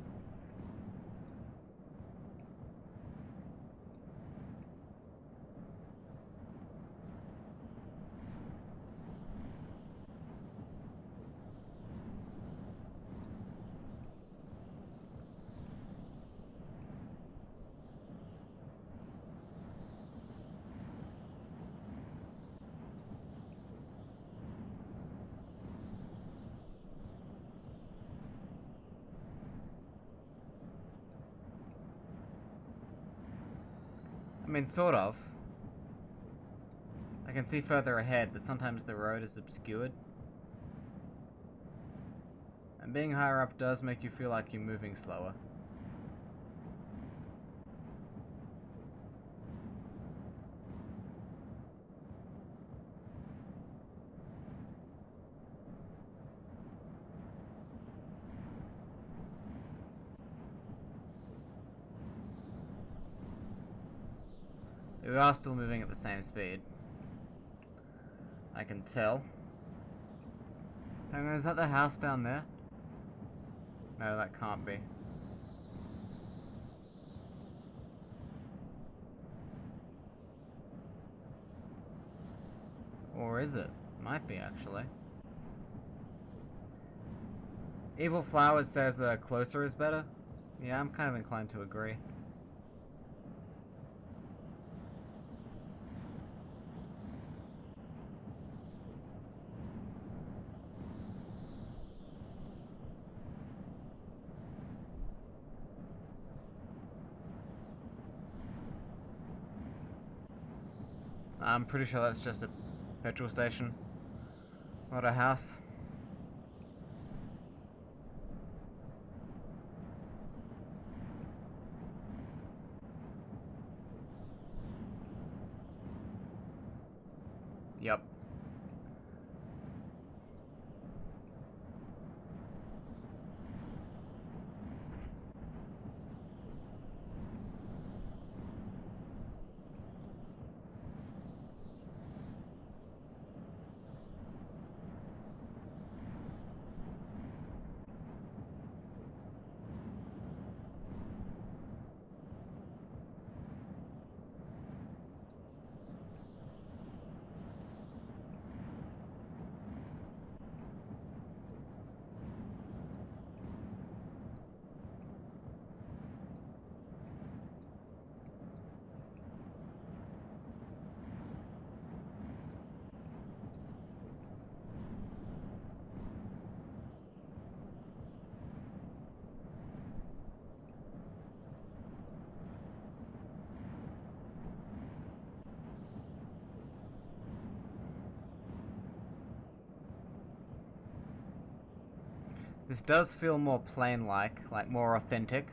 I mean, sort of. I can see further ahead, but sometimes the road is obscured. And being higher up does make you feel like you're moving slower. We are still moving at the same speed. I can tell. Hang on, is that the house down there? No, that can't be. Or is it? Might be, actually. Evil Flowers says closer is better. Yeah, I'm kind of inclined to agree. I'm pretty sure that's just a petrol station, not a house. Yep. This does feel more plane-like, like more authentic.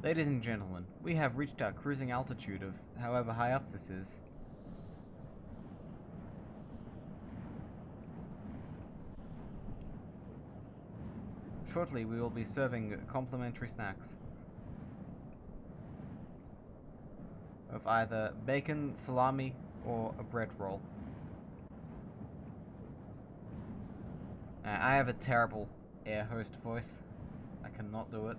Ladies and gentlemen, we have reached our cruising altitude of however high up this is. Shortly we will be serving complimentary snacks of either bacon, salami, or a bread roll. I have a terrible air host voice. I cannot do it.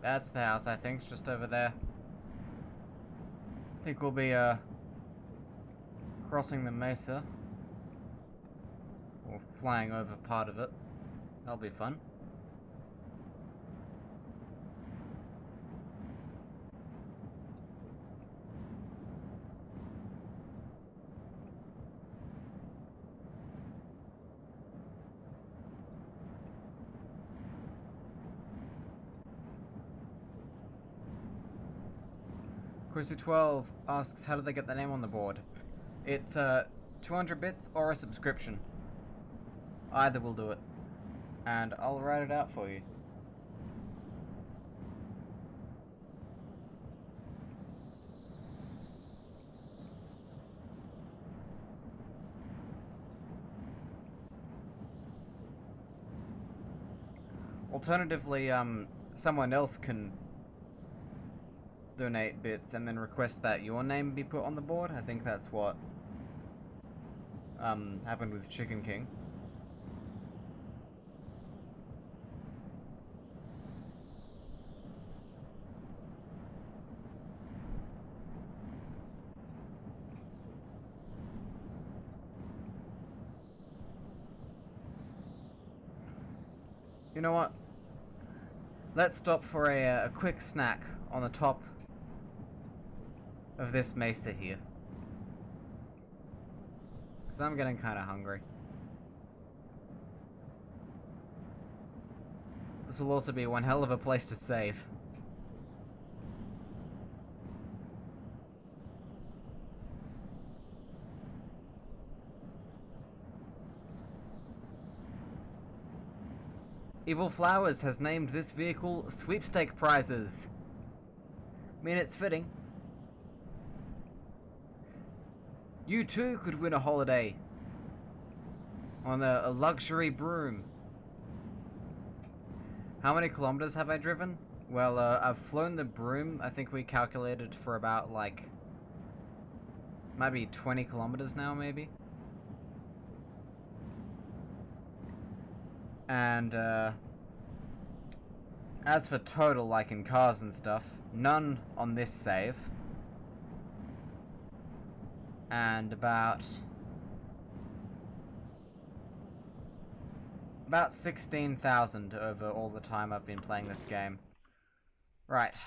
That's the house, I think. It's just over there. I think we'll be, crossing the mesa. Or flying over part of it. That'll be fun. Cruiser12 asks, how do they get their name on the board? It's 200 bits or a subscription. Either will do it. And I'll write it out for you. Alternatively, someone else can donate bits and then request that your name be put on the board. I think that's what happened with Chicken King. You know what? Let's stop for a quick snack on the top of this mesa here. Because I'm getting kind of hungry. This will also be one hell of a place to save. Evil Flowers has named this vehicle Sweepstake Prizes. I mean, it's fitting. You too could win a holiday on a luxury Broom. How many kilometers have I driven? Well, I've flown the Broom. I think we calculated for about, like, maybe 20 kilometers now, maybe. And, as for total, like in cars and stuff, none on this save. And about 16,000 over all the time I've been playing this game. Right.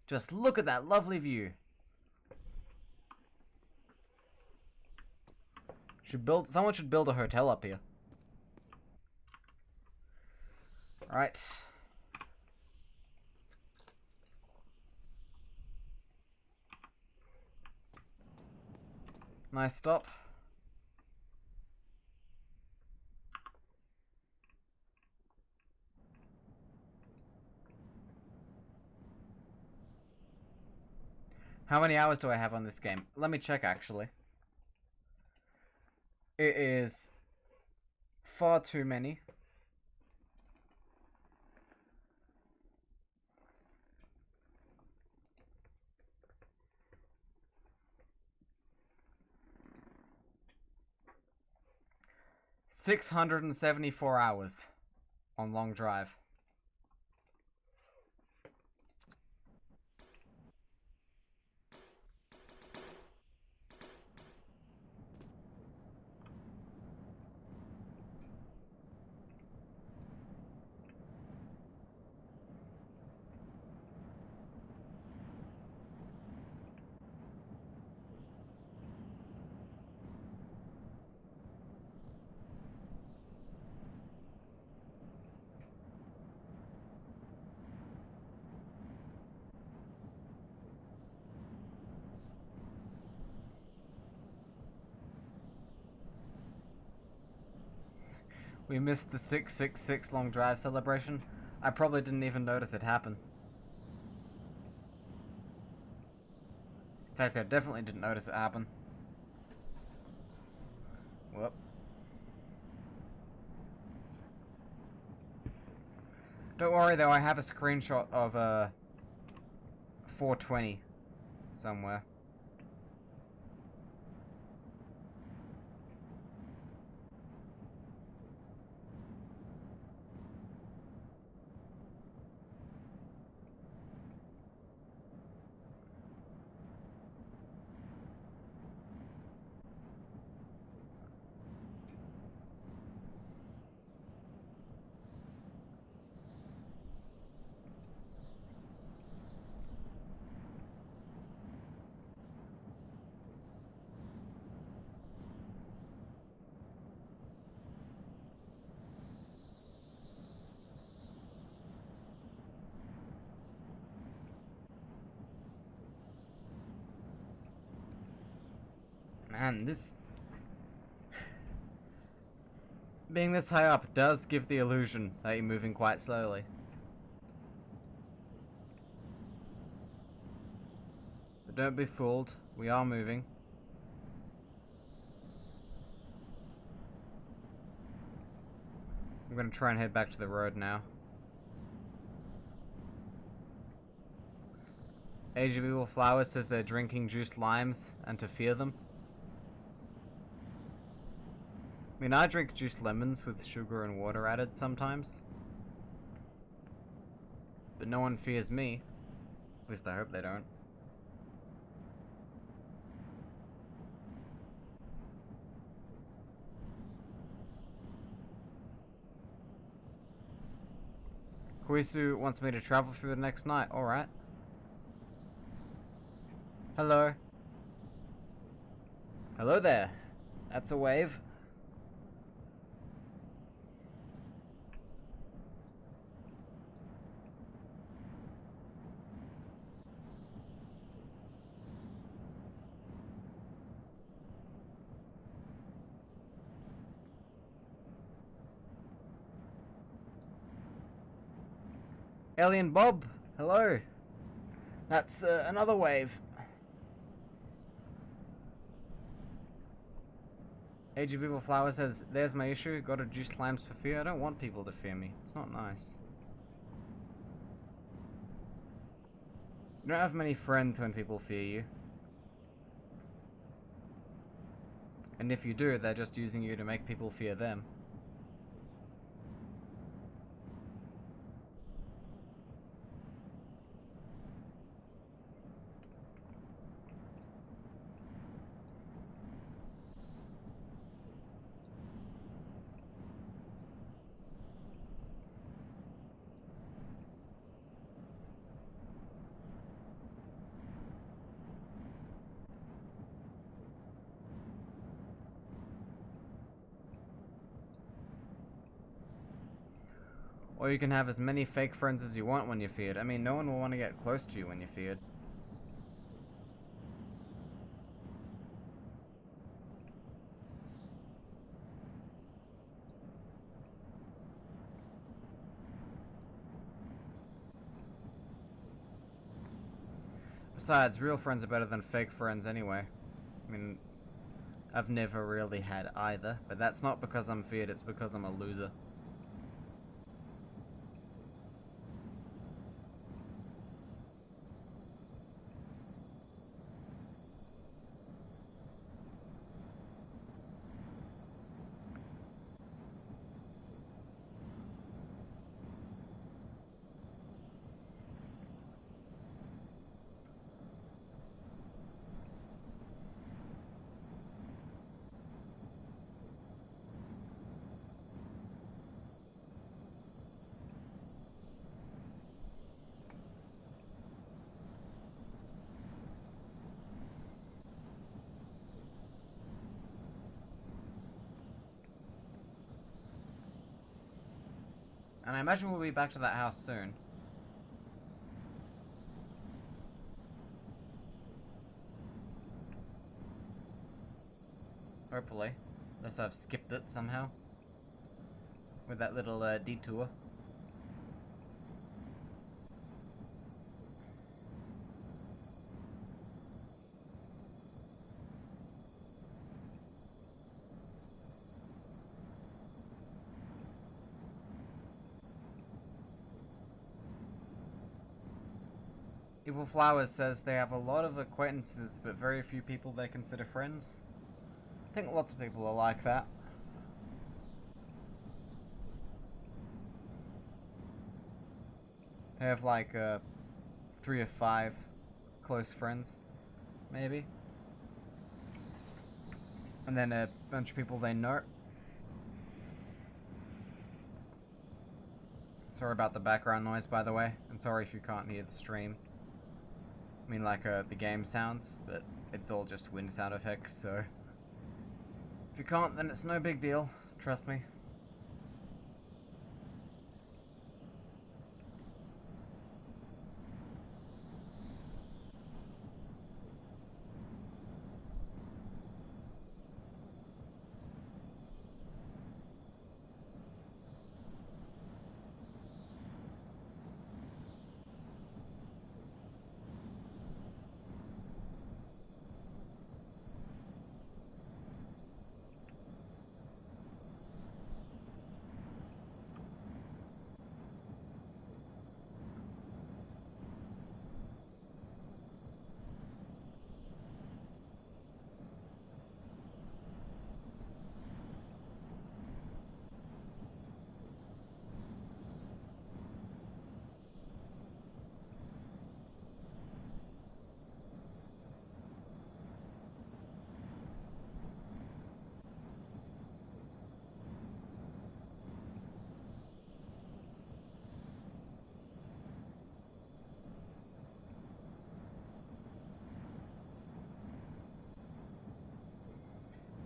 Just look at that lovely view. Someone should build a hotel up here. Right. Nice stop. How many hours do I have on this game? Let me check, actually. It is far too many. 674 hours on long drive. We missed the 666 long drive celebration. I probably didn't even notice it happen. In fact, I definitely didn't notice it happen. Whoop. Don't worry though, I have a screenshot of 420 somewhere. Man, this... being this high up does give the illusion that you're moving quite slowly. But don't be fooled, we are moving. I'm gonna try and head back to the road now. Age of Evil Flowers says they're drinking juiced limes and to fear them. I mean, I drink juiced lemons with sugar and water added sometimes. But no one fears me. At least I hope they don't. Koisu wants me to travel through the next night. Alright. Hello. Hello there. That's a wave. Alien Bob, hello. That's another wave. Age of Evil Flower says, there's my issue, got a juiced limes for fear. I don't want people to fear me. It's not nice. You don't have many friends when people fear you. And if you do, they're just using you to make people fear them. Or you can have as many fake friends as you want when you're feared. I mean, no one will want to get close to you when you're feared. Besides, real friends are better than fake friends anyway. I mean, I've never really had either, but that's not because I'm feared, it's because I'm a loser. And I imagine we'll be back to that house soon. Hopefully. Unless I've skipped it somehow. With that little detour. Evil Flowers says they have a lot of acquaintances, but very few people they consider friends. I think lots of people are like that. They have like 3 or 5 close friends, maybe. And then a bunch of people they know. Sorry about the background noise, by the way, and sorry if you can't hear the stream. I mean, like the game sounds, but it's all just wind sound effects, so if you can't, then it's no big deal, trust me.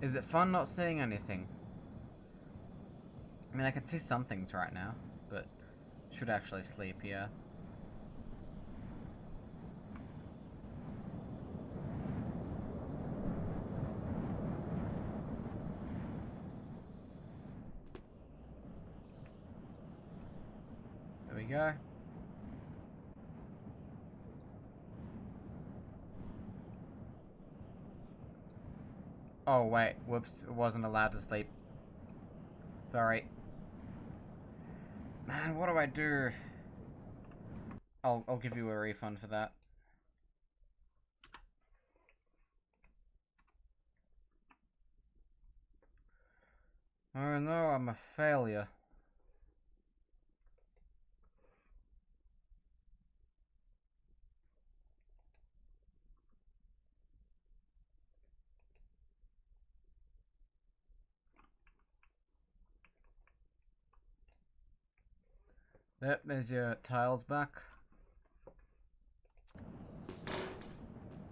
Is it fun not seeing anything? I mean, I can see some things right now, but should actually sleep, yeah. There we go. Oh wait, whoops, it wasn't allowed to sleep. Sorry. Man, what do I do? I'll give you a refund for that. Oh no, I'm a failure. Yep, there's your tiles back.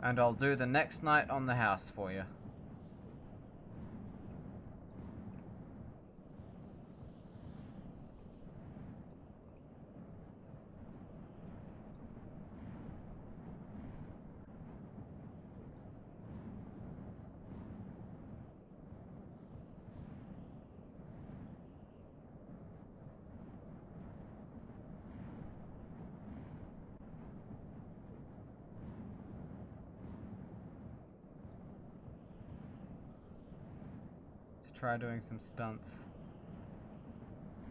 And I'll do the next night on the house for you. Let's try doing some stunts.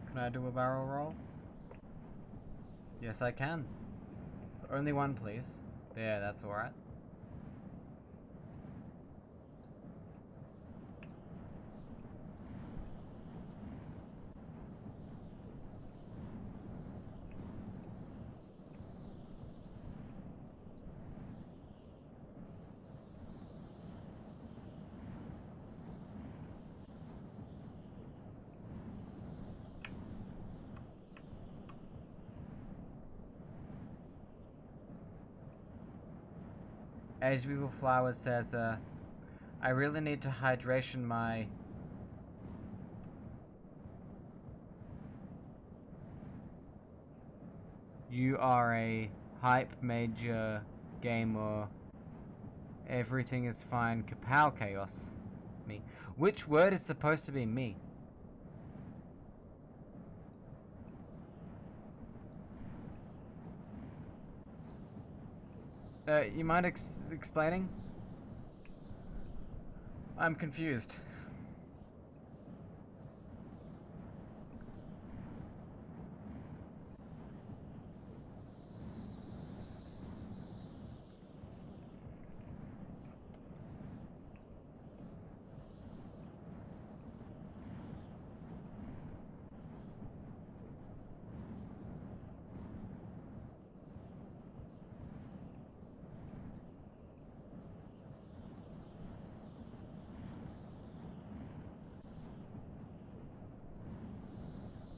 Can I do a barrel roll? Yes, I can. But only one, please. There, that's alright. Age People Flowers says, I really need to hydration my... You are a hype major gamer. Everything is fine. Kapow chaos. Me. Which word is supposed to be me? You mind explaining? I'm confused.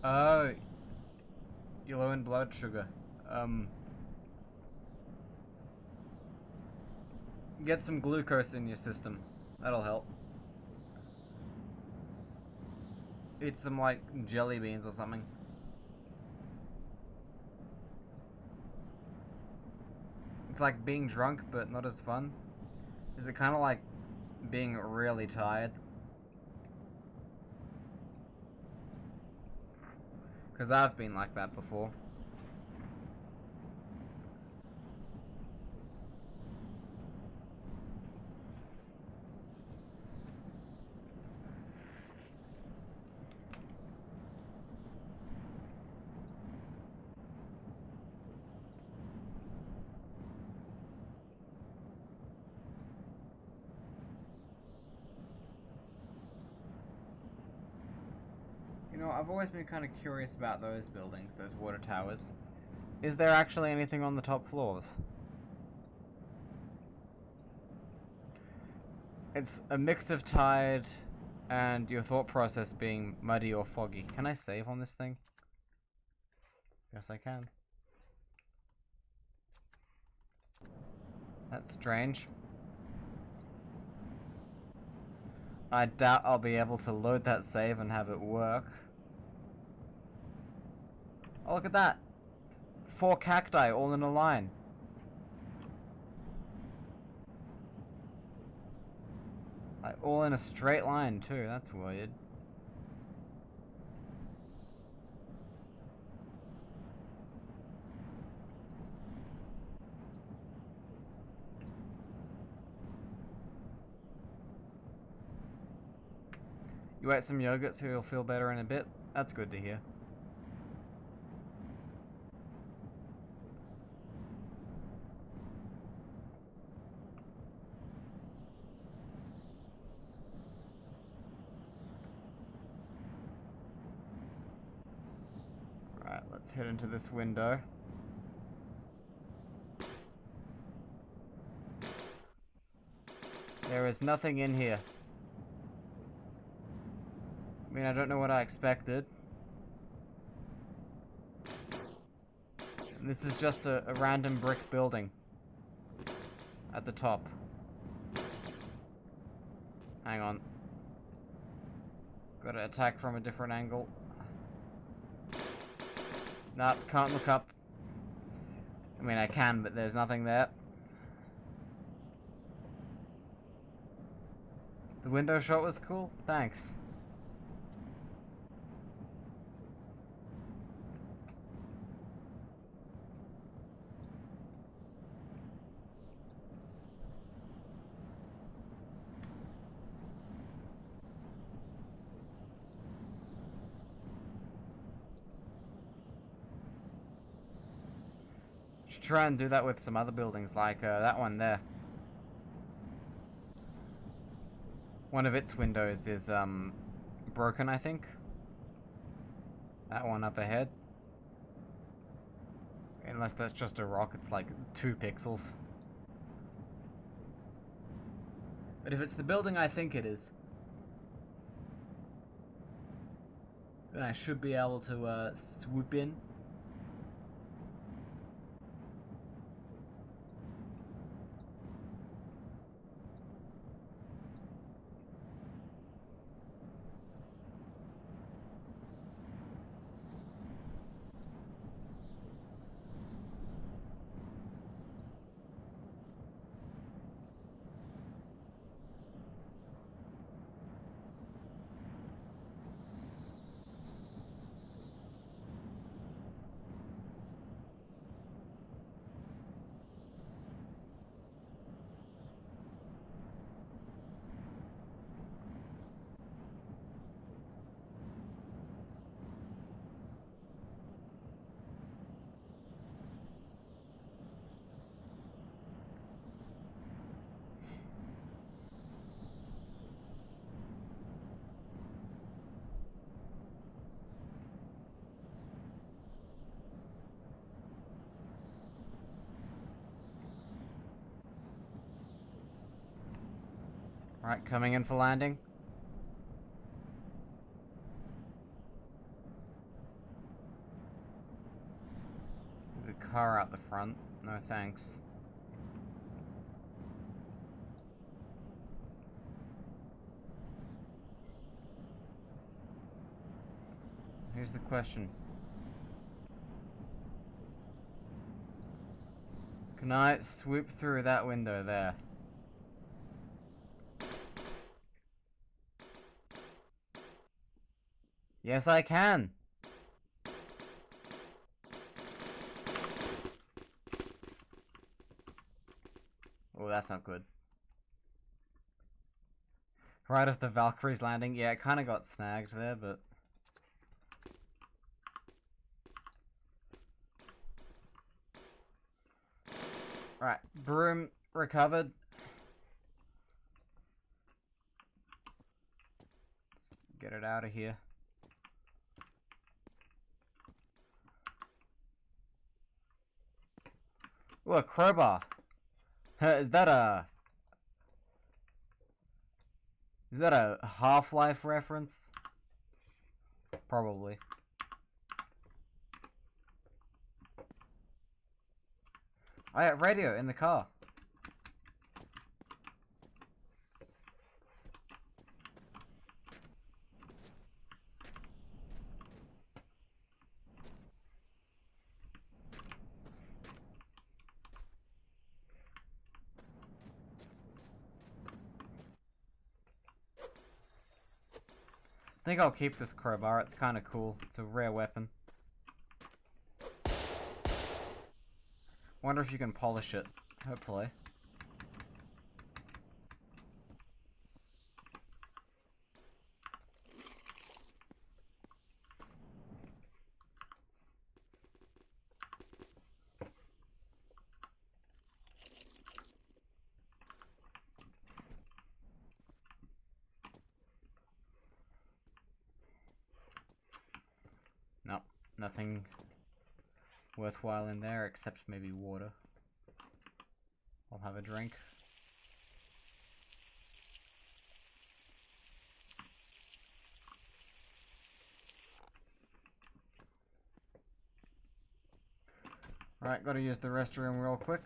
Oh, you're low in blood sugar. Get some glucose in your system. That'll help. Eat some, like, jelly beans or something. It's like being drunk, but not as fun. Is it kind of like being really tired? Because I've been like that before. You know, I've always been kind of curious about those buildings, those water towers. Is there actually anything on the top floors? It's a mix of tired and your thought process being muddy or foggy. Can I save on this thing? Yes, I can. That's strange. I doubt I'll be able to load that save and have it work. Oh, look at that. 4 cacti all in a line. Like, all in a straight line, too. That's weird. You ate some yogurt so you'll feel better in a bit? That's good to hear. Alright, let's head into this window. There is nothing in here. I mean, I don't know what I expected. And this is just a random brick building. At the top. Hang on. Gotta attack from a different angle. Nah, can't look up. I mean, I can, but there's nothing there. The window shot was cool? Thanks. Should try and do that with some other buildings, like that one there. One of its windows is broken, I think. That one up ahead. Unless that's just a rock, it's like 2 pixels. But if it's the building I think it is, then I should be able to swoop in. Right, coming in for landing. There's a car out the front. No thanks. Here's the question. Can I swoop through that window there? Yes, I can! Oh, that's not good. Right off the Valkyrie's landing. Yeah, it kind of got snagged there, but... Right, Broom recovered. Let's get it out of here. Ooh, a crowbar. Is that a Half-Life reference? Probably. Oh yeah, radio in the car. I think I'll keep this crowbar, it's kind of cool. It's a rare weapon. Wonder if you can polish it. Hopefully. Nope, nothing worthwhile in there except maybe water. I'll have a drink. Alright, gotta use the restroom real quick.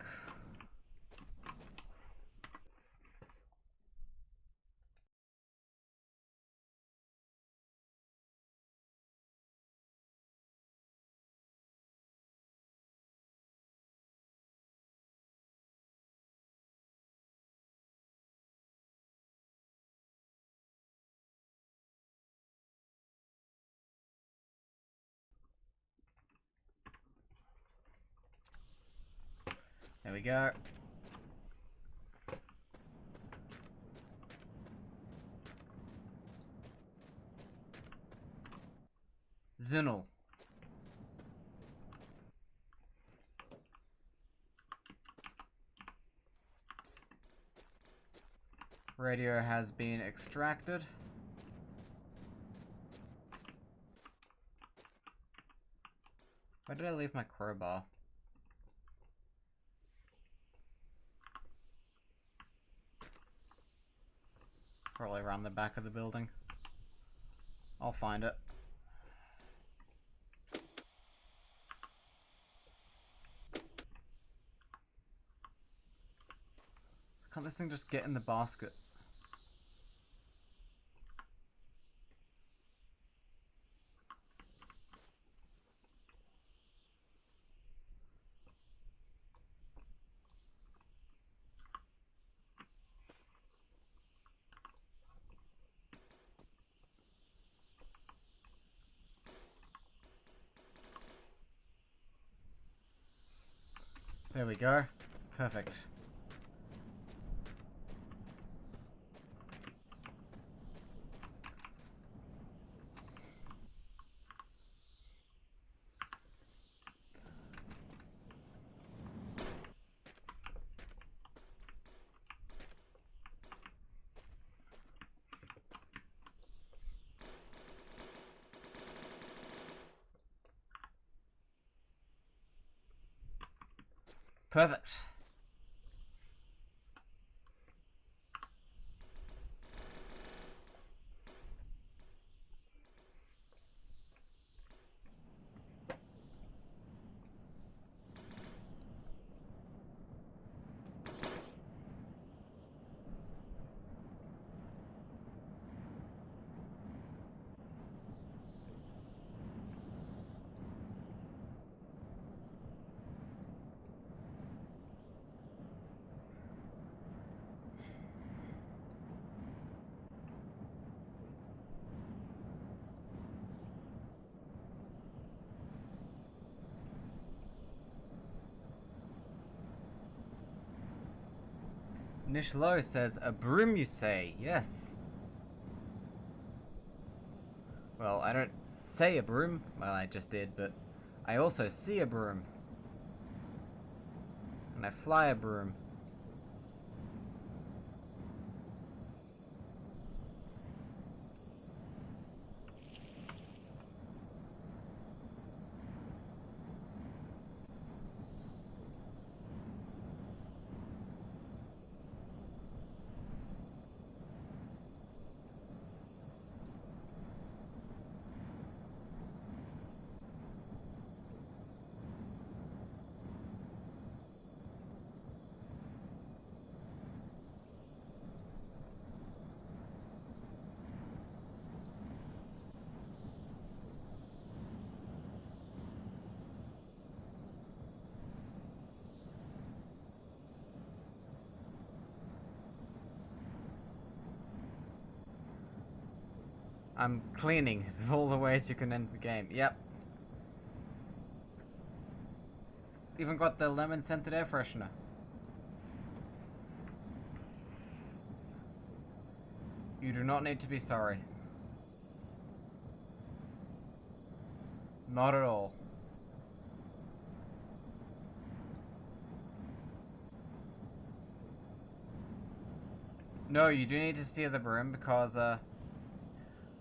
There we go. Zinel. Radio has been extracted. Where did I leave my crowbar? Probably around the back of the building. I'll find it. Can't this thing just get in the basket? There we go. Perfect. Perfect. Nishlo says, a broom you say? Yes. Well, I don't say a broom. Well, I just did, but I also see a broom. And I fly a broom. I'm cleaning of all the ways you can end the game. Yep. Even got the lemon scented air freshener. You do not need to be sorry. Not at all. No, you do need to steer the broom because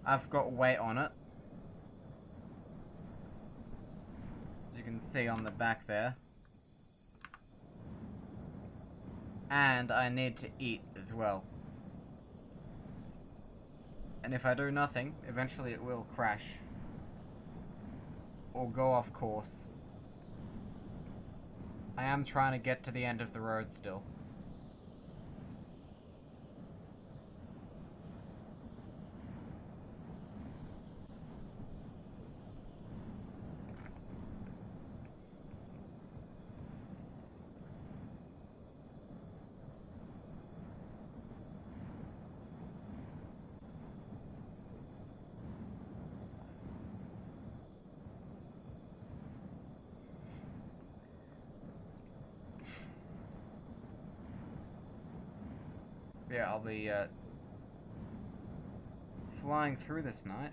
I've got weight on it. As you can see on the back there. And I need to eat as well. And if I do nothing, eventually it will crash. Or go off course. I am trying to get to the end of the road still. Yeah, I'll be flying through this night.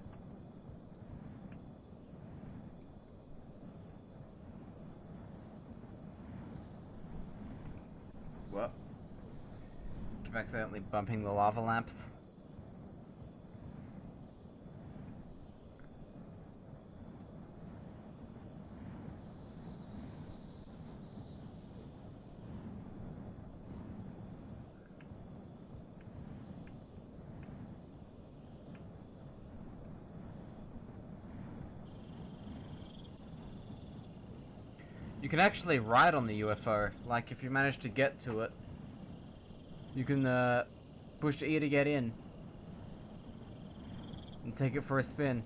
What? Keep accidentally bumping the lava lamps. You can actually ride on the UFO, like if you manage to get to it. You can push E to get in. And take it for a spin.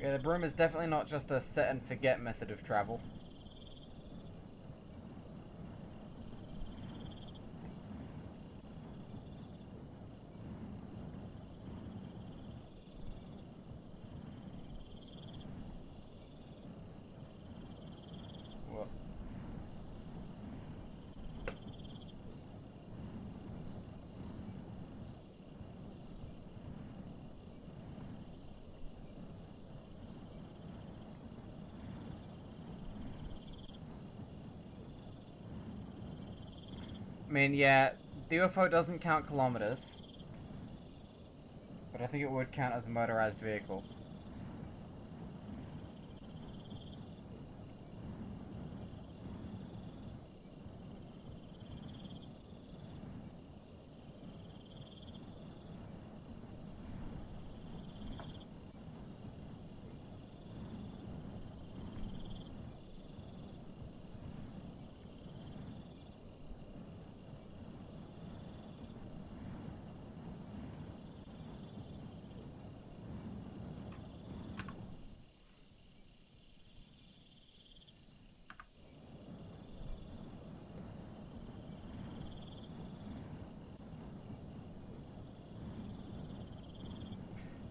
Yeah, the broom is definitely not just a set and forget method of travel. What? I mean, yeah, the UFO doesn't count kilometers. But I think it would count as a motorized vehicle.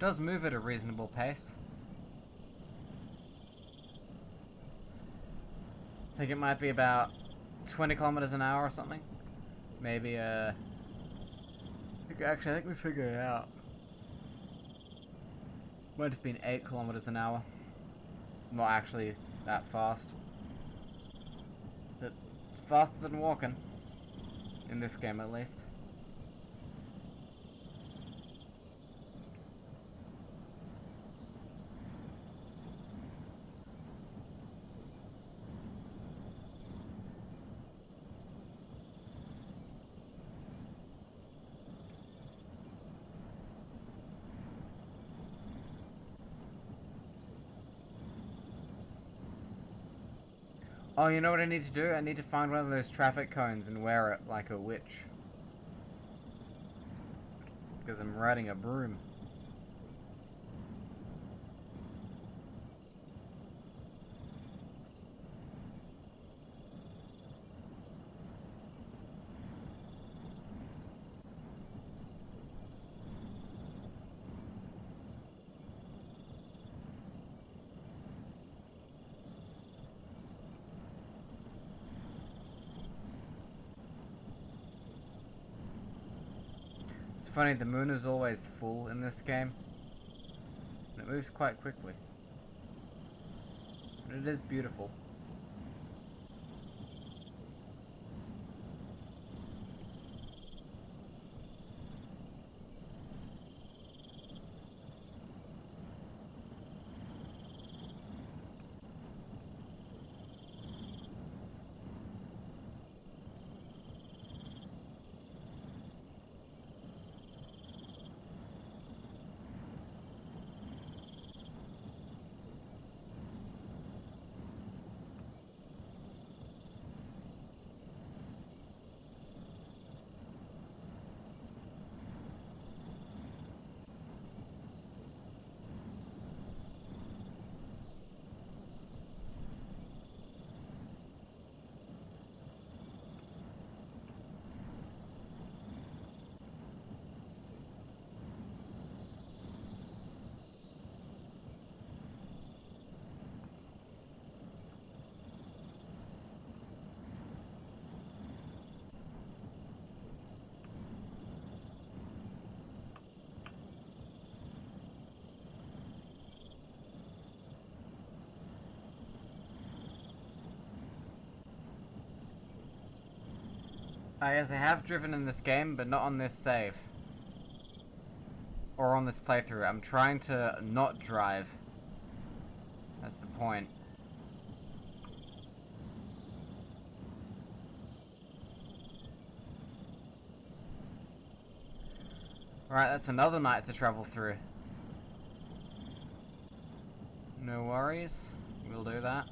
does move at a reasonable pace. I think it might be about 20 kilometers an hour or something. Maybe, actually, I think we figured it out. Might have been 8 kilometers an hour. Not actually that fast. But it's faster than walking. In this game, at least. Oh, you know what I need to do? I need to find one of those traffic cones and wear it like a witch. Because I'm riding a broom. It's funny, the moon is always full in this game. And it moves quite quickly. But it is beautiful. Yes, I have driven in this game, but not on this save. Or on this playthrough. I'm trying to not drive. That's the point. Alright, that's another night to travel through. No worries. We'll do that.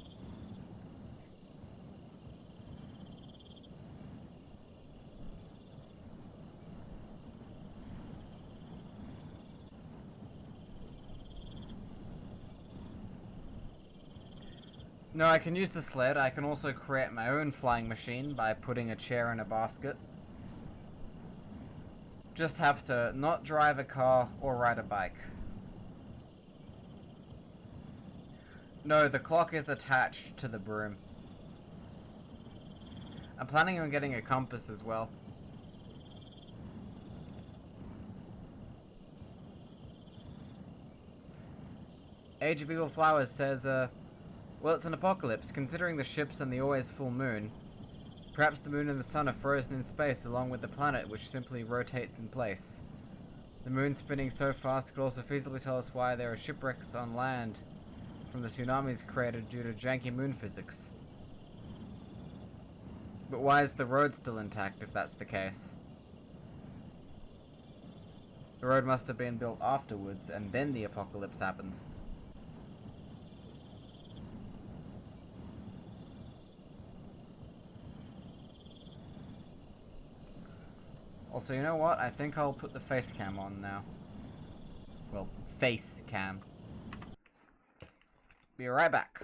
No, I can use the sled. I can also create my own flying machine by putting a chair in a basket. Just have to not drive a car or ride a bike. No, the clock is attached to the broom. I'm planning on getting a compass as well. Age of Evil Flowers says, well, it's an apocalypse, considering the ships and the always full moon. Perhaps the moon and the sun are frozen in space along with the planet, which simply rotates in place. The moon spinning so fast could also feasibly tell us why there are shipwrecks on land from the tsunamis created due to janky moon physics. But why is the road still intact if that's the case? The road must have been built afterwards, and then the apocalypse happened. Also, you know what? I think I'll put the face cam on now. Well, face cam. Be right back.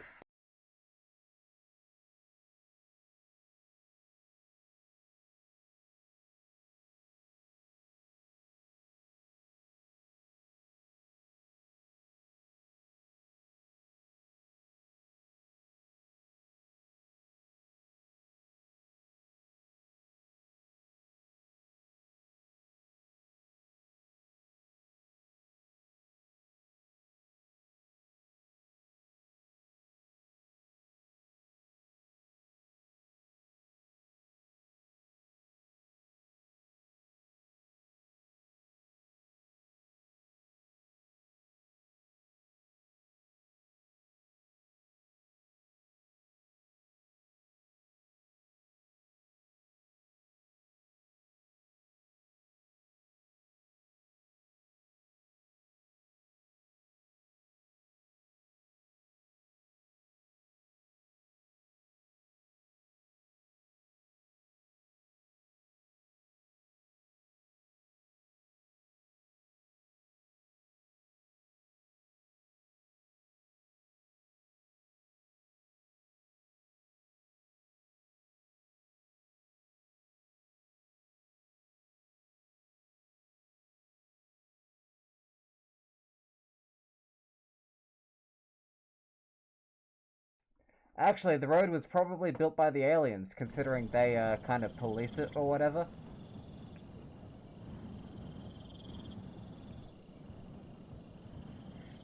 Actually, the road was probably built by the aliens, considering they kind of police it or whatever.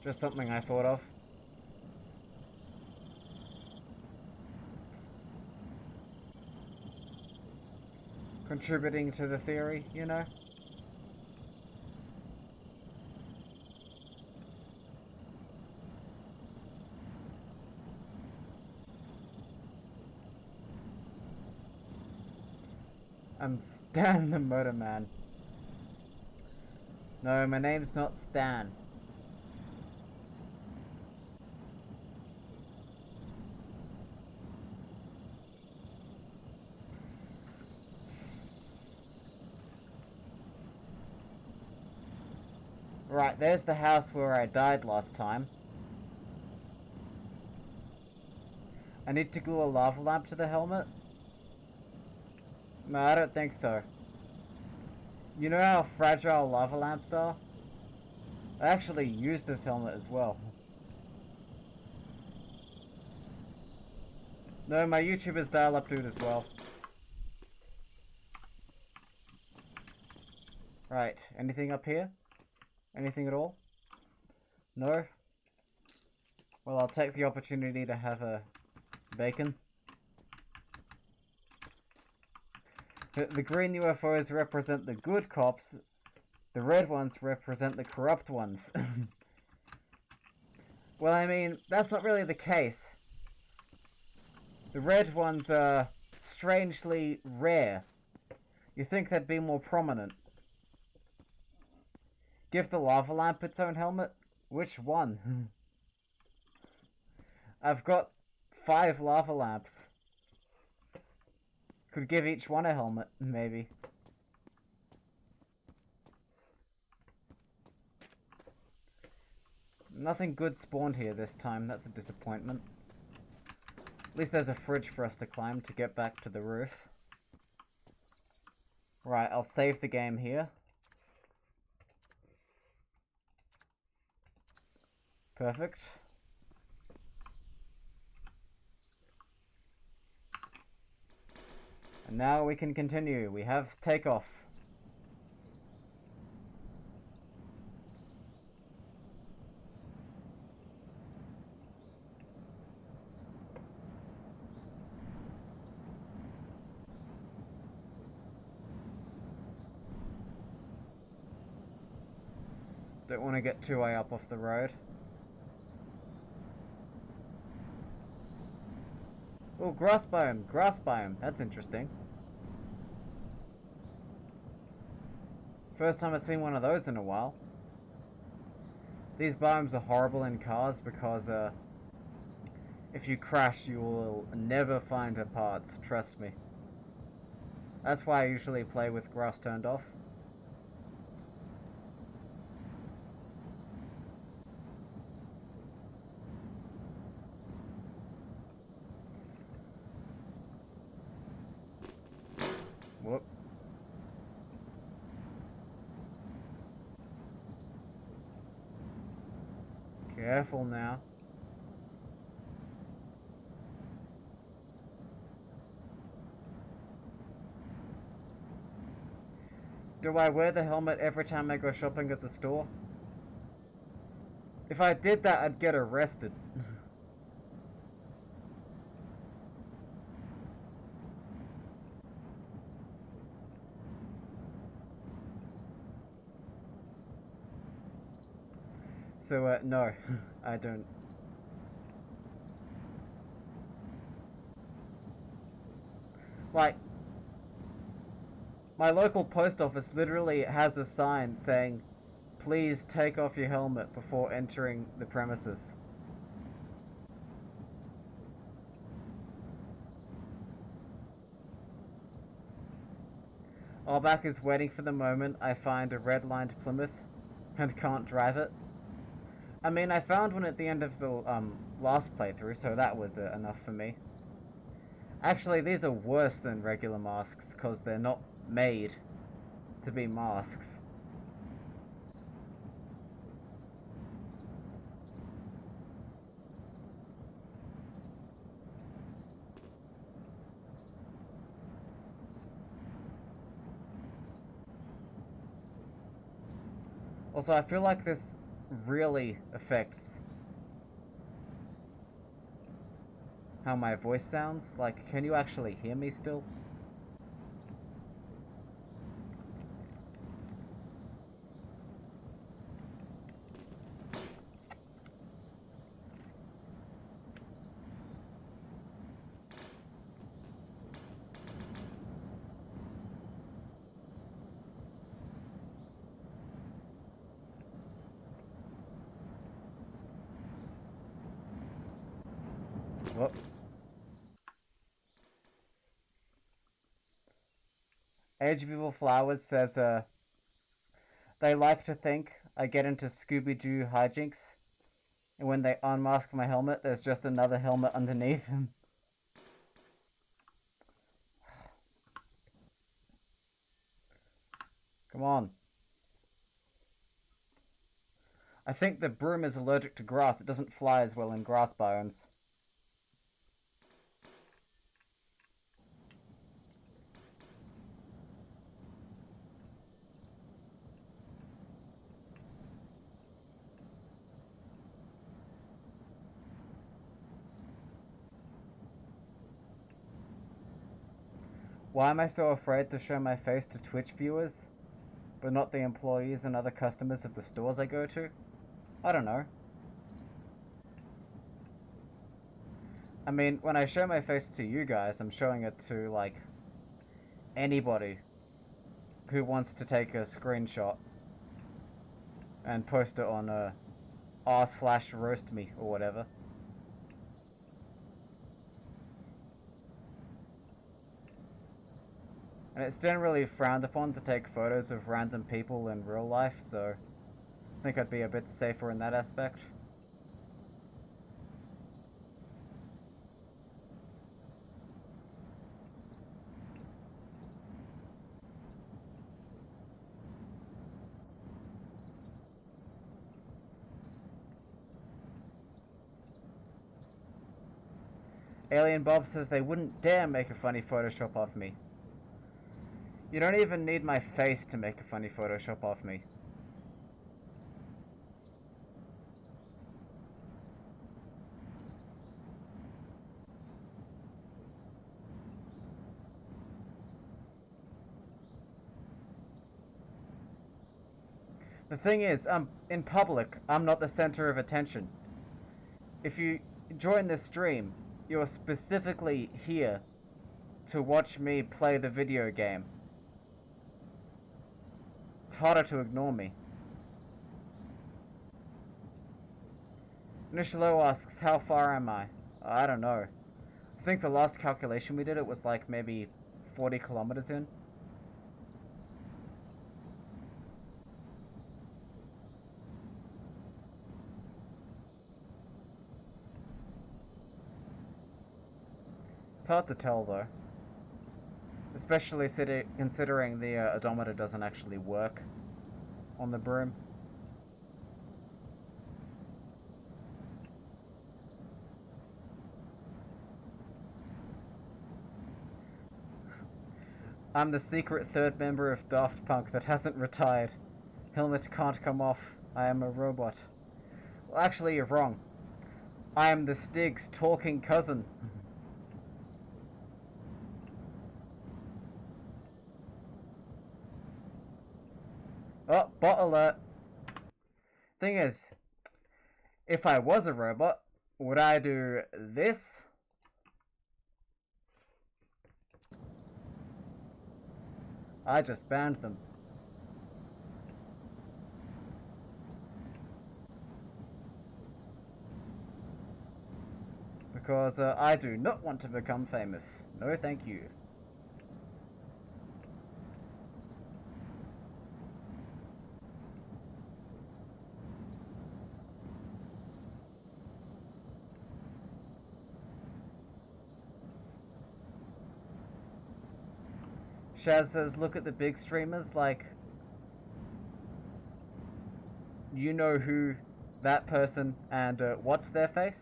Just something I thought of. Contributing to the theory, you know? I'm Stan the Motorman. No, my name's not Stan. Right, there's the house where I died last time. I need to glue a lava lamp to the helmet? No, I don't think so. You know how fragile lava lamps are? I actually used this helmet as well. No, my YouTuber's dial-up dude as well. Right, anything up here? Anything at all? No? Well, I'll take the opportunity to have a bacon. The green UFOs represent the good cops. The red ones represent the corrupt ones. Well, I mean, that's not really the case. The red ones are strangely rare. You think they'd be more prominent. Give the lava lamp its own helmet? Which one? I've got 5 lava lamps. Could give each one a helmet, maybe. Nothing good spawned here this time, that's a disappointment. At least there's a fridge for us to climb to get back to the roof. Right, I'll save the game here. Perfect. And now we can continue. We have takeoff. Don't want to get too high up off the road. Oh, grass biome, grass biome. That's interesting. First time I've seen one of those in a while. These biomes are horrible in cars because if you crash you will never find the parts, trust me. That's why I usually play with grass turned off. Whoop. Careful now. Do I wear the helmet every time I go shopping at the store? If I did that, I'd get arrested. So, no, I don't. Like, my local post office literally has a sign saying, "Please take off your helmet before entering the premises." Allback is waiting for the moment I find a red-lined Plymouth and can't drive it. I mean, I found one at the end of the last playthrough, so that was enough for me. Actually, these are worse than regular masks, because they're not made to be masks. Also, I feel like this really affects how my voice sounds. Like, can you actually hear me still? Whoop. Age of Evil Flowers says, they like to think I get into Scooby-Doo hijinks, and when they unmask my helmet, there's just another helmet underneath him. Come on. I think the broom is allergic to grass. It doesn't fly as well in grass biomes. Why am I so afraid to show my face to Twitch viewers, but not the employees and other customers of the stores I go to? I don't know. I mean, when I show my face to you guys, I'm showing it to, like, anybody who wants to take a screenshot and post it on r/roast me or whatever. And it's generally frowned upon to take photos of random people in real life, so I think I'd be a bit safer in that aspect. Alien Bob says they wouldn't dare make a funny Photoshop of me. You don't even need my face to make a funny Photoshop of me. The thing is, in public, I'm not the center of attention. If you join this stream, you're specifically here to watch me play the video game. It's harder to ignore me. Nishilo asks, how far am I? I don't know. I think the last calculation we did, it was like maybe 40 kilometers in. It's hard to tell though. Especially considering the odometer doesn't actually work on the broom. I'm the secret third member of Daft Punk that hasn't retired. Helmet can't come off. I am a robot. Well, actually, you're wrong. I am the Stig's talking cousin. Oh, bot alert. Thing is, if I was a robot, would I do this? I just banned them. Because I do not want to become famous. No, thank you. Shaz says, look at the big streamers, like, you know who that person and what's their face?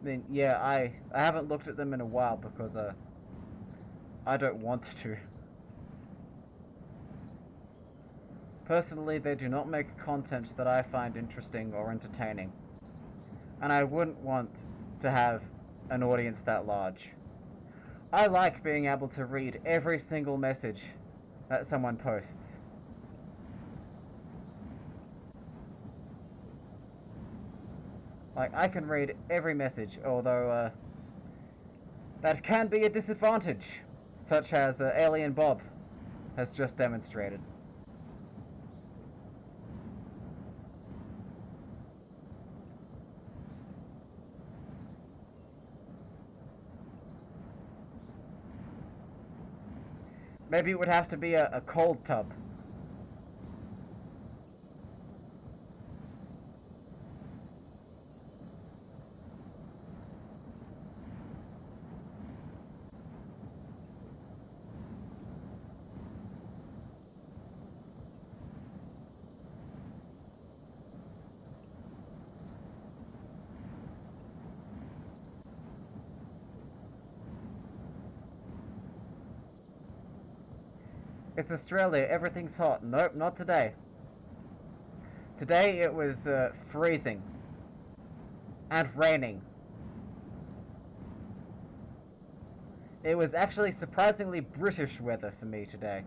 I mean, yeah, I haven't looked at them in a while because I don't want to. Personally, they do not make content that I find interesting or entertaining. And I wouldn't want to have an audience that large. I like being able to read every single message that someone posts. Like, I can read every message, although that can be a disadvantage, such as Alien Bob has just demonstrated. Maybe it would have to be a cold tub. It's Australia, everything's hot. Nope, not today. Today it was freezing. And raining. It was actually surprisingly British weather for me today.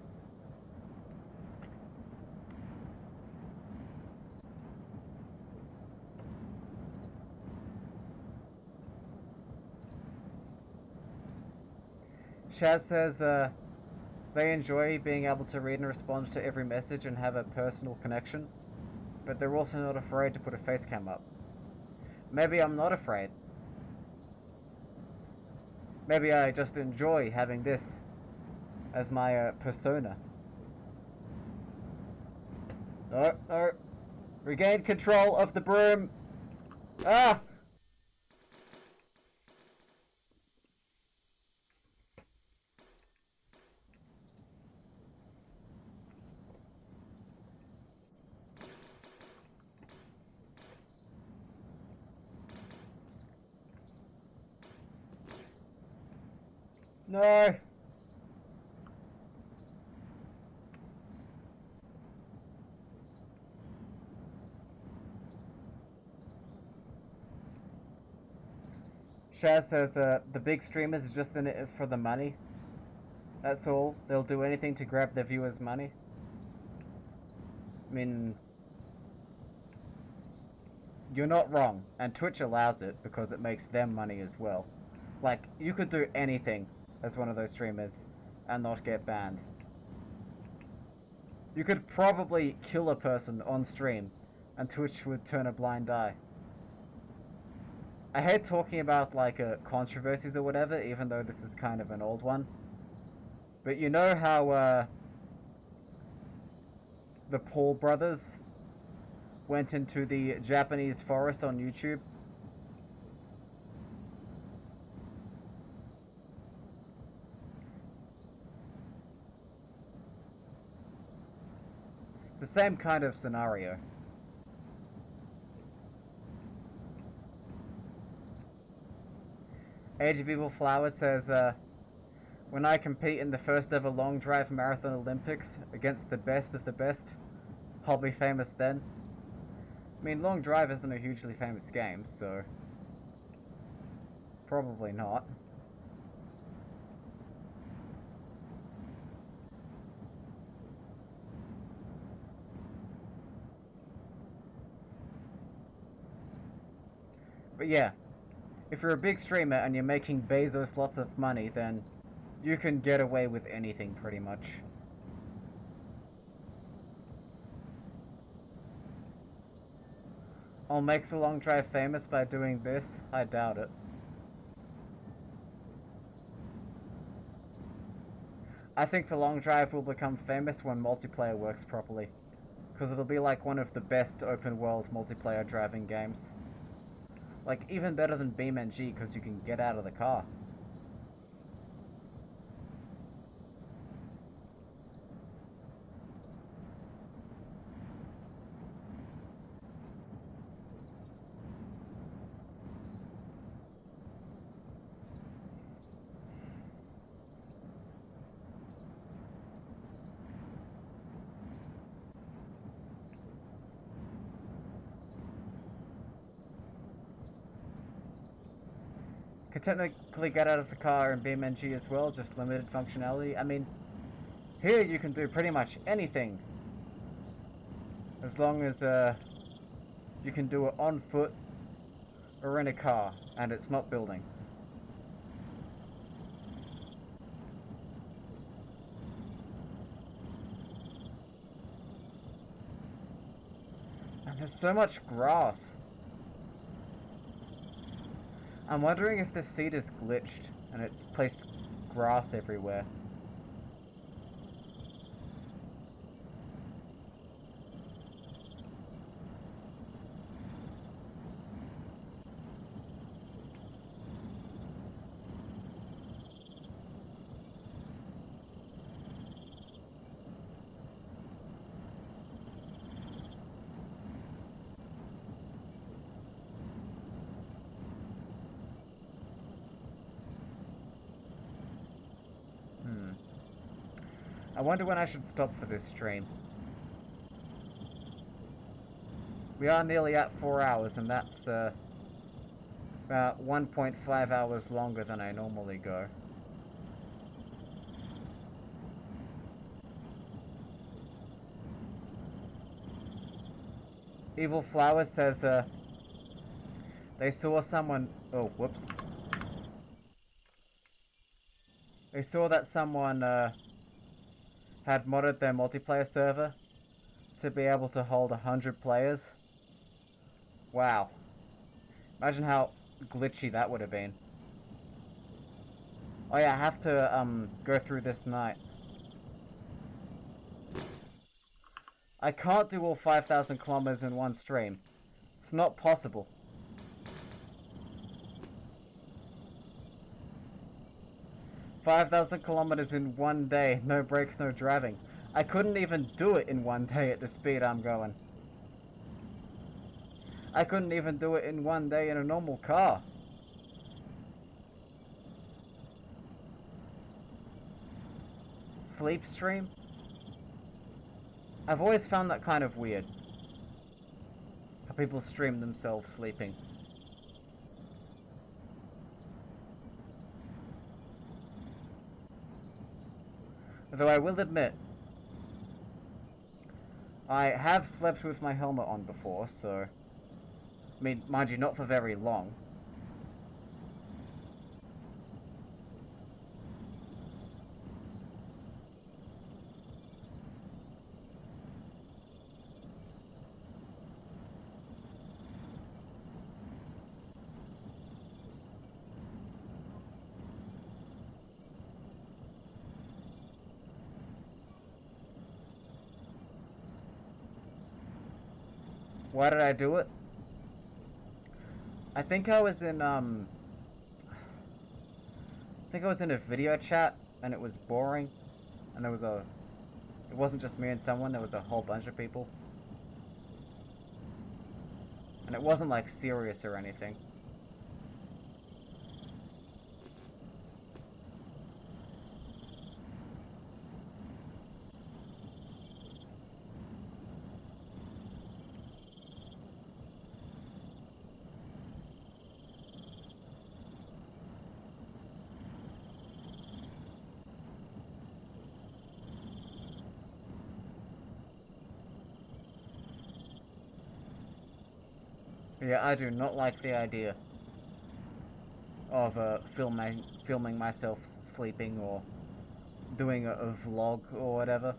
Shaz says they enjoy being able to read and respond to every message and have a personal connection, but they're also not afraid to put a face cam up. Maybe I'm not afraid. Maybe I just enjoy having this as my persona. No. Regain control of the broom. Ah! No! Shaz says the big streamers are just in it for the money. That's all. They'll do anything to grab their viewers' money. I mean, you're not wrong, and Twitch allows it because it makes them money as well. Like, you could do anything as one of those streamers and not get banned. You could probably kill a person on stream and Twitch would turn a blind eye. I hate talking about like controversies or whatever, even though this is kind of an old one. But you know how the Paul brothers went into the Japanese forest on YouTube? The same kind of scenario. Age of Evil Flower says, when I compete in the first ever long drive marathon Olympics against the best of the best, I'll be famous then. I mean, long drive isn't a hugely famous game, so probably not. But yeah, if you're a big streamer and you're making Bezos lots of money, then you can get away with anything pretty much. I'll make the long drive famous by doing this? I doubt it. I think the long drive will become famous when multiplayer works properly, because it'll be like one of the best open world multiplayer driving games. Like, even better than BeamNG, because you can get out of the car. could technically get out of the car in BeamNG as well, just limited functionality. I mean, here you can do pretty much anything. As long as you can do it on foot or in a car, and it's not building. And there's so much grass. I'm wondering if this seed is glitched and it's placed grass everywhere. I wonder when I should stop for this stream. We are nearly at 4 hours, and that's about 1.5 hours longer than I normally go. Evil Flower says they saw someone... Oh, whoops. They saw that someone had modded their multiplayer server to be able to hold 100 players. Wow. Imagine how glitchy that would have been. Oh yeah, I have to go through this night. I can't do all 5,000 kilometers in one stream. It's not possible. "5,000 kilometers in one day, no breaks, no driving." I couldn't even do it in one day at the speed I'm going. I couldn't even do it in one day in a normal car. Sleep stream? I've always found that kind of weird. How people stream themselves sleeping. Though I will admit, I have slept with my helmet on before, so... I mean, mind you, not for very long. Why did I do it? I think I was in a video chat and it was boring, and it wasn't just me and someone, there was a whole bunch of people. And it wasn't like serious or anything. Yeah, I do not like the idea of filming myself sleeping or doing a vlog or whatever.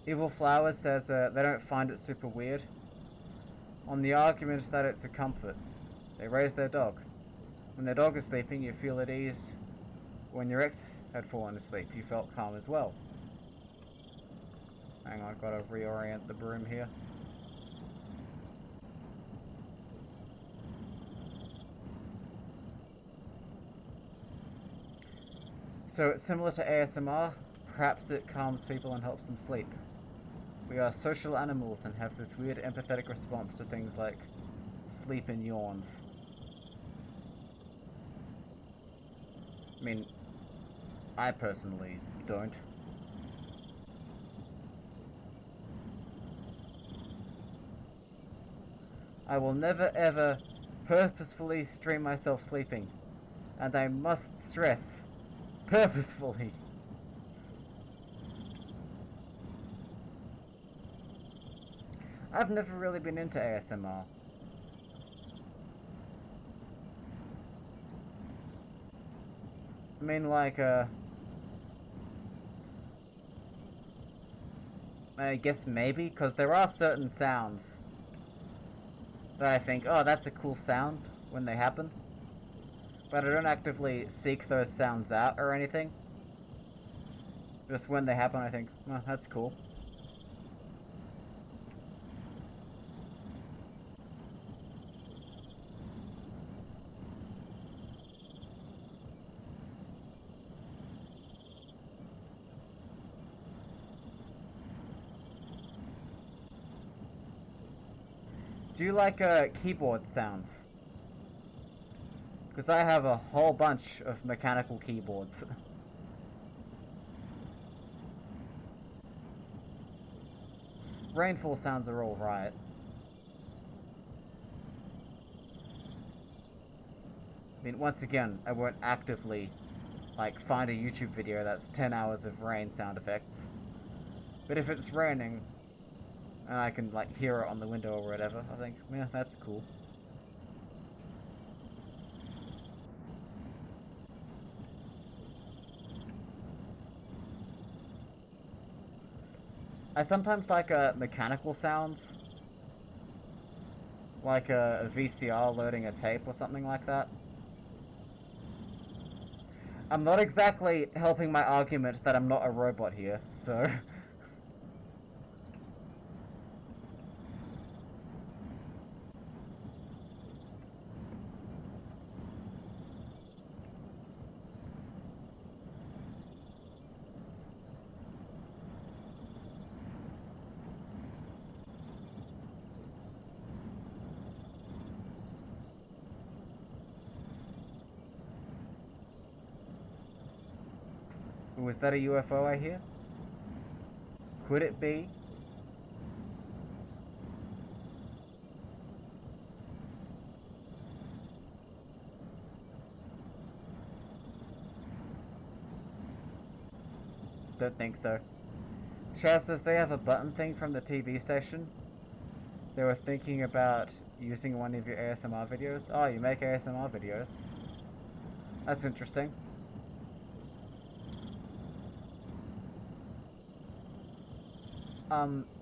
Evil Flower says they don't find it super weird, on the argument that it's a comfort. They raise their dog. When their dog is sleeping, you feel at ease. When your ex had fallen asleep, you felt calm as well. Hang on, I've got to reorient the broom here. So it's similar to ASMR. Perhaps it calms people and helps them sleep. We are social animals and have this weird empathetic response to things like sleep and yawns. I mean, I personally don't. I will never ever purposefully stream myself sleeping. And I must stress, purposefully. I've never really been into ASMR. I mean, like, I guess maybe, because there are certain sounds that I think, oh, that's a cool sound when they happen. But I don't actively seek those sounds out or anything. Just when they happen, I think, oh, that's cool. Do you like keyboard sounds? Because I have a whole bunch of mechanical keyboards. Rainfall sounds are alright. I mean, once again, I won't actively, like, find a YouTube video that's 10 hours of rain sound effects. But if it's raining, and I can, like, hear it on the window or whatever, I think, yeah, that's cool. I sometimes like mechanical sounds. Like a VCR loading a tape or something like that. I'm not exactly helping my argument that I'm not a robot here, so... Was that a UFO I hear? Could it be? Don't think so. Chaz says they have a button thing from the TV station. They were thinking about using one of your ASMR videos. Oh, you make ASMR videos? That's interesting.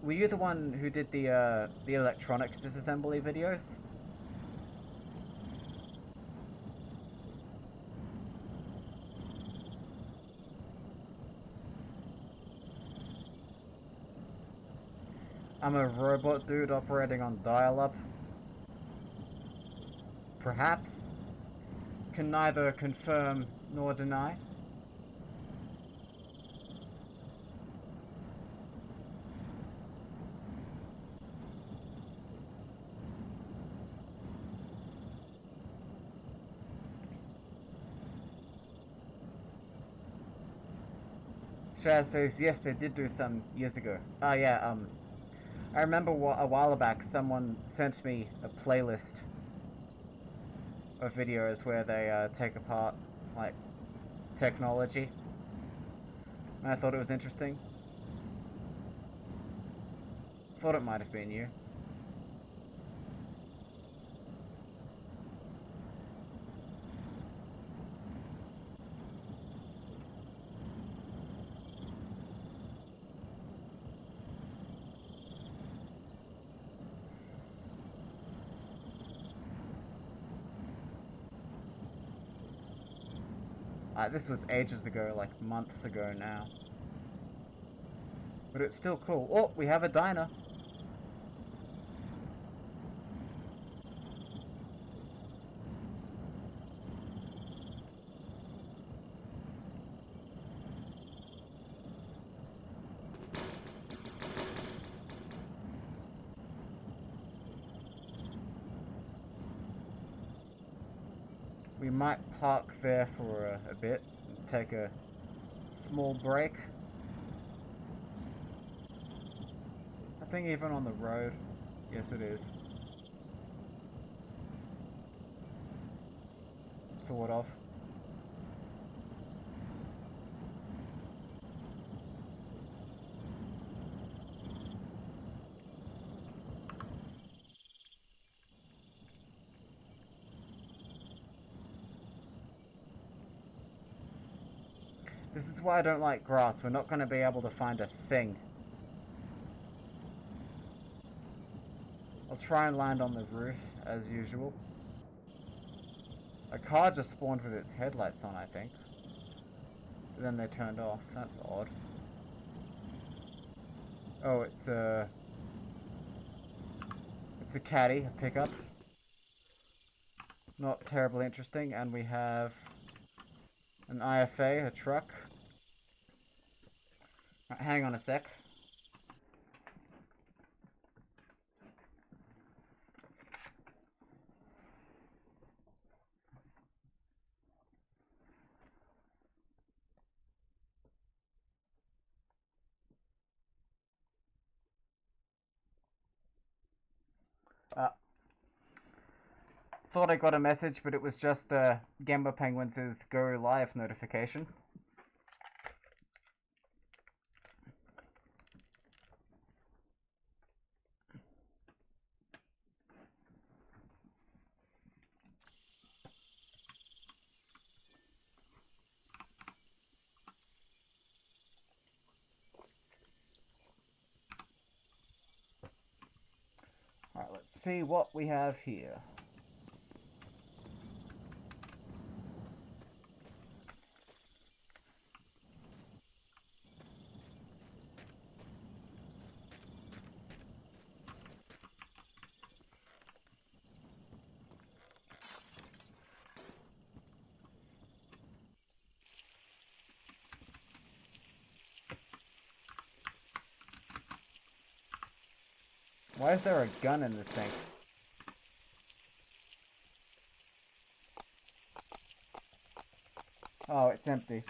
Were you the one who did the electronics disassembly videos? I'm a robot dude operating on dial-up. Perhaps. Can neither confirm nor deny. Shaz says, yes, they did do some years ago. Oh, yeah, I remember a while back someone sent me a playlist of videos where they take apart, like, technology. And I thought it was interesting. Thought it might have been you. This was ages ago, like months ago now. But it's still cool. Oh, we have a diner. We might park there for a bit and take a small break. I think even on the road. Yes, it is. Sort of. This is why I don't like grass. We're not going to be able to find a thing. I'll try and land on the roof, as usual. A car just spawned with its headlights on, I think. But then they turned off. That's odd. Oh, it's a caddy, a pickup. Not terribly interesting. And we have an IFA, a truck. Right, hang on a sec. Thought I got a message, but it was just Gamba Penguins' Go Live notification. Alright, let's see what we have here. Why is there a gun in this thing? Oh, it's empty.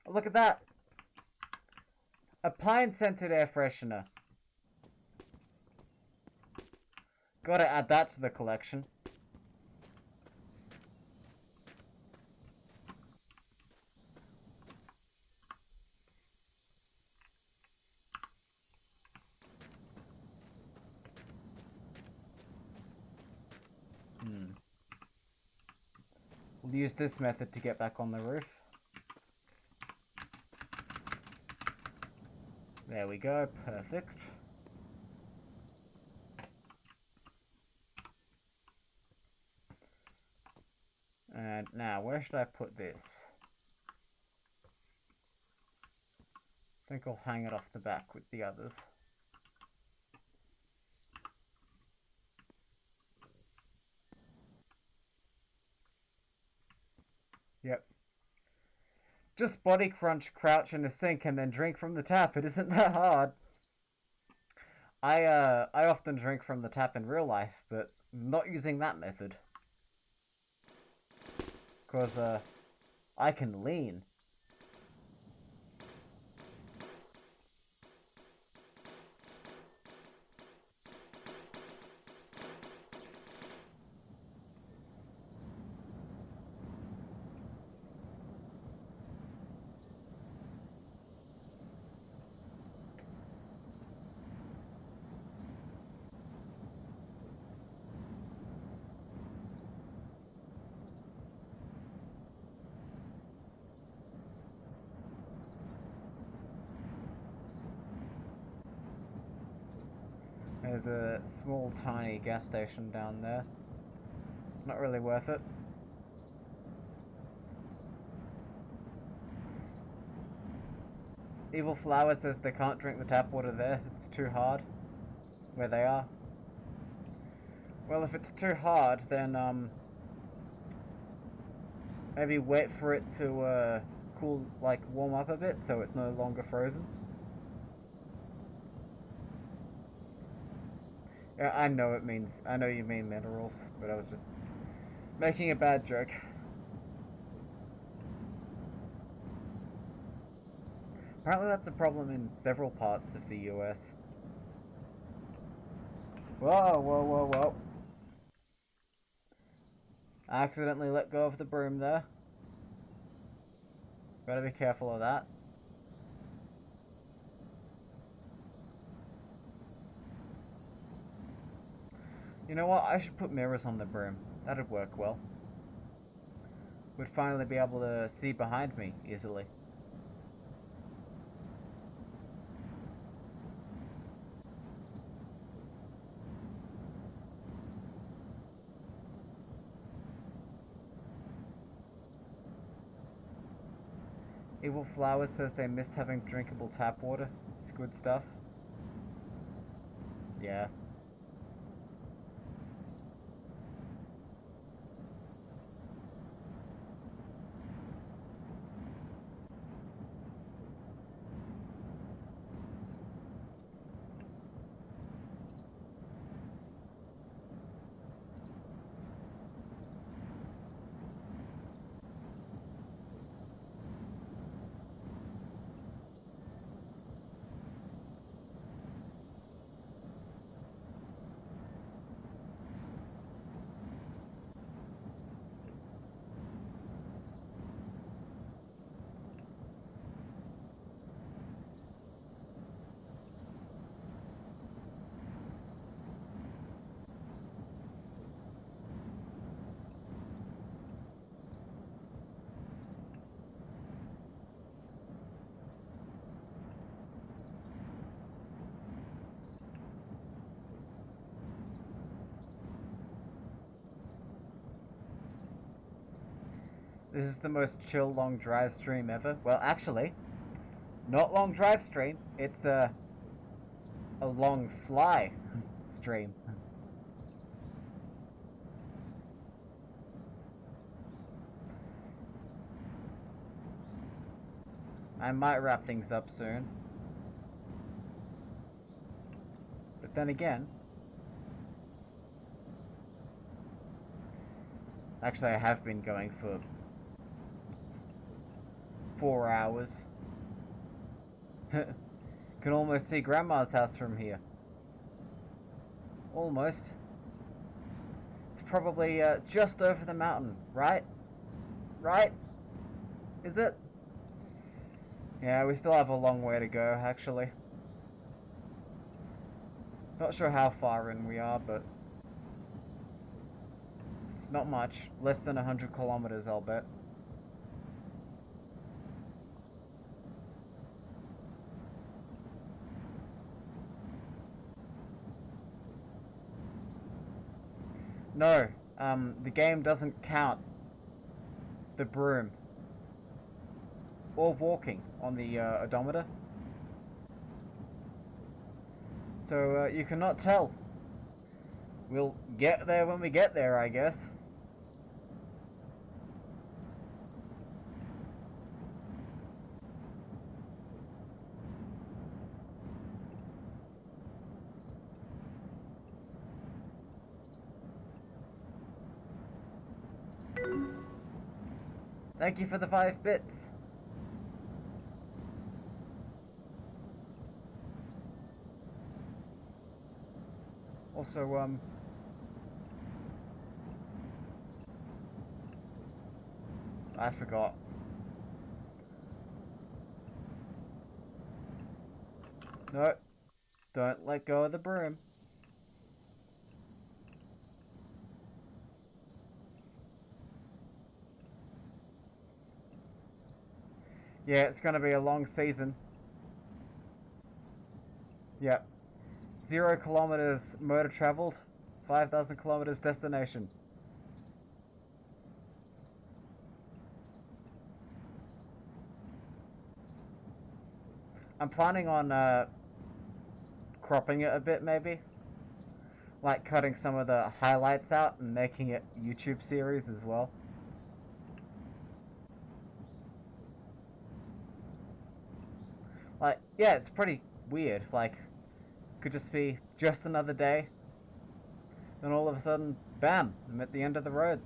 Oh, look at that! A pine-scented air freshener. Gotta add that to the collection. We'll use this method to get back on the roof. There we go, perfect. And now, where should I put this? I think I'll hang it off the back with the others. Yep. Just body crunch, crouch in the sink, and then drink from the tap. It isn't that hard. I often drink from the tap in real life, but not using that method. Because, I can lean. There's a small, tiny gas station down there. Not really worth it. Evil Flower says they can't drink the tap water there. It's too hard where they are. Well, if it's too hard, then maybe wait for it to cool, like warm up a bit, so it's no longer frozen. Yeah, I know it means. I know you mean minerals, but I was just making a bad joke. Apparently that's a problem in several parts of the US. Whoa, whoa, whoa, whoa. I accidentally let go of the broom there. Gotta be careful of that. You know what? I should put mirrors on the broom. That'd work well. Would finally be able to see behind me easily. Evil Flower says they miss having drinkable tap water. It's good stuff. Yeah. This is the most chill long drive stream ever. Well, actually, not long drive stream. It's a long fly stream. I might wrap things up soon. But then again, actually I have been going for 4 hours. Can almost see Grandma's house from here. Almost. It's probably just over the mountain, right? Right? Is it? Yeah, we still have a long way to go, actually. Not sure how far in we are, but it's not much. Less than 100 kilometers, I'll bet. No, the game doesn't count the broom or walking on the odometer. So you cannot tell. We'll get there when we get there, I guess. Thank you for the 5 bits. Also, I forgot. No, don't let go of the broom. Yeah, it's gonna be a long season. Yep. 0 kilometers motor traveled, 5,000 kilometers destination. I'm planning on cropping it a bit, maybe. Like cutting some of the highlights out and making it YouTube series as well. Like, yeah, it's pretty weird. Like, could just be just another day. Then all of a sudden, bam, I'm at the end of the road.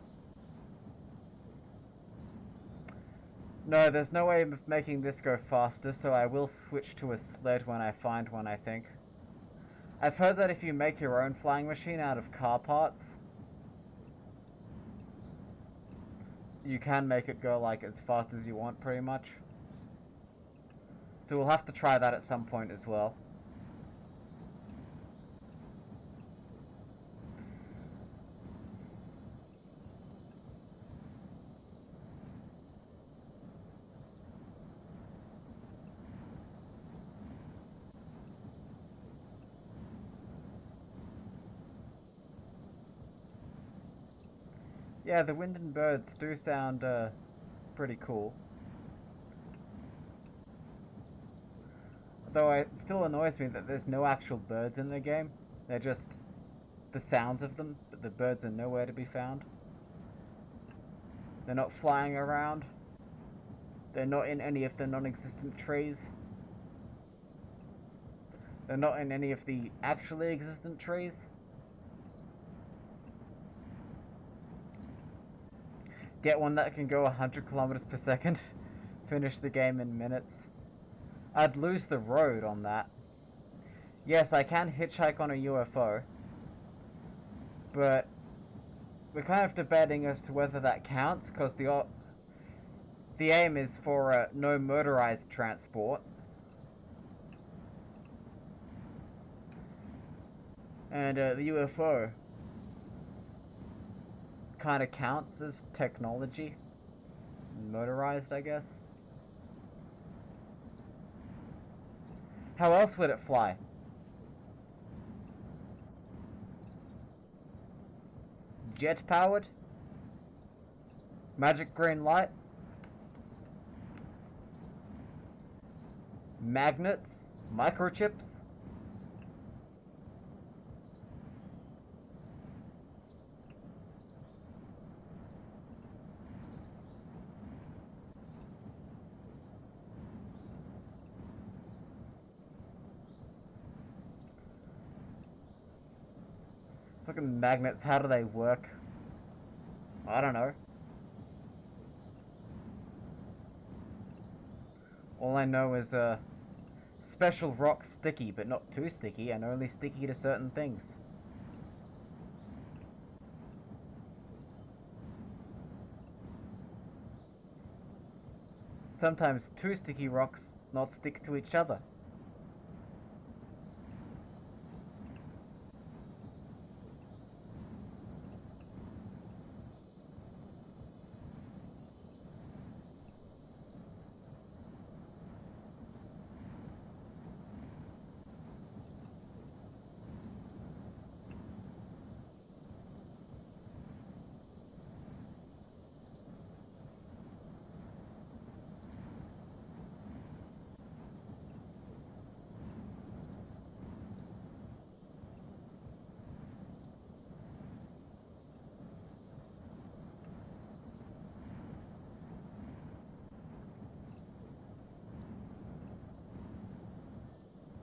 No, there's no way of making this go faster, so I will switch to a sled when I find one, I think. I've heard that if you make your own flying machine out of car parts, you can make it go like as fast as you want, pretty much. So we'll have to try that at some point as well. Yeah, the wind and birds do sound pretty cool. Though it still annoys me that there's no actual birds in the game. They're just the sounds of them, but the birds are nowhere to be found. They're not flying around. They're not in any of the non-existent trees. They're not in any of the actually existent trees. Get one that can go 100 kilometers per second. Finish the game in minutes. I'd lose the road on that. Yes, I can hitchhike on a UFO. But we're kind of debating as to whether that counts, because the aim is for no motorized transport. And the UFO kind of counts as technology. Motorized, I guess. How else would it fly? Jet powered? Magic green light? Magnets? Microchips? Fucking magnets, how do they work? I don't know. All I know is special rock sticky, but not too sticky, and only sticky to certain things. Sometimes two sticky rocks not stick to each other.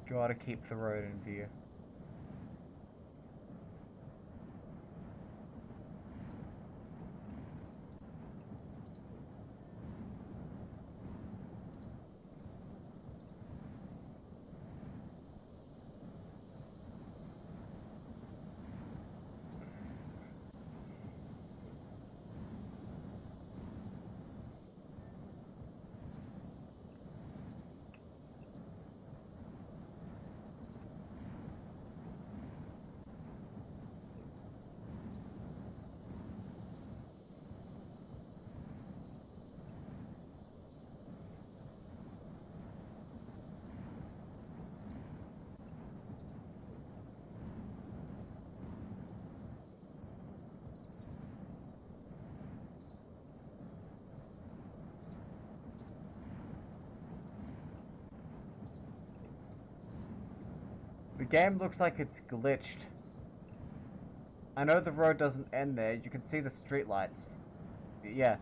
Gotta keep the road in view. game looks like it's glitched. I know the road doesn't end there. You can see the streetlights. Yeah,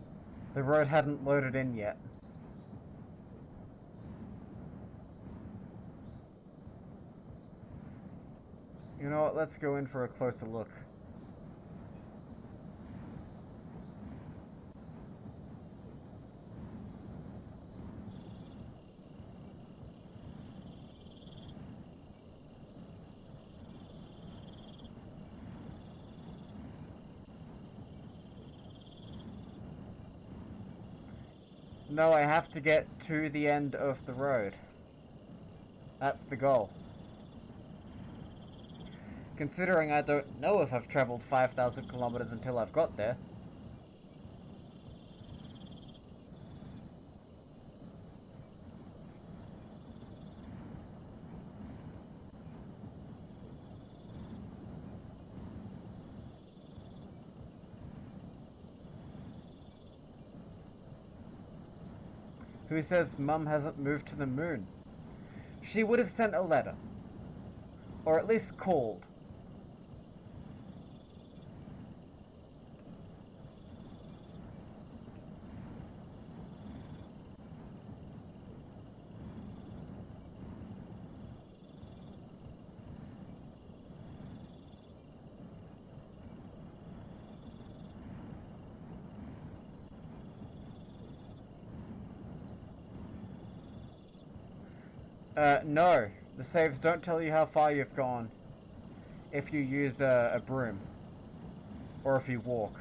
the road hadn't loaded in yet. You know what? Let's go in for a closer look. No, I have to get to the end of the road. That's the goal. Considering I don't know if I've traveled 5,000 kilometers until I've got there. Who says Mum hasn't moved to the moon? She would have sent a letter. Or at least called. No. The saves don't tell you how far you've gone if you use a broom. Or if you walk.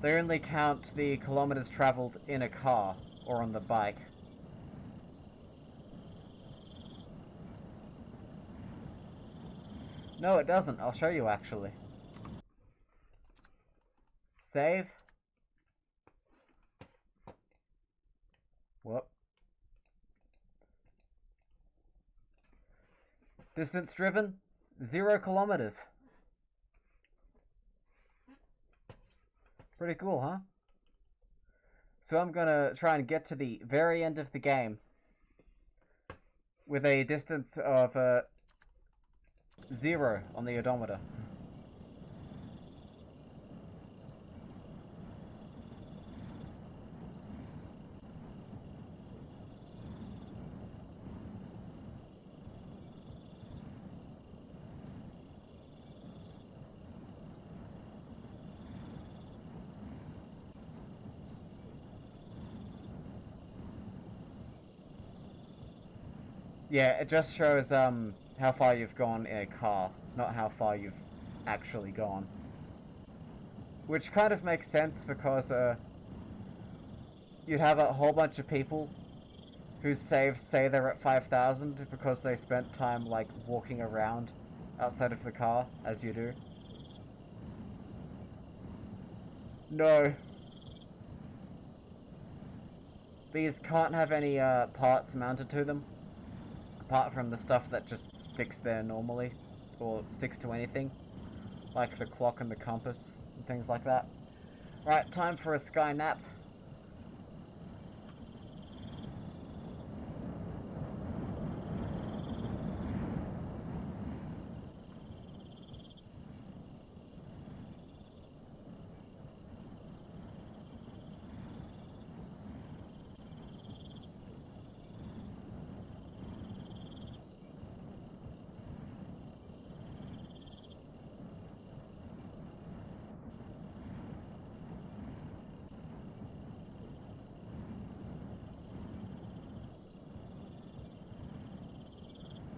They only count the kilometers traveled in a car or on the bike. No, it doesn't. I'll show you actually. Save. Whoop. Distance driven, 0 kilometers. Pretty cool, huh? So I'm gonna try and get to the very end of the game with a distance of 0 on the odometer. Yeah, it just shows how far you've gone in a car, not how far you've actually gone. Which kind of makes sense because you'd have a whole bunch of people whose saves say they're at 5,000 because they spent time like walking around outside of the car, as you do. No. These can't have any parts mounted to them. Apart from the stuff that just sticks there normally, or sticks to anything, like the clock and the compass, and things like that. Right, time for a sky nap.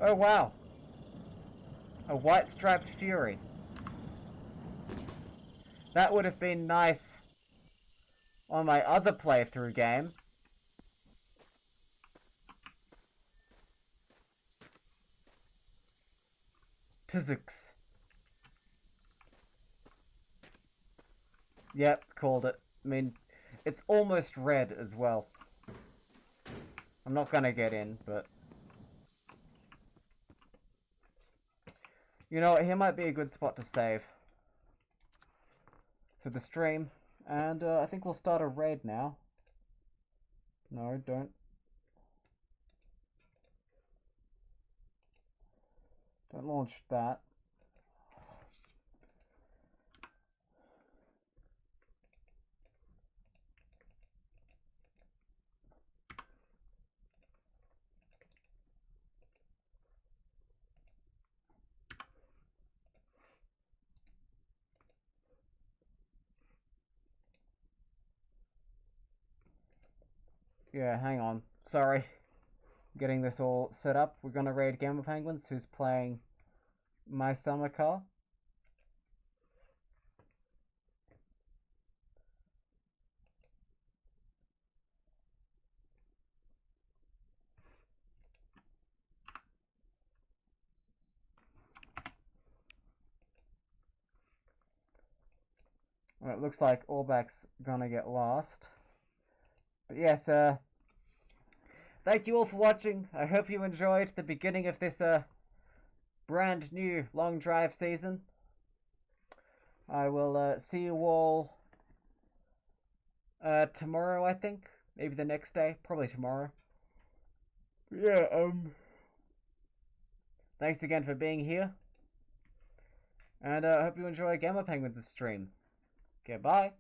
Oh wow! A white striped fury. That would have been nice on my other playthrough game. Physics. Yep, called it. I mean, it's almost red as well. I'm not gonna get in, but... You know what, here might be a good spot to save for the stream. And I think we'll start a raid now. No, don't. Don't launch that. Yeah, hang on. Sorry. Getting this all set up. We're gonna raid Gamma Penguins, who's playing my summer car. Well, it looks like Orbach's gonna get lost. But yes, thank you all for watching. I hope you enjoyed the beginning of this brand new long drive season. I will see you all tomorrow, I think. Maybe the next day. Probably tomorrow. But yeah, thanks again for being here. And I hope you enjoy Gamma Penguins' stream. Okay, bye.